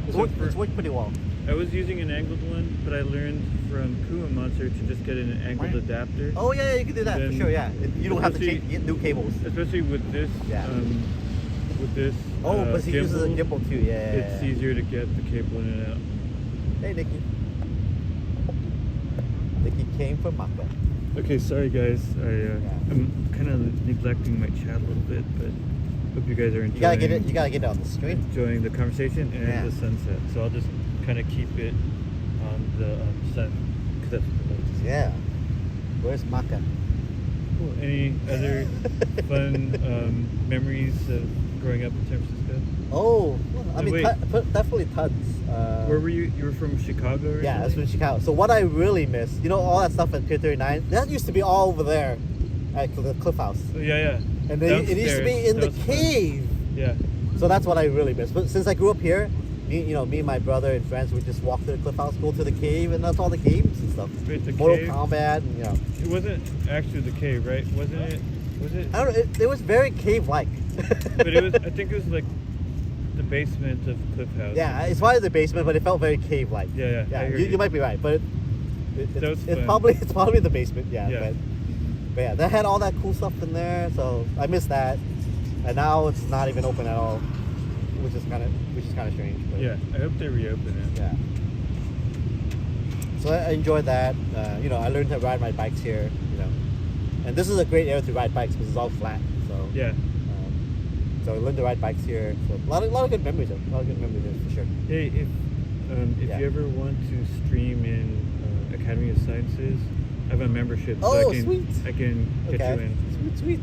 It's So worked pretty well. I was using an angled one, but I learned from Kua Monster to just get an angled adapter. Oh yeah, you can do that for Then- sure. Yeah, you don't have to especially- change new cables. Especially with this. Yeah. With this. Oh, but he uses a gimbal too. Yeah. It's easier to get the cable in and out. Hey, Nikki. Nikki came from Maka. Okay, sorry guys. I'm kind of neglecting my chat a little bit, but hope you guys are enjoying. You gotta get it. You gotta get it on the screen. Enjoying the conversation and Yeah. the sunset. So I'll just kind of keep it on the sun because that's the latest. Yeah. Where's Maka? Cool. Any other fun memories of growing up in San Francisco? Oh, I mean, Wait. definitely tons. Where were you? You were from Chicago, right? Yeah, that's from Chicago. So what I really miss, you know, all that stuff at Pier 39, that used to be all over there at the Cliff House. Oh, yeah. And then it used to be in the Downstairs. That was fun. cave. Yeah. So that's what I really miss. But since I grew up here, me and my brother and friends would just walk to the Cliff House, go to the cave, and that's all the games and stuff. Wait, the Mortal cave? Kombat, and you know. It wasn't actually the cave, right? Wasn't it? Was it? I don't know, it was very cave-like. But it was. I think it was like the basement of Cliff House. Yeah, it's probably the basement, but it felt very cave-like. Yeah. I hear You might be right, but That was it's fun. probably the basement. Yeah. Yeah. But yeah, that had all that cool stuff in there, so I miss that. And now it's not even open at all, which is kind of strange. But Yeah. I hope they reopen it. yeah. So I enjoyed that. I learned to ride my bikes here. And this is a great area to ride bikes because it's all flat. So Yeah. So I learned to ride bikes here. So a lot of good memories. A lot of good memories there for sure. Hey, if Yeah. you ever want to stream in Academy of Sciences, I have a membership. So Oh, I can, sweet. I can get you in. Sweet.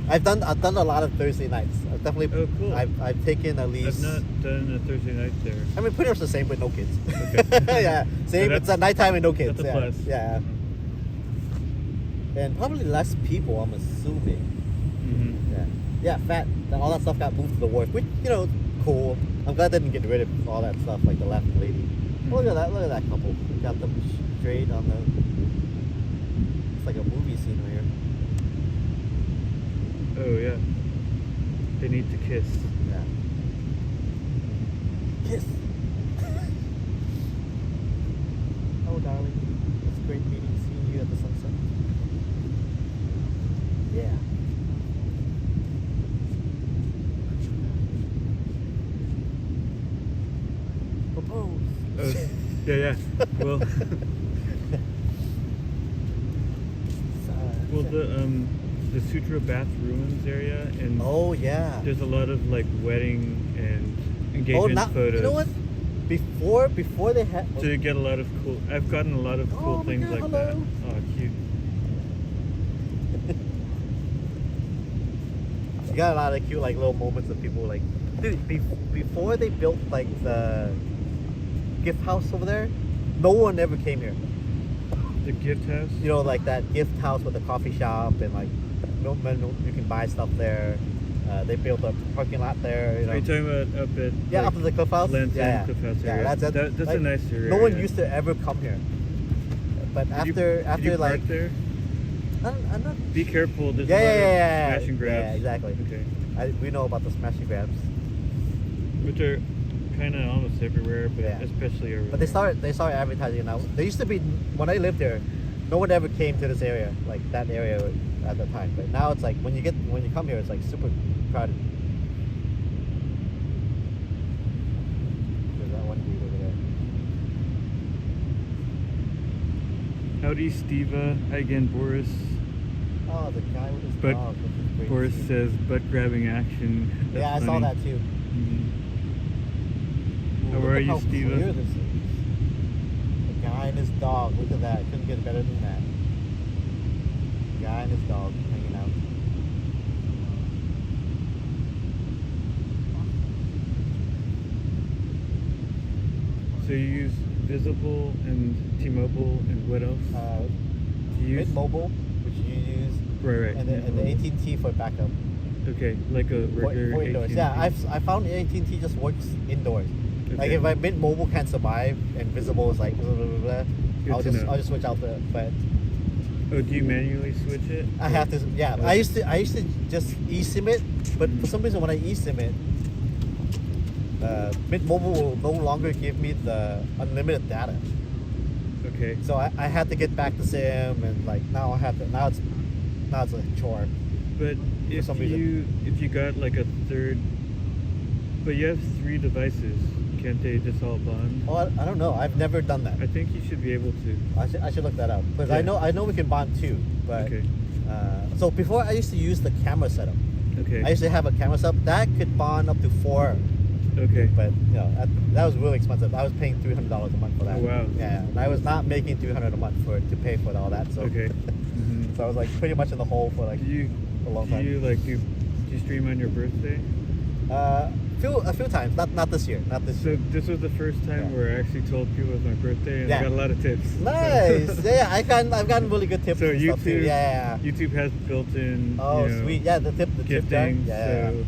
I've done a lot of Thursday nights. I've definitely. Oh, cool. I've taken at least. I've not done a Thursday night there. I mean, pretty much the same with no kids. Okay. Yeah, same. So It's at nighttime and no kids. That's a Yeah. plus. Yeah. And probably less people, I'm assuming. Mm-hmm. Yeah, fat. All that stuff got moved to the wharf, which cool. I'm glad they didn't get rid of all that stuff, like the left lady. Oh, look at that! Look at that couple. Got them straight on the. It's like a movie scene right here. Oh yeah. They need to kiss. Yeah. Kiss. Oh, darling, it's great seeing you at the sunset. Yeah. Propose. Oh, yeah. Well, well the Sutra Bath Ruins area, and Oh yeah. there's a lot of like wedding and engagement photos. You know what? Before they had. To get a lot of cool. I've gotten a lot of cool Oh my things God, like hello. that. Oh, cute. You got a lot of cute like little moments of people like, dude. Before they built like the gift house over there, no one ever came here. The gift house. You know, like that gift house with a coffee shop and like, you can buy stuff there. They built a parking lot there. Are you talking about up at? Yeah, like, up at the Cliff House. Lantern Yeah, Cliff House yeah, area? That's like, a nice area. No one used to ever come here. But Did you after like, park there? I'm not. Be careful. There's Yeah, a lot of yeah. smash and grabs. Yeah, exactly. Okay. We know about the smash and grabs. Which are kind of almost everywhere, but Yeah. especially over But they started advertising now. There used to be, when I lived there, no one ever came to this area, like that area at the time. But now it's like when you come here, it's like super crowded. Howdy, Steva. Hi again, Boris. Oh, the guy with his But dog. With his great Boris teeth. says butt grabbing action. Yeah, That's I saw funny. that too. Mhm. How Look are at you, how Steva? clear this is. The guy and his dog. Look at that. Couldn't get better than that. The guy and his dog hanging out. So you use Visible and T-Mobile and what else? Do you use? Mint Mobile, which you use, Right. and the AT&T for backup. Okay, like a For regular indoors. AT&T. Yeah, I found AT&T just works indoors. Like Okay. if my Mint Mobile can't survive and Visible is like blah, blah, blah, blah, Good I'll to just know. I'll just switch out the. But Oh, do you manually switch it? I have to. Yeah, Okay. I used to just eSIM it, but for some reason when I eSIM it, Mint Mobile will no longer give me the unlimited data. Okay. So I had to get back the SIM and like now I have to now it's a chore. But if some reason. you got like a third, but you have 3 devices, can't they just all bond? Oh, I don't know. I've never done that. I think you should be able to. I should look that up because Yeah. I know we can bond too. But Okay. so before I used to use the camera setup. Okay. I used to have a camera setup that could bond up to 4. Okay. But you know that was really expensive. I was paying $300 a month for that. Oh, wow. Yeah, and I was not making $300 a month to pay for all that. So Okay. Mhm. so I was like pretty much in the hole for like Do you a long do time. you like do you stream on your birthday? A few times, not this year, not this So year. this was the first time Yeah. where I actually told people it was my birthday, and Yeah. I got a lot of tips. Nice. Yeah, I've gotten really good tips So and stuff too. YouTube, Yeah. YouTube has built-in. Oh, you know, sweet. Yeah, the tip jar. Gifting. Yeah. So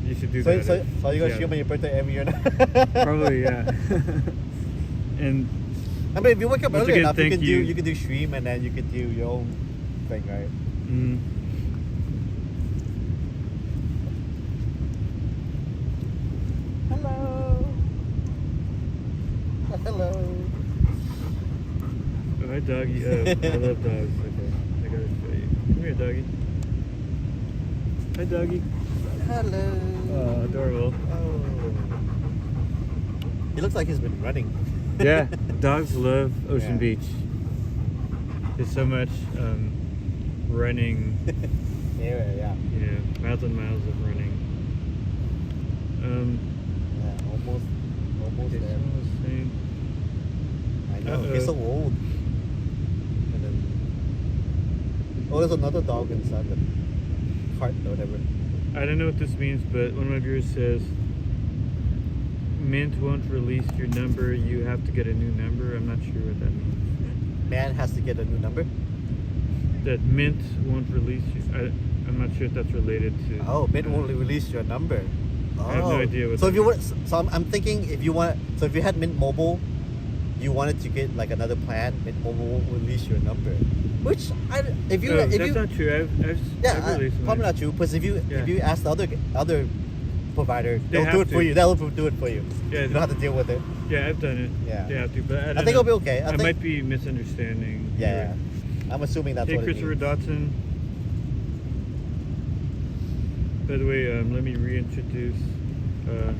you should do So that. you're gonna Yeah. stream on your birthday every year now? Probably, yeah. And I mean, if you wake up Once early again, enough, you thank can you. do stream and then you could do your own thing, right? mm, Hello. Hello. oh, hi doggy. I love dogs. Okay, I gotta show you. Come here, doggy. Hi, doggy. Hello. Oh, adorable. Oh. He looks like he's been running. Yeah, dogs love Ocean Yeah. Beach. There's so much running, Yeah. you know, miles and miles of running. Yeah, almost Okay, there. someone was saying, I know. Uh-oh. He's so old. And then there's another dog inside the cart or whatever. I don't know what this means, but one of my viewers says, Mint won't release your number, you have to get a new number. I'm not sure what that means. Man has to get a new number. That Mint won't release you. I'm not sure if that's related to. Oh, Mint won't release your number. Oh. I have no idea what So that if you want, means. so I'm thinking if you want, so if you had Mint Mobile, you wanted to get like another plan, Mint Mobile won't release your number. Which if you Oh, if that's you not true. I've released probably mine. not true. Because if you Yeah. ask the other provider, They they'll do have it for to. you. They'll do it for you. Yeah, You don't have to deal with it. Yeah, I've done it. Yeah. They have to, but I don't think know. it'll be okay. I think- might be misunderstanding. Yeah. I'm assuming that's Hey, what Christopher it means. Dotson. By the way, let me reintroduce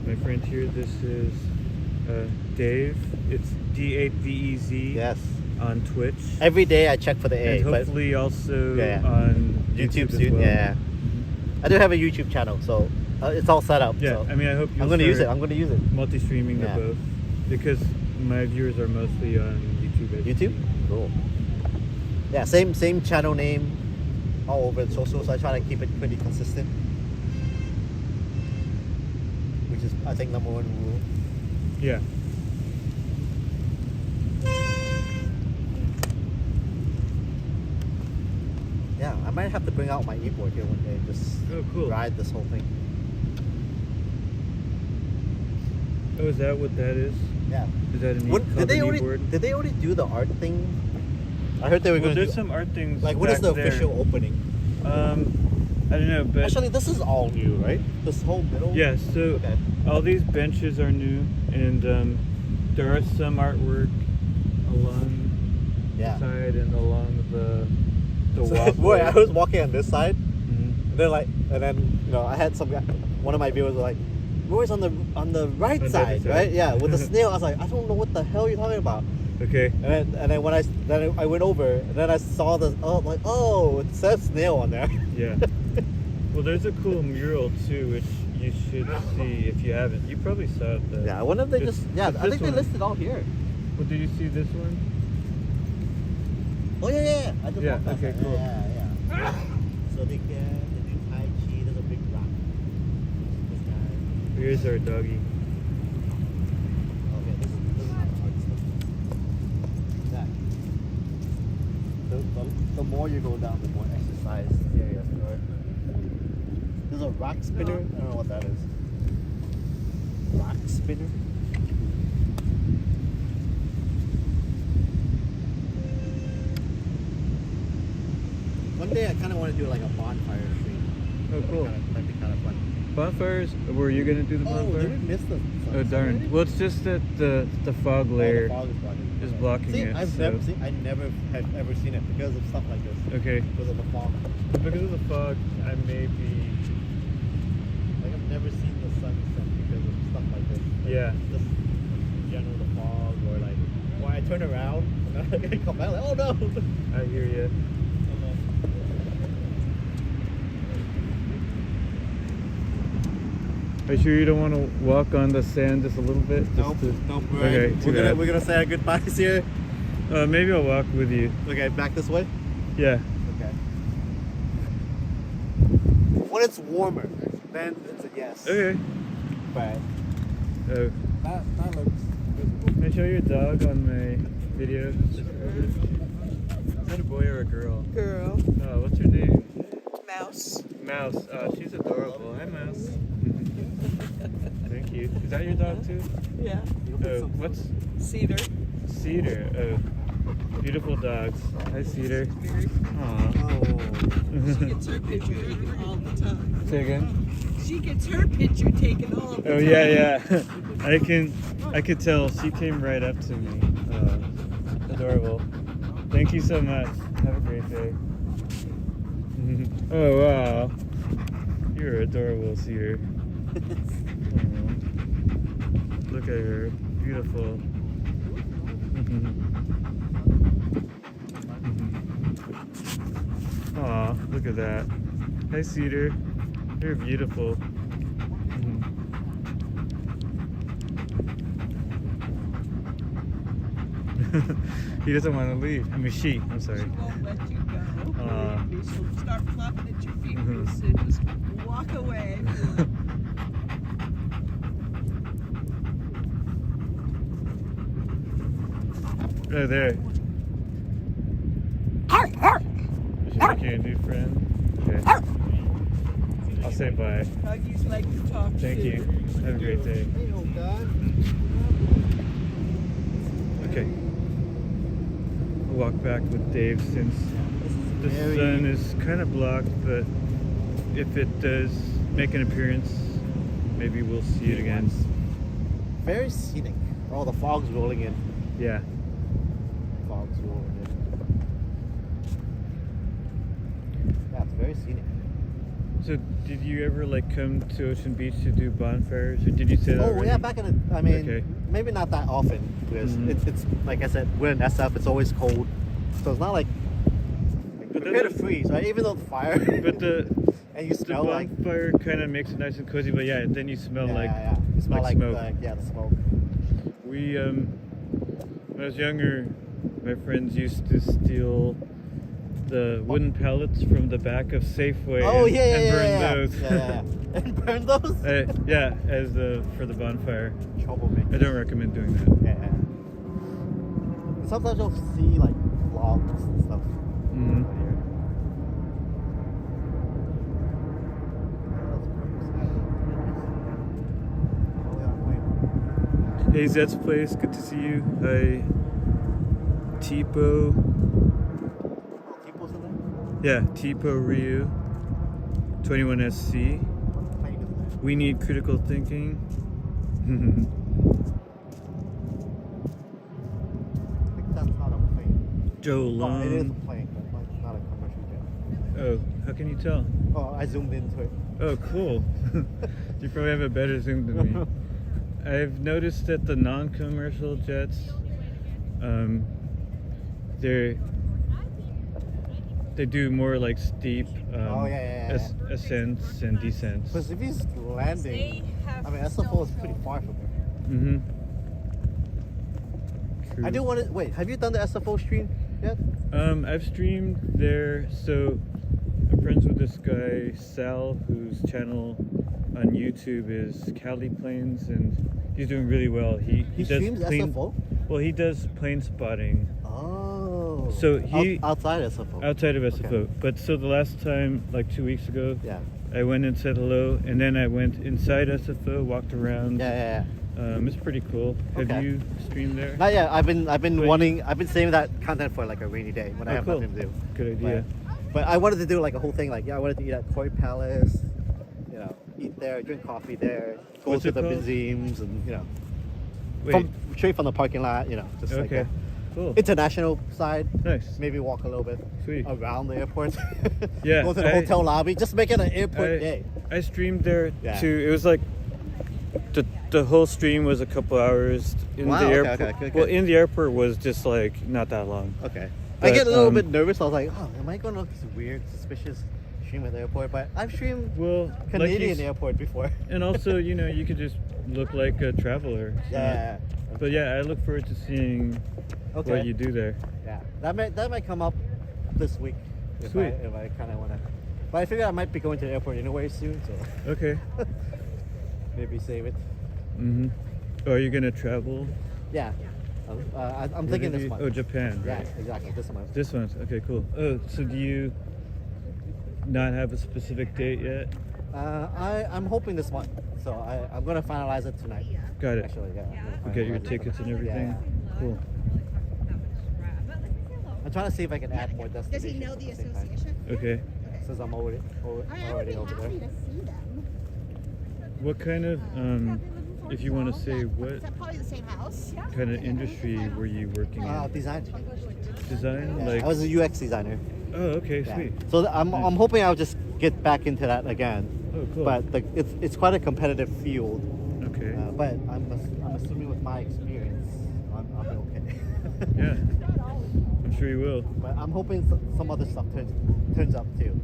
my friend here. This is Dave. It's DAVEZ Yes. on Twitch. Every day I check for the A, And but hopefully also Yeah. on YouTube as soon. well. Yeah. I do have a YouTube channel, so it's all set up. Yeah, so I mean, I hope you'll I'm gonna use it. start I'm gonna use it. multi-streaming Yeah. to both, because my viewers are mostly on YouTube. as you YouTube? see. Cool. Yeah, same channel name all over the socials. I try to keep it pretty consistent. Which is, I think, number one rule. Yeah. Yeah, I might have to bring out my e-board here one day and just Oh, cool. ride this whole thing. Oh, is that what that is? Yeah. Is that an What, called an e-board? did they already do the art thing? I heard they were Well, going to there's do... some art things. Like, what is back the there. official opening? I don't know, but Actually, this is all new, right? This whole middle? yeah. So Okay. all these benches are new, and there are some artwork along Yeah. the side and along the So, walkway. boy, I was walking on this side, Mhm. and then you know, I had some guy, one of my viewers was like, "Roy's on the right On the other side, side. right? Yeah, with the snail." I was like, "I don't know what the hell you're talking about." Okay. And then when I went over, and then I saw the like it says snail on there. Yeah. Well, there's a cool mural too, which you should see if you haven't. You probably saw it though. Yeah, I wonder if they This- just but I this think they one- listed all here. Well, did you see this one? Oh yeah. I just Yeah, walked past okay, that. cool. Yeah. So they do Tai Chi. There's a big rock. This guy. Here's our doggy. Okay, this is not hard stuff. That. The more you go down, the more exercise areas there are. There's a rock spinner. I don't know what that is. Rock spinner. One day I kind of want to do like a bonfire stream. Oh, cool. Might be kind of fun. Bonfires? Were you gonna do the Oh, bonfire? did we miss the Oh darn. Well, it's just that the fog layer. the fog is blocking See, it, I've so- never have ever seen it because of stuff like this. Okay. Because of the fog. Because of the fog, I may be. Like I've never seen the sunset because of stuff like this. Like, Yeah. Just in general the fog or like when I turn around and then I come back like, oh no. I hear you. Are you sure you don't want to walk on the sand just a little bit? Just Nope, to- nope. Okay, too bad. We're gonna say our goodbyes here. Maybe I'll walk with you. Okay, back this way. Yeah. Okay. When it's warmer, then it's a yes. Okay. But Oh. That looks visible. Can I show your dog on my video? Is that a boy or a girl? Girl, Oh, what's her name? mouse. Mouse. Oh, she's adorable. Hi, Mouse. Thank you. Is that your dog too? Yeah, Oh, what's cedar. Cedar? Oh, beautiful dogs. Hi, Cedar. Aw. She gets her picture taken all the time. Say again? She gets her picture taken all the time. Oh yeah. I could tell. She came right up to me. Adorable. Thank you so much. Have a great day. Oh wow. You're adorable, Cedar. Aw. Look at her. Beautiful. Aw, look at that. Hi, Cedar. You're beautiful. He doesn't want to leave. I mean, she. I'm sorry. She won't let you go. Aw. She'll start flapping at your feet Mhm. real soon. Just walk away. Oh, there. Is she making a new friend? Okay. I'll say bye. Doggies like to talk Thank too. you. Have a great day. Hey, oh God. Okay. I'll walk back with Dave since the Very- sun is kind of blocked, but if it does make an appearance, maybe we'll see it again. Very scenic. Oh, the fog's rolling in. Yeah. Fog's rolling in. Yeah, it's very scenic. So, did you ever like come to Ocean Beach to do bonfires, or did you say that? Oh already? yeah, back in the. I mean, Okay. maybe not that often because Mhm. it's like I said, we're in SF. It's always cold, so it's not like But prepare to that's- freeze, right? Even though the fire. But the and you smell like. bonfire kind of makes it nice and cozy, but yeah, then you smell like yeah. You smell like like, smoke. the smoke. We when I was younger, my friends used to steal the wooden pallets from the back of Safeway Oh and, yeah, yeah, and yeah, burn yeah, those. yeah. And burn those. Yeah, as for the bonfire. Troublemaker. I don't recommend doing that. Yeah. Sometimes you'll see like vlogs and stuff. Mhm. out here. Oh, yeah, wait. Hey, Zed's Place, good to see you. Hi, Tipo. Oh, Tipo's in there? Yeah, Tipo Ryu. 21SC. What plane is that? We need critical thinking. I think that's not a plane. Joe Oh, it is a Long. plane, but like, not a commercial jet. Oh, how can you tell? Oh, I zoomed into it. Oh, cool. You probably have a better zoom than me. I've noticed that the non-commercial jets they do more like steep ascents and descents. Because if he's landing, I mean, SFO is pretty far from here. Mm-hmm. I do want to wait. Have you done the SFO stream yet? I've streamed there, so I'm friends with this guy Sal, whose channel on YouTube is Cali Plains, and he's doing really well. He does streams SFO. Well, he does plane spotting. Oh. So he outside SFO. Outside of SFO. Okay. But so the last time, like 2 weeks ago, Yeah. I went and said hello, and then I went inside SFO, walked around. Yeah. It's pretty cool. Have Okay. you streamed there? Not yet. I've been But I've been saving that content for like a rainy day when I have cool. nothing to do. Good idea. But I wanted to do like a whole thing. Like, I wanted to eat at Koi Palace. You know, eat there, drink coffee there, go What's to it the called? museums, and Wait. straight from the parking lot. Just like Okay. the Cool. international side. Nice. Maybe walk a little bit Sweet. around the airport. Yeah, Go to the hotel lobby. Just make it an airport day. I streamed there Yeah. too. It was like the whole stream was a couple hours in Wow, the okay, airport. okay, good, Well, good. in the airport was just like not that long. Okay. But, I get a little um, bit nervous. I was like, oh, am I going to look weird, suspicious stream at the airport? But I've streamed Well, Canadian like airport before. and also, you could just look like a traveler. Yeah. But yeah, I look forward to seeing Okay. what you do there. Yeah. That might come up this week. Sweet. If I kind of want to. But I figure I might be going to the airport anyway soon, so Okay. maybe save it. Mm-hmm. Oh, are you gonna travel? Yeah. I'm Where thinking did this you- month. Oh, Japan. Yeah, Right. exactly. This month. This one. Okay, cool. Oh, so do you not have a specific date yet? I'm hoping this month. So I'm gonna finalize it tonight. Got it. Actually, yeah. I'm gonna You get your finalize it tickets and tonight. everything. Yeah. Cool. I'm trying to see if I can add more Does destinations. he know the at same time, association? Okay. Since I'm already I would be over there. happy to see them. What kind of if you want to say what Is that probably the same house? kind of industry were you working in? Design. Design? Yeah, Like I was a UX designer. oh, okay, Yeah. sweet. So I'm hoping I'll just get back into that again. Oh, cool. But it's quite a competitive field. Okay. But I'm assuming with my experience, I'll be okay. Yeah. I'm sure you will. But I'm hoping some other stuff turns up too.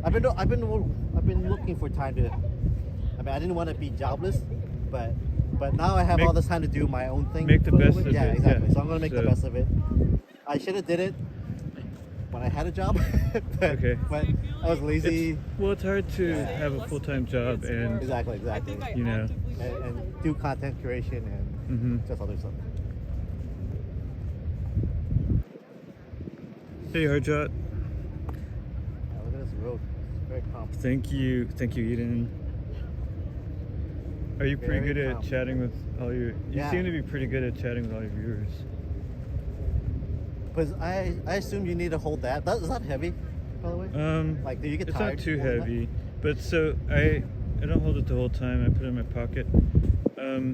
I've been looking for time to. I mean, I didn't want to be jobless, but now I have Make- all this time to do my own thing. make the for a little best bit. of Yeah, it, exactly. yeah. So I'm gonna make the So- best of it. I should have did it when I had a job. but, Okay. But I was lazy. Well, it's hard to have a full-time job and Exactly. you know. And do content creation and Mm-hmm. just other stuff. Hey, Harjot. Yeah, look at this road. It's very calm. Thank you, Eden. Are you pretty Very good at calm. chatting with all your? You Yeah. seem to be pretty good at chatting with all your viewers. Because I assume you need to hold that. Is that heavy, by the way? Like, do you get it's tired? not too holding that? heavy, but so I don't hold it the whole time. I put it in my pocket.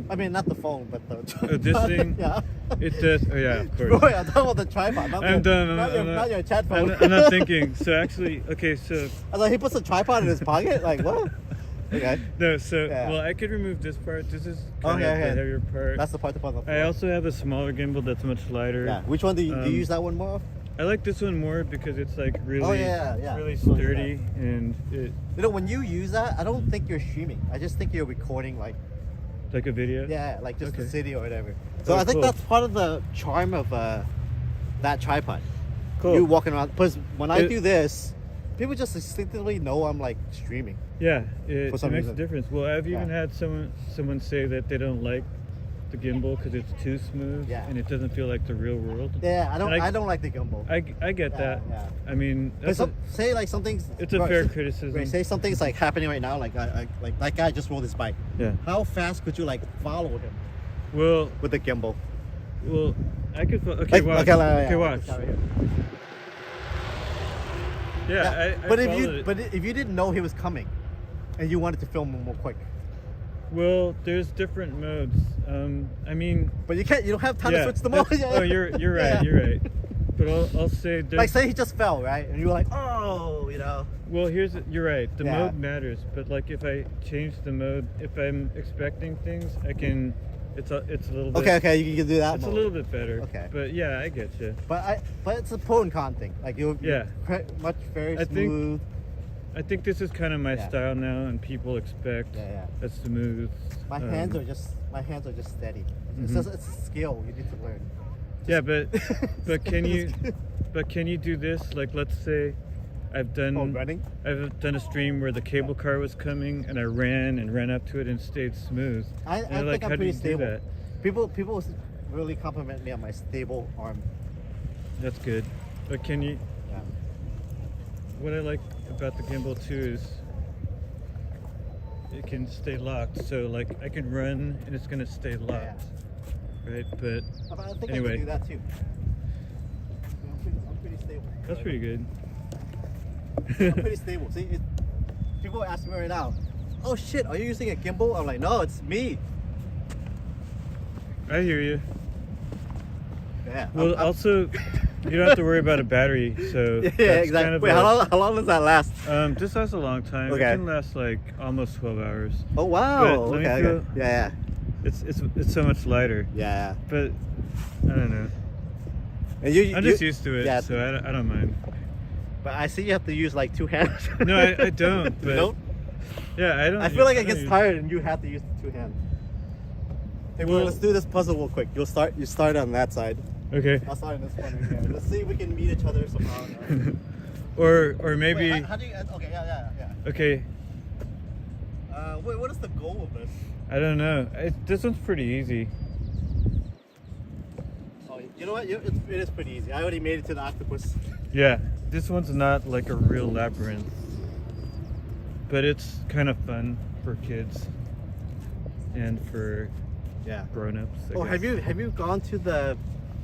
I mean, not the phone, but the. Oh, this thing? Yeah. It does. Oh yeah, of course. Boy, I'm talking about the tripod. Not I'm your, done. Not your chat phone. I'm not thinking. So actually, okay. So I was like, he puts a tripod in his pocket. Like what? Okay. no. So Yeah. well, I could remove this part. This is kind Okay, of the okay. heavier part. That's the part to put on the floor. I also have a smaller gimbal that's much lighter. Yeah. Which one do you use that one more of? I like this one more because it's like really, Oh, yeah. really So, yeah. sturdy and it You know, when you use that, I don't think you're streaming. I just think you're recording, like, like a video. yeah, like just the Okay. city or whatever. So Oh, I think cool. that's part of the charm of that tripod. Cool. You walking around, because when I It- do this, people just instinctively know I'm like streaming. Yeah, For it some makes a reason. difference. Well, I've even Yeah. had someone say that they don't like the gimbal because it's too smooth Yeah. and it doesn't feel like the real world. Yeah, I don't. And I don't like the gimbal. I get Yeah, that. yeah. I mean, But that's say like something's. it's a right, fair say- criticism. Right, say something's like happening right now, like like that guy just rode his bike. Yeah. How fast could you like follow him Well, with the gimbal? I could. Okay, Like, watch. okay, Okay, watch. it's right here. Yeah, I but followed it. if you didn't know he was coming, and you wanted to film him more quick, Well, there's different modes. I mean, but you can't. You don't have time to yeah. switch the mode. that's- Oh, you're right. Yeah. You're right. But I'll say there's. Like say he just fell, right? And you were like, oh, you know. Well, you're right. The Yeah. mode matters, but like if I change the mode, if I'm expecting things, I can It's a little bit. Okay, you can do that. It's a mode. little bit better. Okay. But yeah, I get you. But it's a pro and con thing. Like you're Yeah. much very I think- smooth. I think this is kind of my Yeah. style now, and people expect Yeah. a smooth. My hands are just steady. It's Mhm. just it's a skill you need to learn. Yeah, but can you do this? Like, let's say I've done running? I've done a stream where the cable car was coming, and I ran up to it and stayed smooth. I And they're think like, I'm how do pretty you do stable. that? People really compliment me on my stable arm. That's good. But can you? Yeah. What I like about the gimbal too is it can stay locked. So like I can run and it's gonna stay locked, right? But I think I Anyway. can do that too. I'm pretty stable. that's pretty good. I'm pretty stable. See, people ask me right now, "Oh shit, are you using a gimbal?" I'm like, "No, it's me." I hear you. Yeah. Well, I'm- also, you don't have to worry about a battery. So yeah, that's exactly. Kind of Wait, how long does that last? This lasts a long time. Okay. It can last like almost 12 hours. Oh wow. But let me Okay, feel- okay. Yeah, It's so much lighter. yeah. But I don't know. And you, I'm just used to it, yeah. so I don't mind. But I see you have to use like two hands. No, I don't. But You don't? yeah, I don't. I feel like it don't gets use- tired and you have to use the two hands. Hey, well, Well- let's do this puzzle real quick. You start on that side. Okay. I'll start on this one right here. Let's see if we can meet each other somehow. Or maybe. Wait, how do you? Okay, yeah. Okay. Wait, what is the goal of this? I don't know. This one's pretty easy. Oh, you know what? It is pretty easy. I already made it to the octopus. Yeah. This one's not like a real labyrinth, but it's kind of fun for kids and for Yeah. grown-ups. I Oh, guess. have you gone to the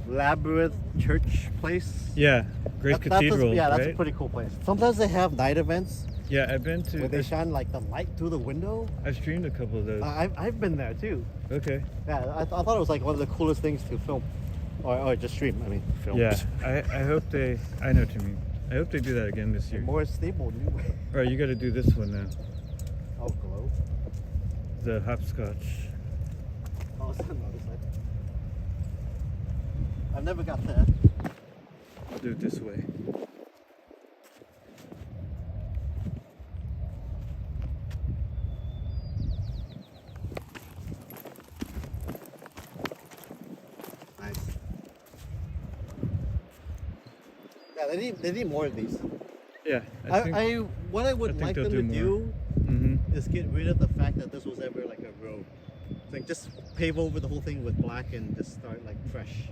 Labyrinth Church place? Yeah, Grace Cathedral. Yeah, that's right? a pretty cool place. Sometimes they have night events Yeah, I've been to. where they shine like the light through the window. I've streamed a couple of those. I've been there too. Okay. Yeah, I thought it was like one of the coolest things to film, or just stream. I mean, film. Yeah, I hope they. I know what you mean. I hope they do that again this year. More stable. New. All right, you got to do this one now. Oh, glow. The hopscotch. Oh, it's on the other side. I've never got that. I'll do it this way. Nice. Yeah, they need more of these. Yeah, I think. What I would I think like they'll them to do do Mhm. is get rid of the fact that this was ever like a road. Like just pave over the whole thing with black and just start like fresh.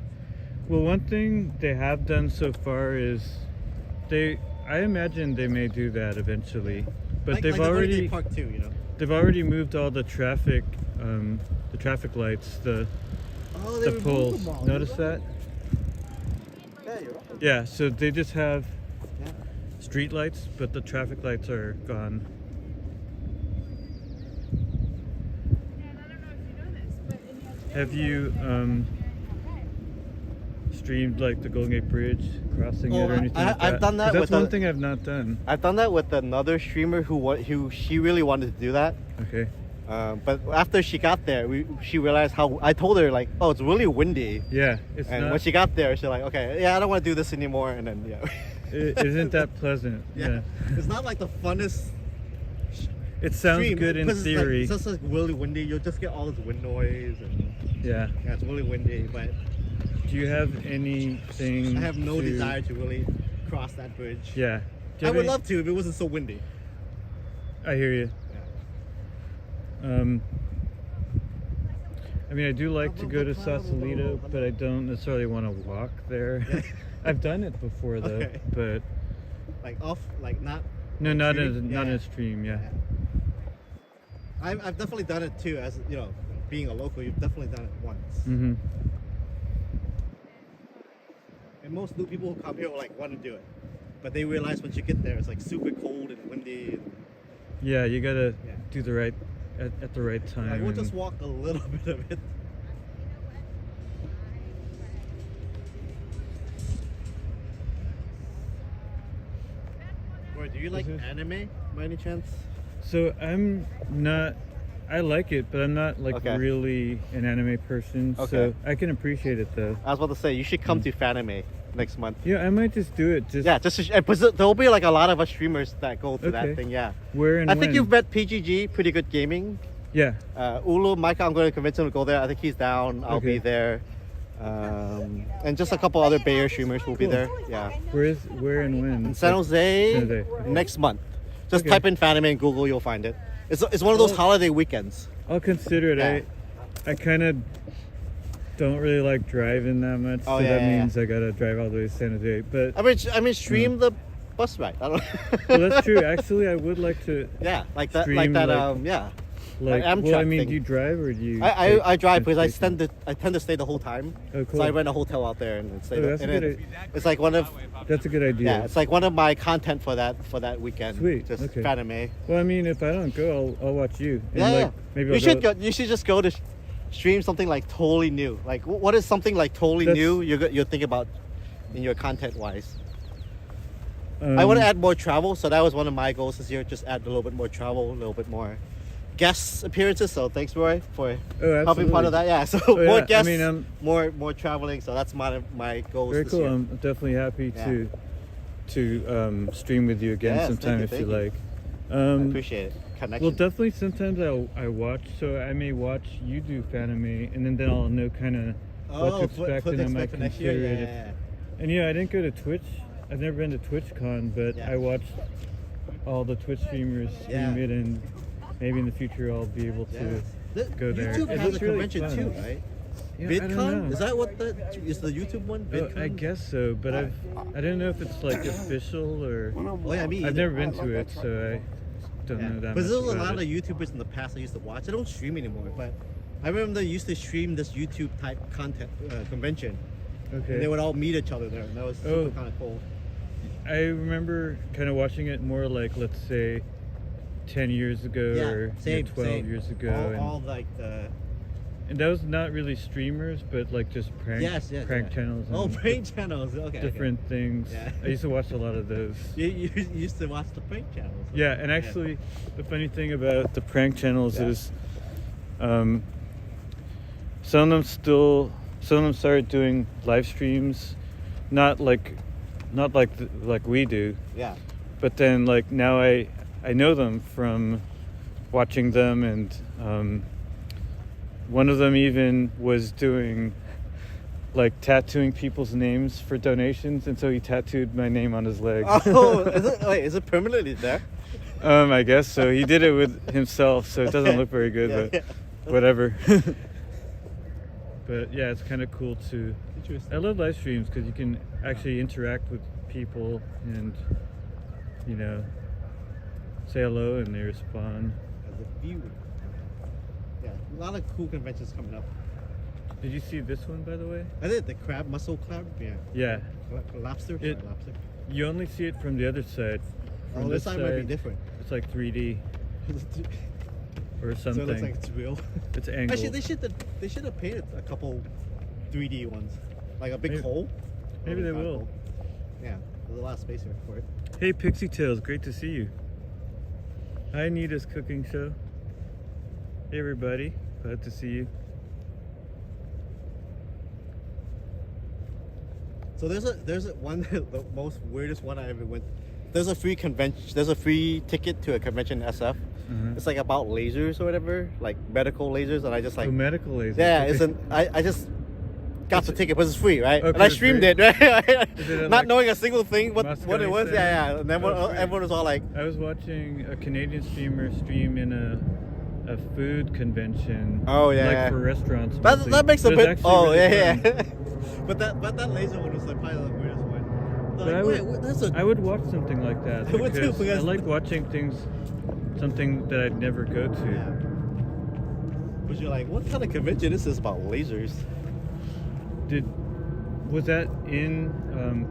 Well, one thing they have done so far is I imagine they may do that eventually, but like, they've like the Verde already Park too, you know. they've already moved all the traffic lights, the Oh, the poles. Notice that? Yeah, you're right. Yeah, so they just have Yeah. street lights, but the traffic lights are gone. Have you streamed like the Golden Gate Bridge, crossing it or anything like that? I've done that 'Cause that's with one a- thing I've not done. I've done that with another streamer who she really wanted to do that. Okay. But after she got there, she realized how I told her like, oh, it's really windy. Yeah, it's And not. when she got there, she's like, okay, yeah, I don't want to do this anymore. And then yeah, Isn't that pleasant? yeah. It's not like the funnest. It sounds stream, good in because theory. It's just like really windy. You'll just get all this wind noise, and Yeah. yeah, it's really windy. But Do you have anything? I have no to- desire to really cross that bridge. Yeah. Do you I have would any- love to if it wasn't so windy. I hear you. I mean, I do like to go to Sausalito, but I don't necessarily want to walk there. Yeah. I've done it before though, Okay. but Like off, like not. no, not in streaming? not in Yeah. a stream. Yeah. I've definitely done it too. As you know, being a local, you've definitely done it once. Mm-hmm. And most new people who come here will like want to do it, but they realize once you get there, it's like super cold and windy. And, Yeah, you gotta Yeah. do the right at the right time. like, we'll and- just walk a little bit of it. Or do you like Is it- anime by any chance? So I'm not I like it, but I'm not like Okay. really an anime person, so Okay. I can appreciate it though. I was about to say you should come to Fanime next month. Yeah, I might just do it. Just Yeah, there'll be like a lot of us streamers that go to Okay. that thing. Yeah, where and I think when? you've met PGG, Pretty Good Gaming. Yeah. Ulu, Micah, I'm going to convince him to go there. I think he's down. I'll Okay. be there. And just a couple other Bay Area streamers will be Cool. there. Yeah. Where and when? In San Jose, San Jose. next month. Just Okay. type in Fanime in Google, you'll find it. It's one of those Oh. holiday weekends. I'll consider it. Yeah. I kind of don't really like driving that much, Oh, so yeah, that yeah, means I gotta drive all the way to San Jose. But I mean, stream the bus ride. I don't well, that's true. Actually, I would like to. Yeah, like that, Stream, like- yeah. Like, Amtrak well, I mean, thing. do you drive or do you? I take drive because I transportation? tend to stay the whole time. Oh, cool. So I rent a hotel out there and stay Oh, there. that's And a it- good it's like one of That's a good idea. it's like one of my content for that weekend. Sweet, Just okay. Fanime. Well, I mean, if I don't go, I'll watch you. And Yeah, like, maybe you I'll should go. You should just go to stream something like totally new. Like what is something like totally That's- new you're thinking about in your content wise? I want to add more travel, so that was one of my goals this year. Just add a little bit more travel, a little bit more guest appearances. So thanks, Roy, for helping part of that. Yeah, so Oh, yeah, more I guests, mean, more traveling. So that's my goals Very this cool. year. I'm definitely happy Yeah. to stream with you again Yes, sometime thank if you, you thank like. I appreciate it. Connection. Well, definitely sometimes I watch, so I may watch you do Fanime, and then I'll know kind of what to expect, and I might for next year. consider it. Yeah. And yeah, I didn't go to Twitch. I've never been to TwitchCon, but Yeah. I watched all the Twitch streamers stream Yeah. it, and maybe in the future I'll be able to. Go there. YouTube It has a looks really convention fun. too, right? Yeah, I don't VidCon? know. Is that what is the YouTube one? Oh, VidCon? I guess so, but I don't know if it's like official or. Oh yeah, me. I've either. never been to it, so I don't Yeah. know that But much there's a about lot it. of YouTubers in the past I used to watch. I don't stream anymore, but I remember they used to stream this YouTube type content convention. And they Okay. would all meet each other there, and that was Oh. super kind of cool. I remember kind of watching it more like, let's say, 10 years ago Yeah, or same, 12 same. years ago. All like the and that was not really streamers, but like just prank yes. channels. And Oh, prank channels. Okay. different things. Yeah. I used to watch a lot of those. You used to watch the prank channels. Yeah, and actually, the funny thing about the prank channels Yeah. is, some of them started doing live streams, not like we do, Yeah. but then like now I know them from watching them, and one of them even was doing like tattooing people's names for donations, and so he tattooed my name on his leg. Oh, is it permanently there? I guess so. He did it with himself, so it doesn't Okay. look very good, Yeah, but yeah. whatever. But yeah, it's kind of cool to. Interesting. I love live streams because you can actually interact with people and, say hello and they respond. As a viewer. Yeah, a lot of cool conventions coming up. Did you see this one, by the way? I did the crab, mussel crab. Yeah. Yeah. Lobster. It- Sorry, lobster. You only see it from the other side. From Oh, this side might be different. It's like 3D or So something. it looks like it's real. It's angled. Actually, they should have painted a couple 3D ones, like a big Maybe- hole. maybe they That'd be will. cool. Yeah, there's a lot of space here for it. Hey, Pixie Tales, great to see you. Hi, Nita's cooking show. Hey, everybody, glad to see you. So there's a one the most weirdest one I ever went. There's a free convention. There's a free ticket to a convention in SF. Mhm. It's like about lasers or whatever, like medical lasers, and I just like Oh, medical lasers. yeah, okay. isn't I just got the ticket, but it's free, right? Okay, and I it's streamed free. it, right? Is it Not like knowing a single thing what it Moscow was. thing? Yeah. And then Oh, sweet. everyone was all like, I was watching a Canadian streamer stream in a food convention. Oh, yeah, like yeah. for restaurants. that mostly. makes a But it's bit. actually Oh really yeah, fun. yeah. but that laser one was like probably the weirdest one. But Like, I wait, would, that's a I would watch something like that I would too, because I because- like watching something that I'd never go to. yeah. But you're like, what kind of convention is this about lasers? Was that in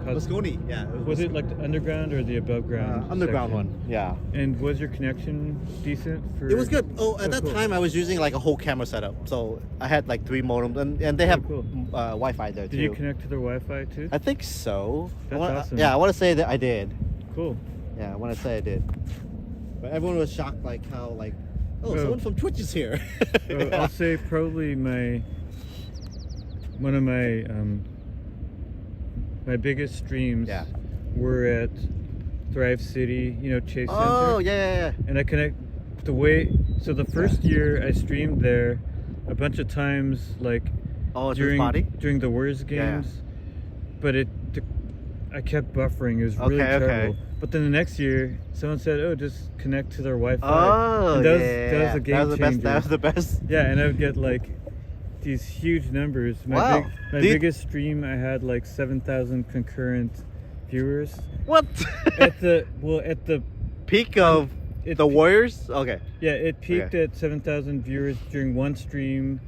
Moscone, yeah. Was it like the underground or the above ground? underground section? one? Yeah. And was your connection decent for? It was good. Oh, at that cool. time I was using like a whole camera setup, so I had like 3 modems, and they have cool. Wi-Fi there Did too. you connect to their Wi-Fi too? I think so. That's awesome. Yeah, I want to say that I did. Cool. Yeah, I want to say I did. But everyone was shocked, like how like Oh, Oh. someone from Twitch is here. I'll say probably one of my biggest streams Yeah. were at Thrive City, Chase Oh, Center. yeah. And I connect the way. So the first year I streamed there a bunch of times, like Oh, it's this party? during the Warriors games, but I kept buffering. It was really Okay, okay. terrible. But then the next year, someone said, "Oh, just connect to their Wi-Fi." Oh, and that was a game that was the best. changer. That was the best. Yeah, and I would get like these huge numbers. Wow. My Did- biggest stream, I had like 7,000 concurrent viewers. What? At the Peak of it the pe- Warriors? Okay. yeah, it peaked at 7,000 viewers during one stream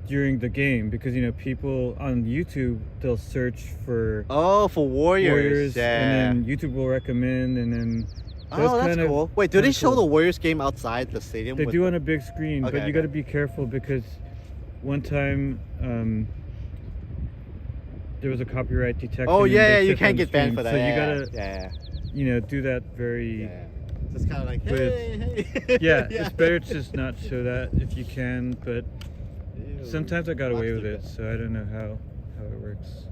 during the game because people on YouTube they'll search for Oh, for Warriors. Yeah. and then YouTube will recommend and then Oh, that's kinda- cool. Wait, do they kinda show cool. the Warriors game outside the stadium? They with do the- on a big screen, Okay, but you got to be careful because one time there was a copyright detection. Oh, and yeah, they you took can't on get banned stream. for that. So yeah, you gotta, yeah. do that very. Yeah. Just kind of like, But- hey, hey. Yeah, it's better to just not show that if you can, but Ew. sometimes I got away with Monster it, so I don't know how it works.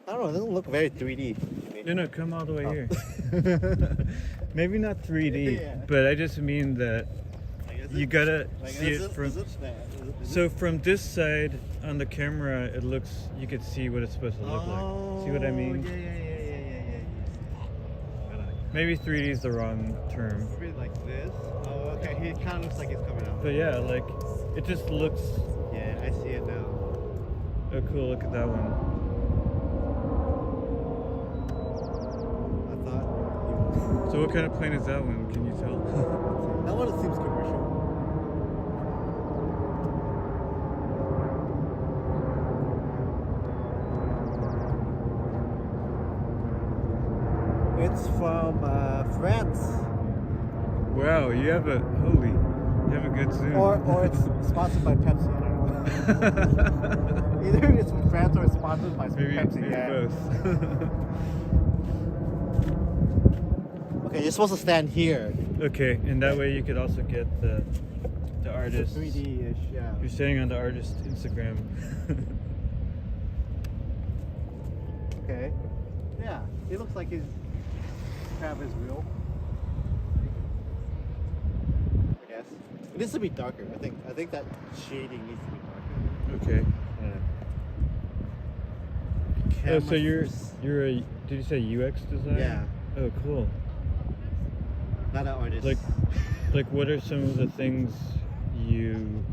I don't know. It doesn't look very 3D. No, come all the way Oh. here. Maybe not 3D, Yeah. but I just mean that you gotta see it from. So from this side on the camera, you could see what it's supposed to look like. See what I mean? Yeah. Maybe 3D is the wrong term. Maybe like this. Oh, okay. He kind of looks like it's coming out. But yeah, like, it just looks, Yeah, I see it now. oh cool, look at that one. I thought So what kind of plane is that one, can you tell? that one seems commercial. It's from France, Wow, you have a good zoom. or it's sponsored by Pepsi. I don't know. Either it's from France or it's sponsored by maybe Pepsi. Yeah. both. Okay, you're supposed to stand here. Okay, and that way you could also get the artist. 3D-ish, yeah. You're staying on the artist Instagram. Okay. Yeah, it looks like his crab is real. I guess. It needs to be darker. I think that shading needs to be darker. Okay. Oh, so you're a, did you say UX designer? Yeah. Oh, cool. Not an artist. Like what are some of the things you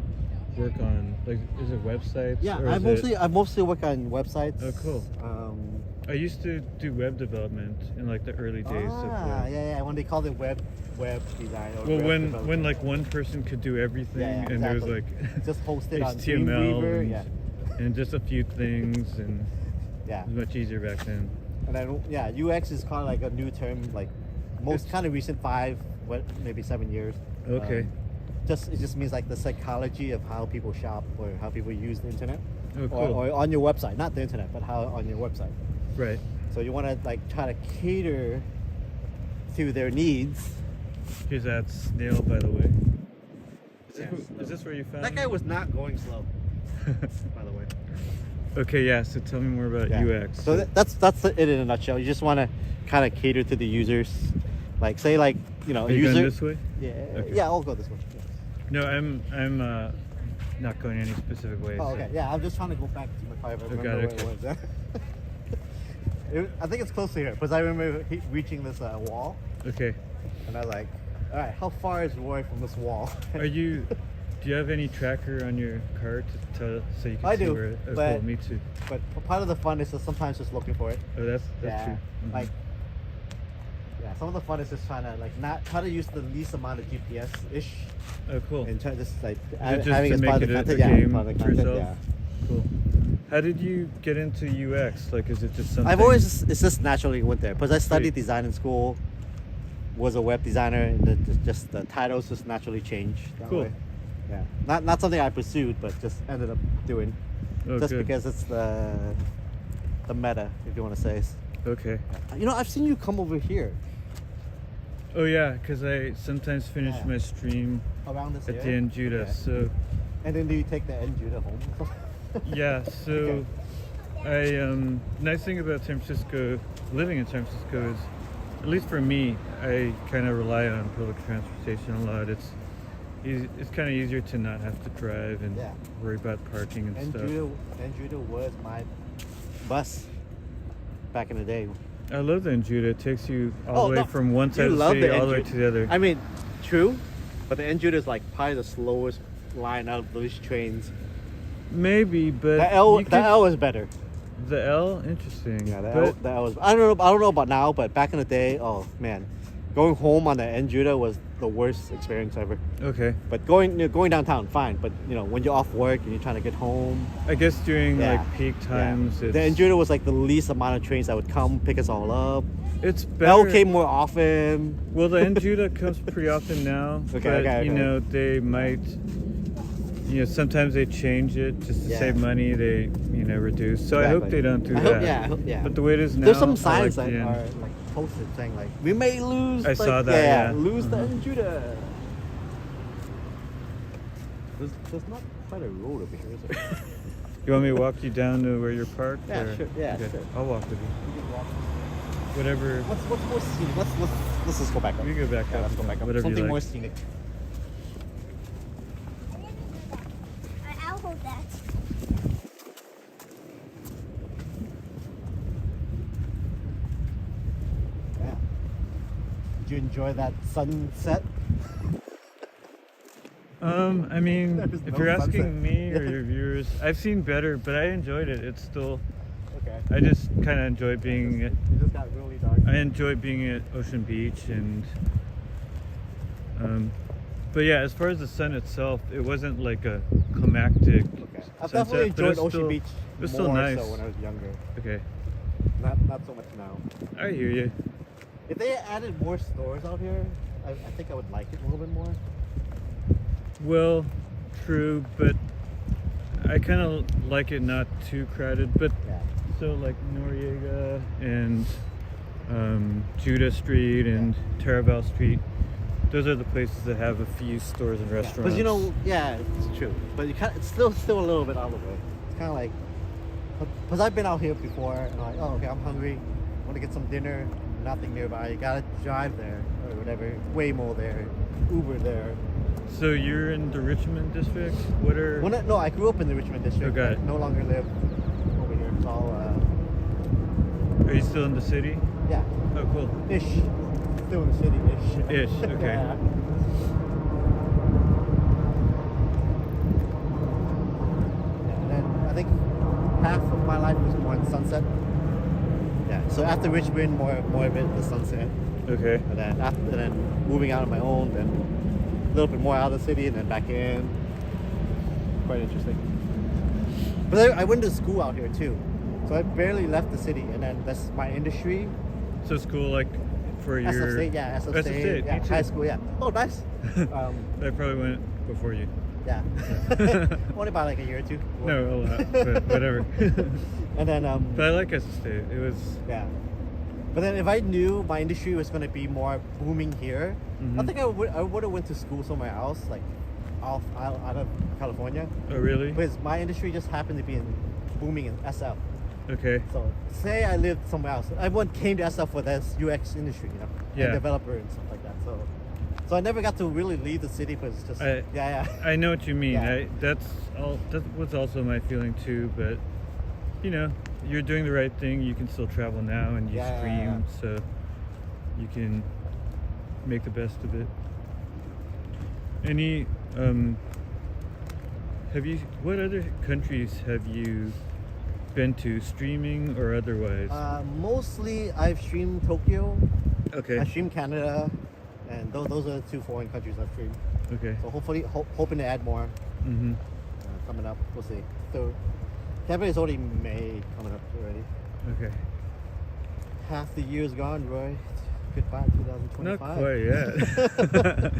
work on? Like, is it websites? Yeah, or I is mostly work on websites. Oh, cool. I used to do web development in like the early days of web. yeah. When they called it web design. Or Well, web when development. like one person could do everything, Yeah, and there was exactly. like just host it on HTML Dreamweaver, and, yeah. and just a few things, and Yeah. it was much easier back then. And then UX is kind of like a new term, like most kind of recent 5, maybe 7 years. Okay. It just means like the psychology of how people shop or how people use the internet. Oh, cool. Or on your website, not the internet, but how on your website. Right. So you want to like try to cater to their needs. Here's that snail, by the way. Is this where you found That it? guy was not going slow, by the way. Okay, yeah. So tell me more about Yeah. UX. So that's it in a nutshell. You just want to kind of cater to the users. Like say like Are a you user. going this way? Yeah. Okay. Yeah, I'll go this way. No, I'm not going any specific way. Oh, so- okay. Yeah, I'm just trying to go back to my car if I Oh, remember got it, where it was. I think it's close to here because I remember reaching this wall, Okay. and I was like, all right, how far is Roy from this wall? Do you have any tracker on your car to tell so you can I see do, where? Oh, but- cool. Me too. But part of the fun is just sometimes just looking for it. Oh, that's Yeah, true. Mhm. like some of the fun is just trying to like not try to use the least amount of GPS ish, Oh, cool. and try just like Is it having just as to part make of the it a content. Yeah, game part of the for content. yourself? Yeah. Cool. How did you get into UX? Like, is it just something? It's just naturally went there because I studied Sweet. design in school, was a web designer, and just the titles just naturally changed. That Cool. way. Yeah, not something I pursued, but just ended up doing Oh, just good. because it's the the meta, if you want to say. Okay. You know, I've seen you come over here Oh yeah, because I sometimes finish Yeah. my stream around this at the area. end Judah. Okay. So And then do you take the end Judah home? yeah, so nice thing about San Francisco, living in San Francisco is, at least for me, I kind of rely on public transportation a lot. It's kind of easier to not have to drive and Yeah. worry about parking and And stuff. Judah was my bus back in the day. I love the Judah. It takes you all Oh, the way no, from one side you of the love city the all the way Judah. to the other. I mean, true, but the Judah is like probably the slowest line out of those trains. Maybe, but The L you the could- L is better. The L, interesting. Yeah, but the L is. I don't know about now, but back in the day, oh man, going home on the Judah was the worst experience ever. okay. But going downtown, fine. But when you're off work and you're trying to get home, I guess during Yeah. like peak times, the Judah was like the least amount of trains that would come pick us all up. it's better. L came more often. Well, the Judah comes pretty often now, Okay, but okay. They might, sometimes they change it just to Yeah. save money. They reduce. So I hope Exactly. they don't do I that. hope- yeah, I hope- yeah. But the way it is now, There's some I signs like that the end. are like posted saying like we may lose. I like, saw that, yeah. lose the Mhm. Judah. There's not quite a road over here, is there? You want me to walk you down to where you're parked? Yeah, or- sure. Yeah, okay. sure. I'll walk with you. We can walk. Whatever. What's more scenic? Let's just go back up. We can go back Yeah, up. let's go back up. Whatever Something you like. more scenic. I'll hold that. Yeah. Did you enjoy that sunset? I mean, There's if no you're sunset. asking me or your viewers, I've seen better, but I enjoyed it. It's still, Okay. I just kind of enjoy being. It just got really dark. I enjoy being at Ocean Beach and but yeah, as far as the sun itself, it wasn't like a climactic Okay. I've sunset, definitely but it enjoyed was Ocean still- Beach it was more still nice. so when I was younger. Okay, Not so much now. I hear you. If they added more stores out here, I think I would like it a little bit more. Well, true, but I kind of like it not too crowded. But Yeah. so like Noriega and Judah Street and Taraval Street, those are the places that have a few stores and restaurants. But yeah, it's true. But it's still a little bit out of the way. It's kind of like, because I've been out here before, and I'm like, oh, okay, I'm hungry, want to get some dinner, nothing nearby. You gotta drive there or whatever. Waymo there, Uber there. So you're in the Richmond district. What are? No, I grew up in the Richmond district. Okay. But no longer live over here. It's all Are you still in the city? yeah, Oh, cool. ish. Still in the city, ish. Ish, okay. Yeah. And then I think half of my life was more in Sunset. Yeah. So after Richmond, more of it the Sunset. Okay. And then moving out on my own, then a little bit more out of the city, and then back in. Quite interesting. But I went to school out here too, so I barely left the city, and then that's my industry. So school like for your SF State, yeah, SF State, State, yeah, me too. high school, yeah. Oh, nice. I probably went before you. Yeah. Only about like a year or two. No, a lot, but whatever. And then But I like SF State. It was. yeah. But then if I knew my industry was going to be more booming here, I Mhm. think I would have went to school somewhere else, like out of California. Oh really? Because my industry just happened to be booming in SF. Okay. So say I lived somewhere else, everyone came to SF for this UX industry, Yeah. and developer and stuff like that. So I never got to really leave the city because it's just yeah. I know what you mean. Yeah. That was also my feeling too. But you're doing the right thing. You can still travel now, and you Yeah. stream, so you can make the best of it. Any what other countries have you been to, streaming or otherwise? Mostly I've streamed Tokyo, Okay. I streamed Canada, and those are the two foreign countries I've streamed. Okay. So hopefully hoping to add more Mm-hmm. coming up. We'll see. So Canada is already May coming up already. Okay. Half the year's gone, Roy. Goodbye, 2025. Not quite yet.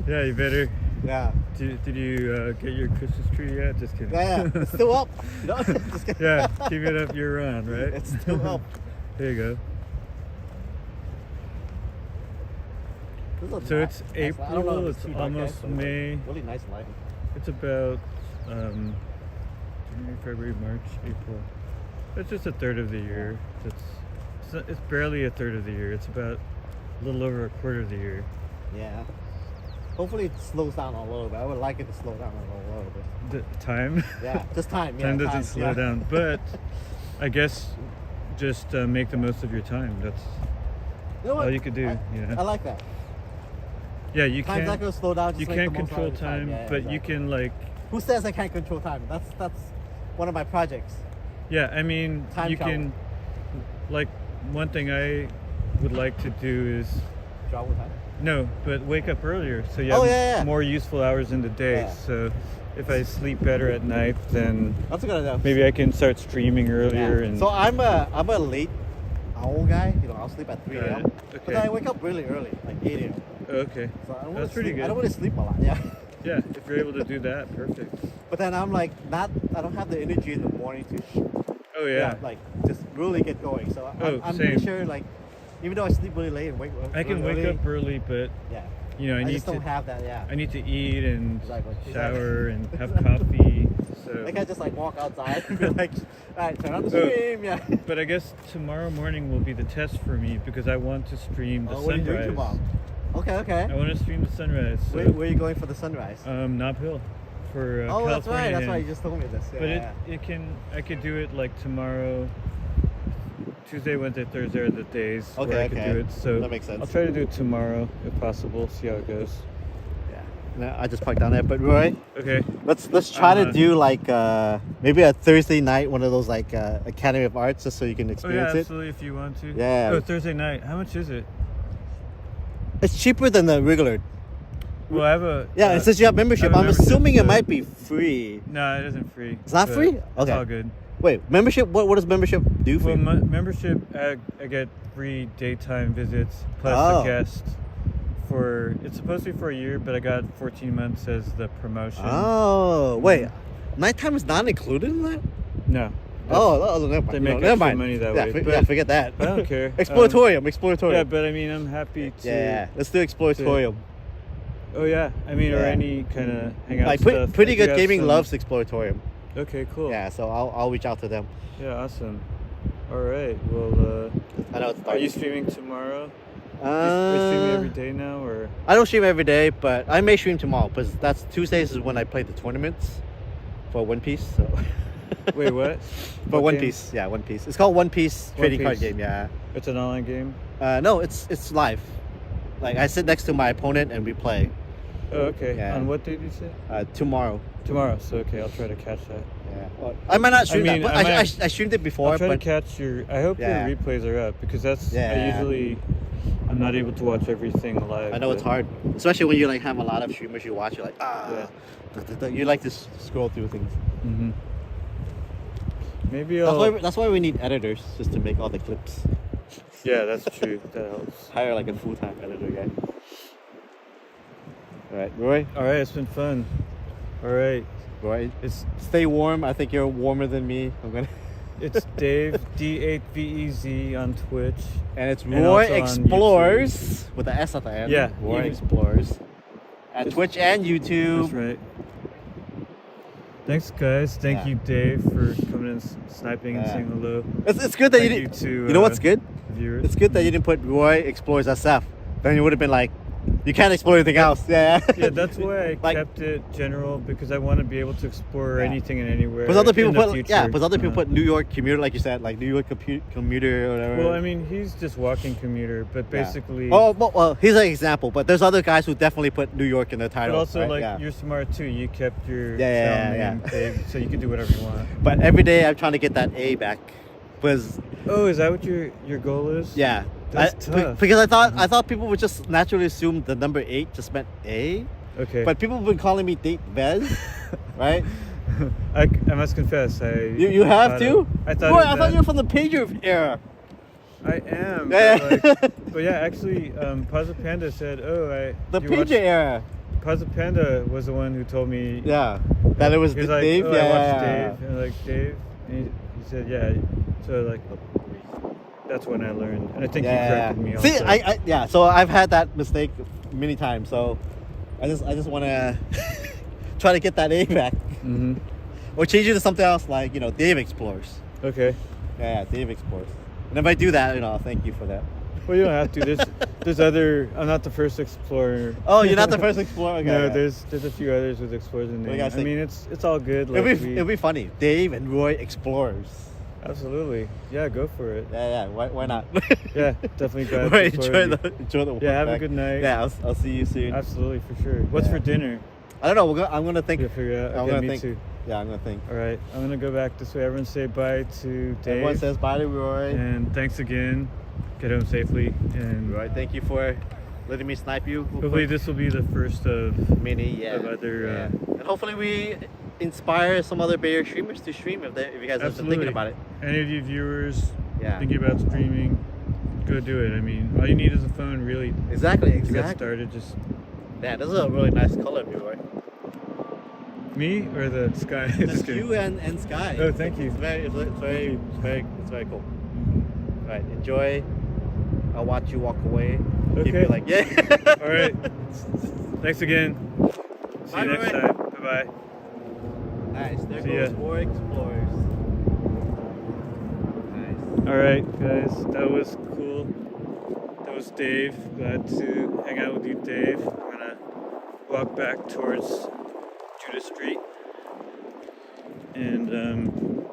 Yeah, you better Yeah. Did you get your Christmas tree yet? Just kidding. Yeah, it's still up. You know? Just kidding. Yeah, keep it up year round, right? It's still up. There you go. This is a So nice- it's nice light. I don't know April, if it's too dark, guys, almost but it's May. Really nice lighting. It's about January, February, March, April. It's just a third of the year. It's barely a third of the year. It's about a little over a quarter of the year. Yeah. Hopefully it slows down a little bit. I would like it to slow down a little bit. The time. Yeah, just time. Yeah, Time doesn't slow yeah. down, but I guess just make the most of your time. That's You know what? all you could do. I like that. Yeah, you Time's not can't. gonna slow down. Just You make can't the most out control of the time, Yeah, but you exactly. can like. Who says I can't control time? That's one of my projects. Yeah, I mean, Time you travel. can. Like, one thing I would like to do is Travel time. no, but wake up earlier so you Oh, have yeah, yeah. more useful hours in the day. Yeah. So if I sleep better at night, then That's a good idea. maybe I can start streaming earlier. Yeah. And So I'm a late owl guy. You know, I'll sleep at 3 Got a.m. it. But Okay. then I wake up really early, like 8 a.m. Okay. So I don't That's pretty good. I don't want to sleep a lot. Yeah. Yeah, if you're able to do that, perfect. But then I'm like I don't have the energy in the morning to Oh yeah. like just really get going. So Oh, I'm pretty same. sure like even though I sleep really late and wake up I can really wake early, up early, but Yeah. you know, I I need just to. don't have that. Yeah. I need to eat and Exactly. shower and have coffee. So. I can't just like walk outside and be like, alright, turn on the Oh. stream. Yeah. But I guess tomorrow morning will be the test for me because I want to stream the Oh, what are you doing sunrise. tomorrow? Okay, okay. I want to stream the sunrise. So, Where are you going for the sunrise? Knob Hill for Oh, California. that's right. That's Hen. why you just told me this. Yeah, But yeah. I could do it like tomorrow. Tuesday, Wednesday, Thursday are the days where Okay, I could okay. do it. So That makes sense. I'll try to do it tomorrow if possible. See how it goes. Yeah. No, I just parked down there. But Roy, Okay. let's try to Uh-huh. do like maybe a Thursday night, one of those like Academy of Arts, just so you can Oh yeah, experience it. absolutely. If you want to. Yeah. Oh, Thursday night. How much is it? It's cheaper than the regular. Well, I have a. Yeah, and since you have membership, I have I'm a membership, assuming it so- might be free. No, it isn't free. It's not but free? It's Okay. all good. Wait, membership? What does membership do for Well, you? membership, I get free daytime visits plus Oh. a guest for. It's supposed to be for a year, but I got 14 months as the promotion. Oh, wait. Nighttime is not included in that? No. Oh, never mind. They You make know, never extra mind. money that yeah, way, for- but yeah, forget that. I don't care. Exploratorium. Yeah, but I mean, I'm happy to. Yeah, let's do Exploratorium. Oh yeah, I mean, or Yeah. any kind of hangout Like, stuff. Pretty I do Good have Gaming some- loves Exploratorium. Okay, cool. Yeah, so I'll reach out to them. Yeah, awesome. All right. Well, I know it's are you dark. streaming tomorrow? Are you streaming every day now, or? I don't stream every day, but I may stream tomorrow because that's Tuesdays is when I play the tournaments for One Piece. So Wait, what? for What One game? Piece, yeah, One Piece. It's called One Piece One trading card Piece. game. Yeah. It's an online game. No, it's live. Like I sit next to my opponent and we play Oh, okay. Yeah. On what day did you say? tomorrow. Tomorrow. So okay, I'll try to catch that. Yeah. Well, I might not stream mean, that, but I might- I streamed it before. I'll try but to catch your. I hope Yeah. your replays are up because that's. Yeah. I'm not able to watch everything live. I know it's but- hard, especially when you like have a lot of streamers you watch. You're like you like to scroll through things. Mhm. Maybe I'll. That's why we need editors just to make all the clips. Yeah, that's true. That helps. Hire like a full-time editor guy. All right, Roy. All right, it's been fun. All right, Roy, it's stay warm. I think you're warmer than me. I'm gonna. it's Dave D8VEZ on Twitch. And it's And Roy also on Explores with the S at the end. Yeah, Roy even- Explores. At Twitch and YouTube. That's right. Thanks, guys. Thank Yeah. you, Dave, for coming and sniping and Yeah. saying hello. It's good that Thank you you didn't. to, You know what's good? Viewers. It's good that you didn't put Roy Explores SF. Then you would have been like, you can't explore anything else. Yeah. Yeah, that's why I Like- kept it general because I want to be able to explore Yeah. anything and anywhere. But other people in the put future. but other people Uh-huh. put New York commuter, like you said, like New York commuter or whatever. Well, I mean, he's just walking commuter, but Yeah. basically. Oh, well, he's an example, but there's other guys who definitely put New York in their But title. also, right? like, Yeah. you're smart too. You kept your Yeah, channel yeah, name big, so you can do whatever you want. But every day I'm trying to get that A back, because Oh, is that what your goal is? yeah, That's tough. because I thought people would just naturally assume the number 8 just meant A, Okay. but people have been calling me Date Vez, right? I must confess, You have thought to. it- I thought. Boy, it I thought that- you were from the pager era. I am. Yeah. But, like, but yeah, actually, Pazza Panda said, "Oh, The do you watch- pager era. Cause Panda was the one who told me. Yeah, that it was He was like, Dave. oh, Yeah, I watched yeah, Dave, and I'm like Dave, and he said, yeah. So like, that's when I learned, and I think he corrected me. See, Also. yeah. So I've had that mistake many times. So I just want to try to get that A back, Mm-hmm. or change it to something else like Dave Explores. Okay. Yeah, Dave Explores. And if I do that, I'll thank you for that. Well, you don't have to. There's other. I'm not the first explorer. Oh, you're not the first explorer. Okay, No, yeah. there's a few others with explorers in What do you name. guys I think? mean, it's all good. Like It'll be funny. Dave and Roy Explorers. Absolutely. Yeah, go for it. Yeah. Why not? Yeah, definitely glad. Right, to explore enjoy the walk Yeah, have a back. good night. Yeah, I'll see you soon. Absolutely, for sure. What's Yeah. for dinner? I don't know. I'm gonna think. You'll figure it out. I'm Okay, gonna me think. too. Yeah, I'm gonna think. All right, I'm gonna go back this way. Everyone say bye to Dave. Everyone says bye to Roy. And thanks again. Get home safely. And Roy, thank you for letting me snipe you. hopefully this will be the first of mini, of other. and hopefully we inspire some other Bay Area streamers to stream if you guys are Absolutely. thinking about it. Any of you viewers Yeah. thinking about streaming, go do it. I mean, all you need is a phone, really, Exactly. to get started. Just Yeah, this is a really nice color of you, Roy. me or the sky. Just Just kidding. you and Sky. Oh, thank you. It's very cool. All right, enjoy. I'll watch you walk away. Keep Okay. you like, yeah. All right. Thanks again. See Bye, you next Roy. time. Bye bye. Nice. There See goes ya. more explorers. Nice. All right, guys. That was cool. That was Dave. Glad to hang out with you, Dave. I'm gonna walk back towards Judah Street, and we'll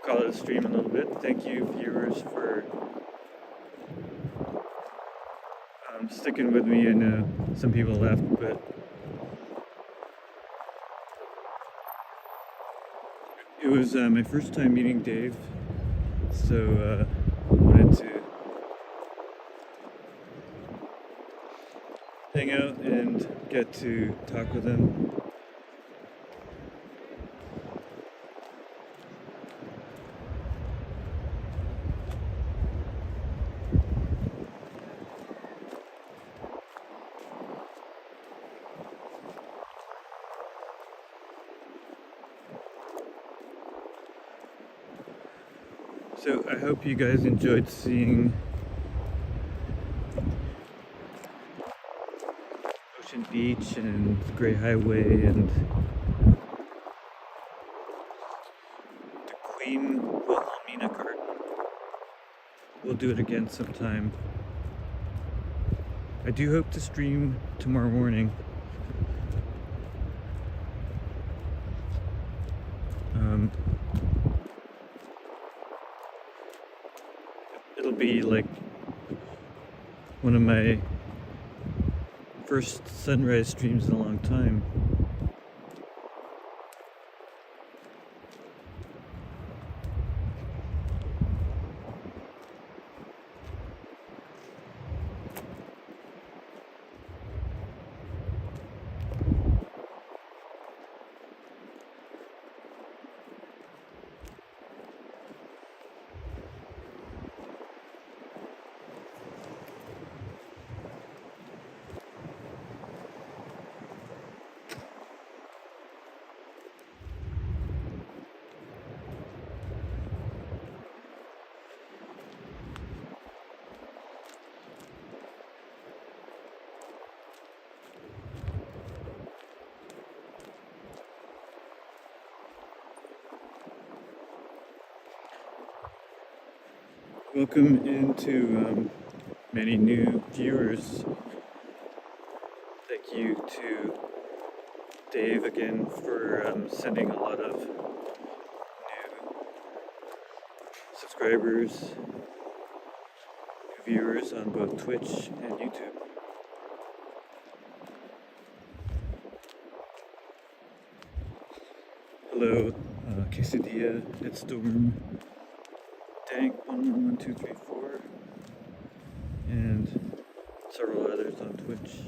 call it a stream in a little bit. Thank you, viewers, for sticking with me. I know some people left, but it was my first time meeting Dave, so wanted to hang out and get to talk with him. So I hope you guys enjoyed seeing Ocean Beach and Great Highway and the Queen Wilhelmina cart. We'll do it again sometime. I do hope to stream tomorrow morning. It'll be like one of my first sunrise streams in a long time. Welcome into many new viewers. Thank you to Dave again for sending a lot of new subscribers, new viewers on both Twitch and YouTube. Hello, Quesadilla, It's Storm, Dank 1111234, and several others on Twitch.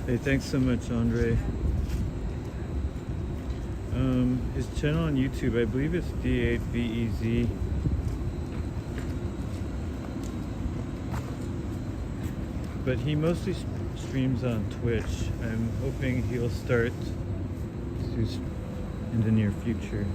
Hey, thanks so much, Andre. His channel on YouTube, I believe it's D8VEZ. But he mostly streams on Twitch. I'm hoping he'll start in the near future.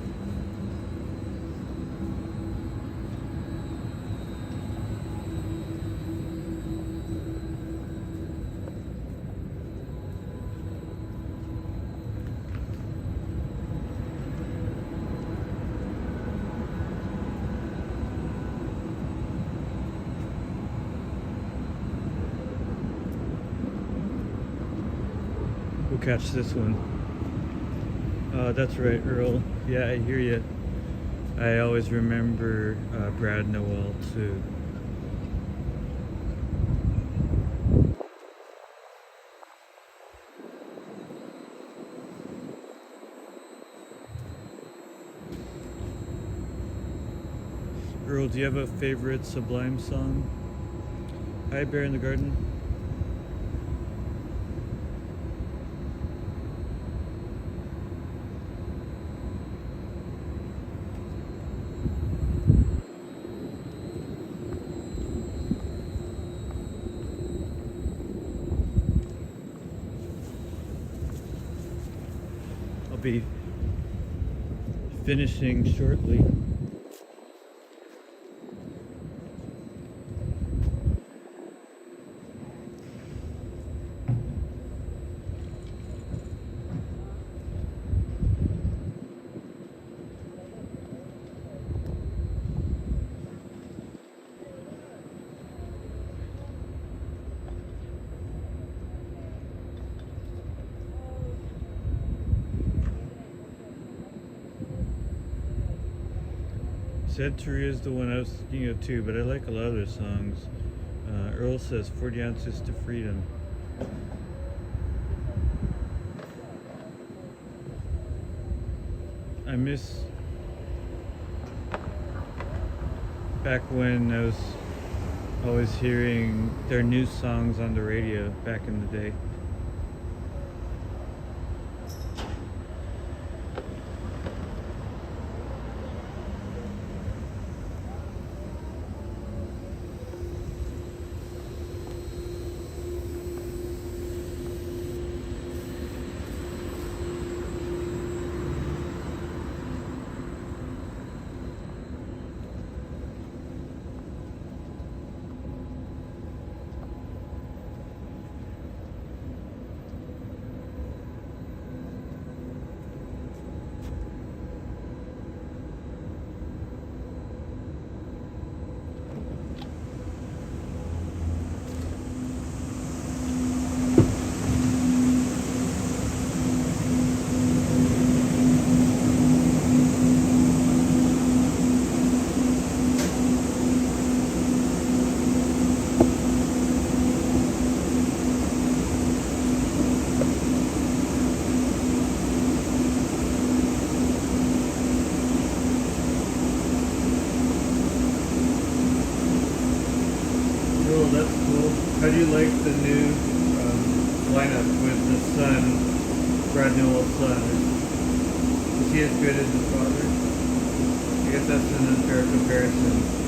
We'll catch this one. That's right, Earl. Yeah, I hear you. I always remember Brad Noel too. Earl, do you have a favorite Sublime song? Hi, Bear in the Garden. I'll be finishing shortly. Said Turi is the one I was thinking of too, but I like a lot of their songs. Earl says 40 ounces to freedom. I miss back when I was always hearing their new songs on the radio back in the day. That's cool. How do you like the new lineup with the son, Brad Newell's son? Is he as good as his father? I guess that's an unfair comparison.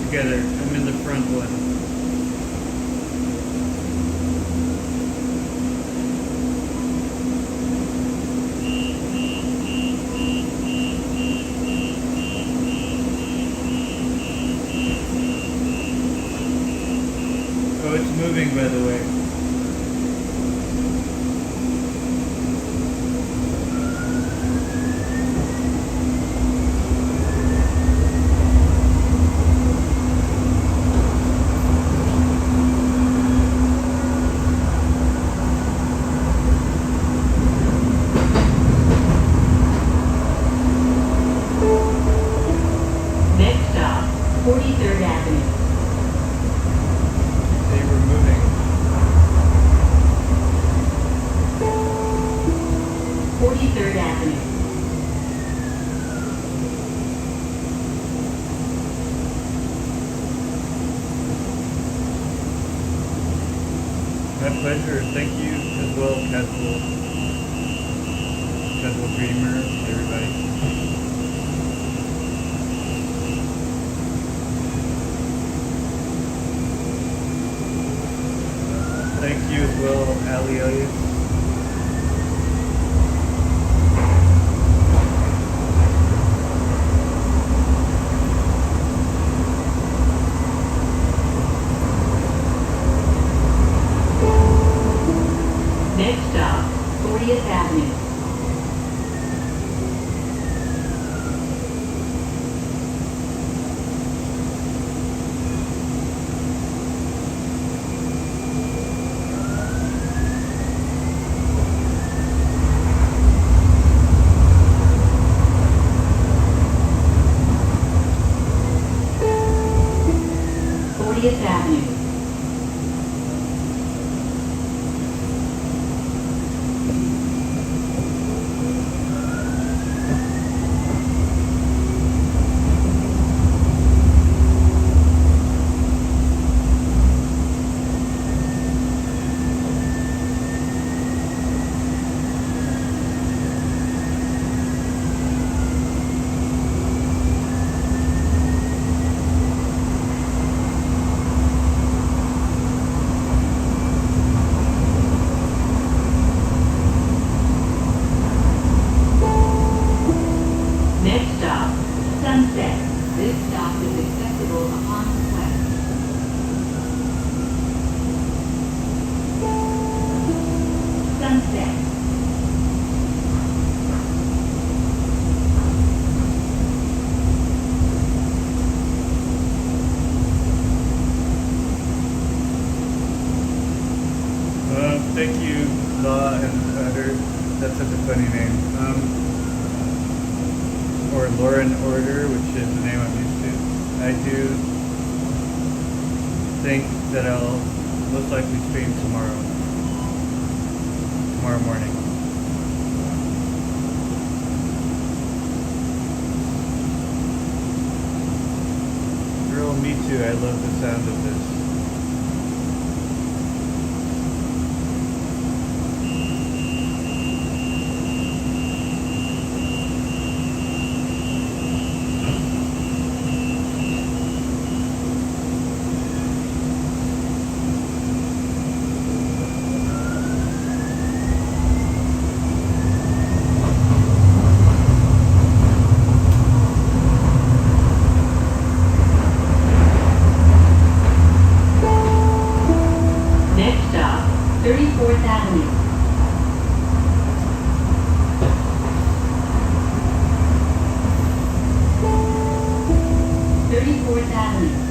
together. I'm in the front one. Oh, it's moving, by the way. Next stop, 43rd Avenue. They were moving. 43rd Avenue. My pleasure. Thank you as well, Casual Dreamer, everybody. Thank you as well, Ali Elliott. Next stop, 40th Avenue. Fifth Avenue. Next stop, Sunset. This stop is accessible upon request. Sunset. Thank you, Law and Utter. That's such a funny name. Or Lauren Order, which is the name I'm used to. I do think that I'll most likely stream tomorrow morning. Girl, me too. I love the sound of this. Next stop, 34th Avenue. Thirty-fourth Avenue.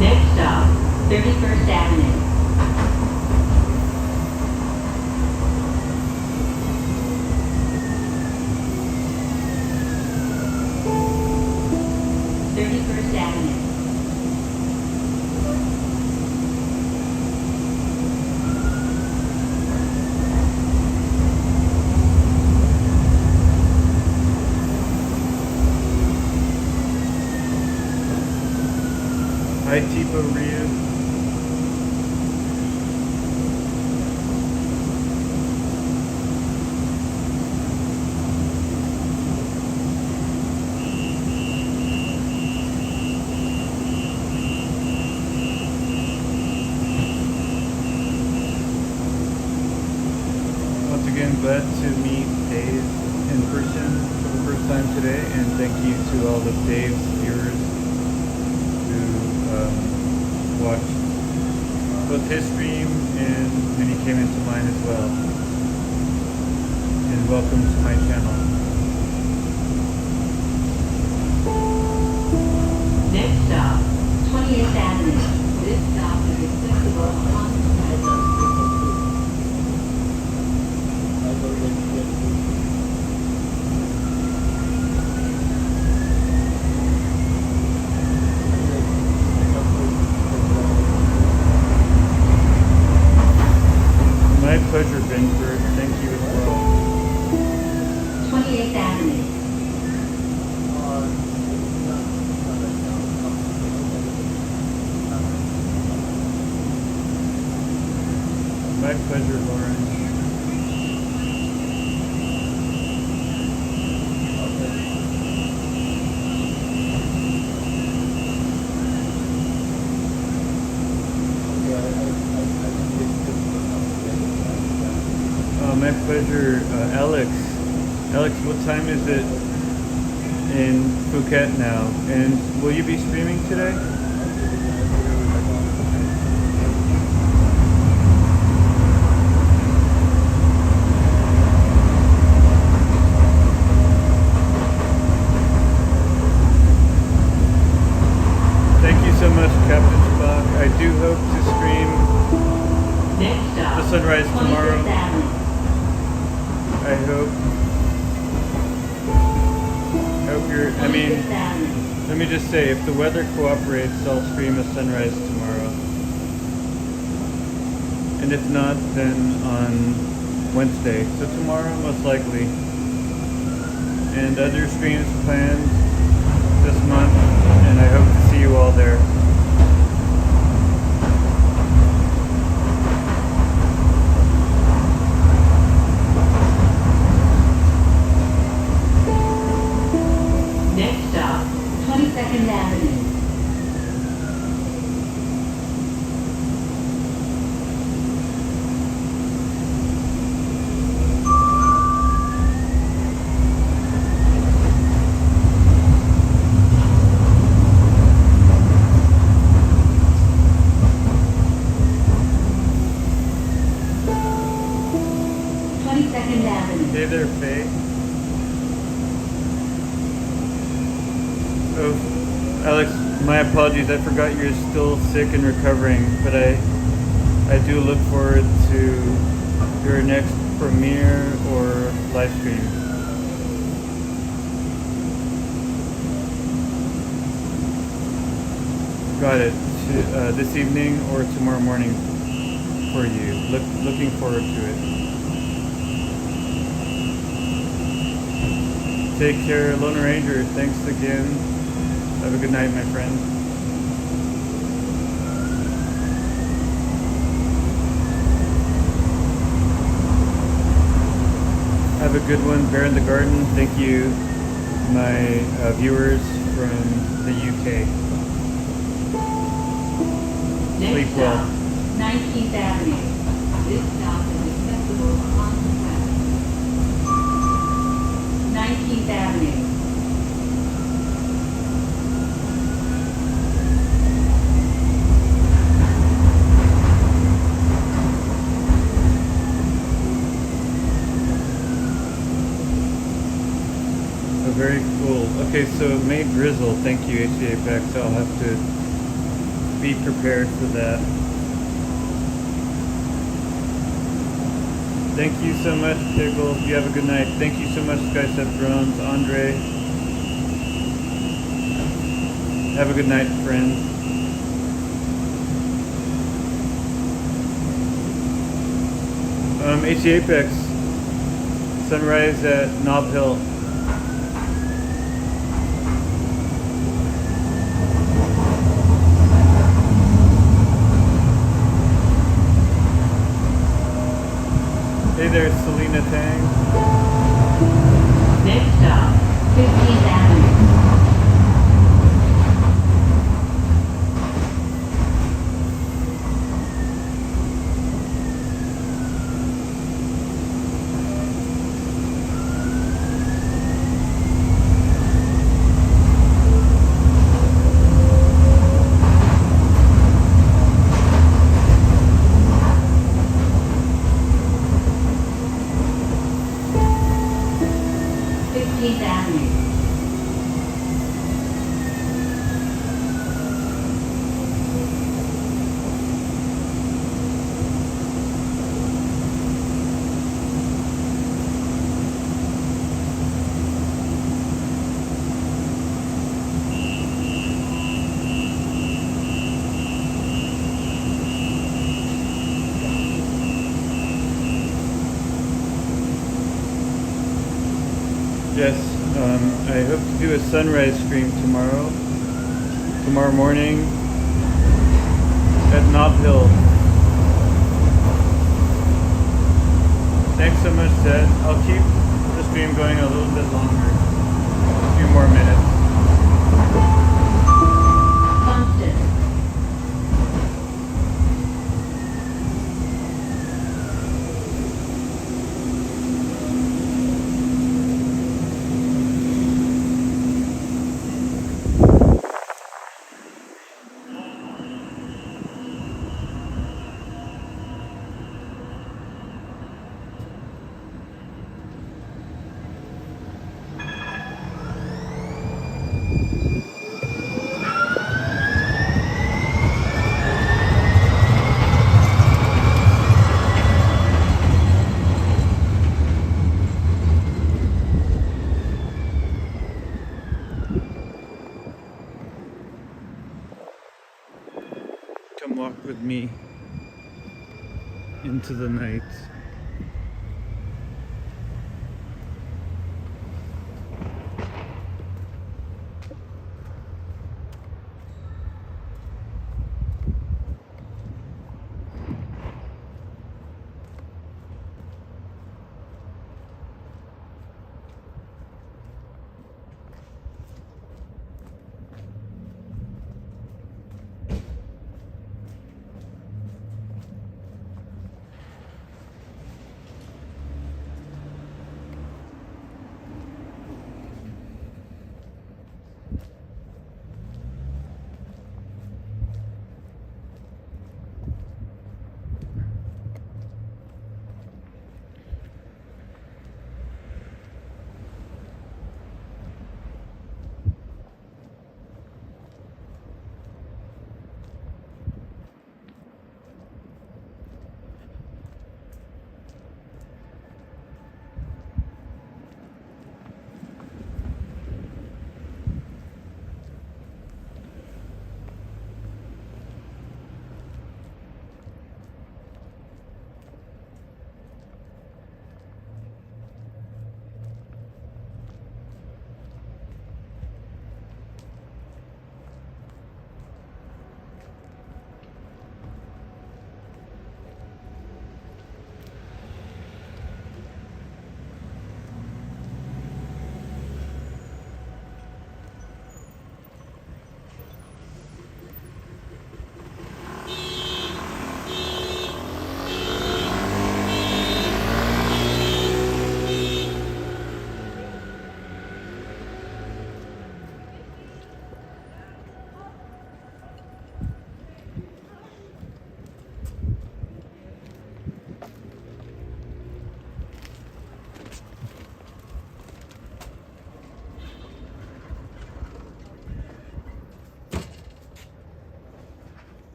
Next stop, 31st Avenue. Thirty-first Avenue. Hi, Tipo Ryu. Once again, glad to meet Dave in person for the first time today, and thank you to all of Dave's viewers who watched both his stream and many came into mine as well. And welcome to my channel. Next stop, 28th Avenue. This stop is accessible upon arrival. My pleasure, Benford. Thank you as well. 28th Avenue. My pleasure, Lauren. My pleasure, Alex. Alex, what time is it in Phuket now? And will you be streaming today? Thank you so much, Captain Spock. I do hope to stream Next stop, the sunrise 25th tomorrow. Avenue. I hope you're, I mean, 25th Avenue. let me just say, if the weather cooperates, I'll stream a sunrise tomorrow. And if not, then on Wednesday. So tomorrow, most likely. And other streams planned this month, and I hope to see you all there. Next stop, 22nd Avenue. Hey there, Faye. Oh, Alex, my apologies. I forgot you're still sick and recovering, but I do look forward to your next premiere or live stream. Got it. This evening or tomorrow morning for you. Looking forward to it. Take care, Lone Ranger. Thanks again. Have a good night, my friend. Have a good one, Bear in the Garden. Thank you, my viewers from the UK. Sleep Next well. stop, 19th Avenue. This stop is accessible upon request. 19th Avenue. Oh, very cool. Okay, so it may drizzle. Thank you, HCA Apex. I'll have to be prepared for that. Thank you so much, Pickle. You have a good night. Thank you so much, Skystep Drones, Andre. Have a good night, friends. HCA Apex. Sunrise at Nob Hill. do a sunrise stream tomorrow morning at Knob Hill. Thanks so much, Seth. I'll keep the stream going a little bit longer. A few more minutes. Constant. Come walk with me into the night.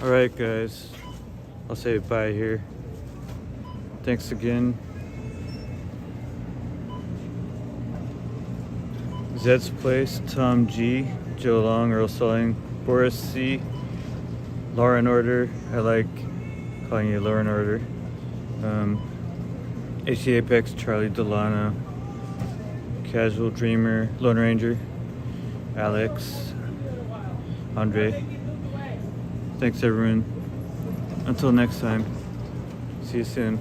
Alright guys, I'll say bye here. Thanks again. Zed's Place, Tom G, Joe Long, Earl Sulling, Boris C, Law and Order. I like calling you Law and Order. AC Apex, Charlie Delano, Casual Dreamer, Lone Ranger, Alex, Andre. Thanks everyone. Until next time. See you soon.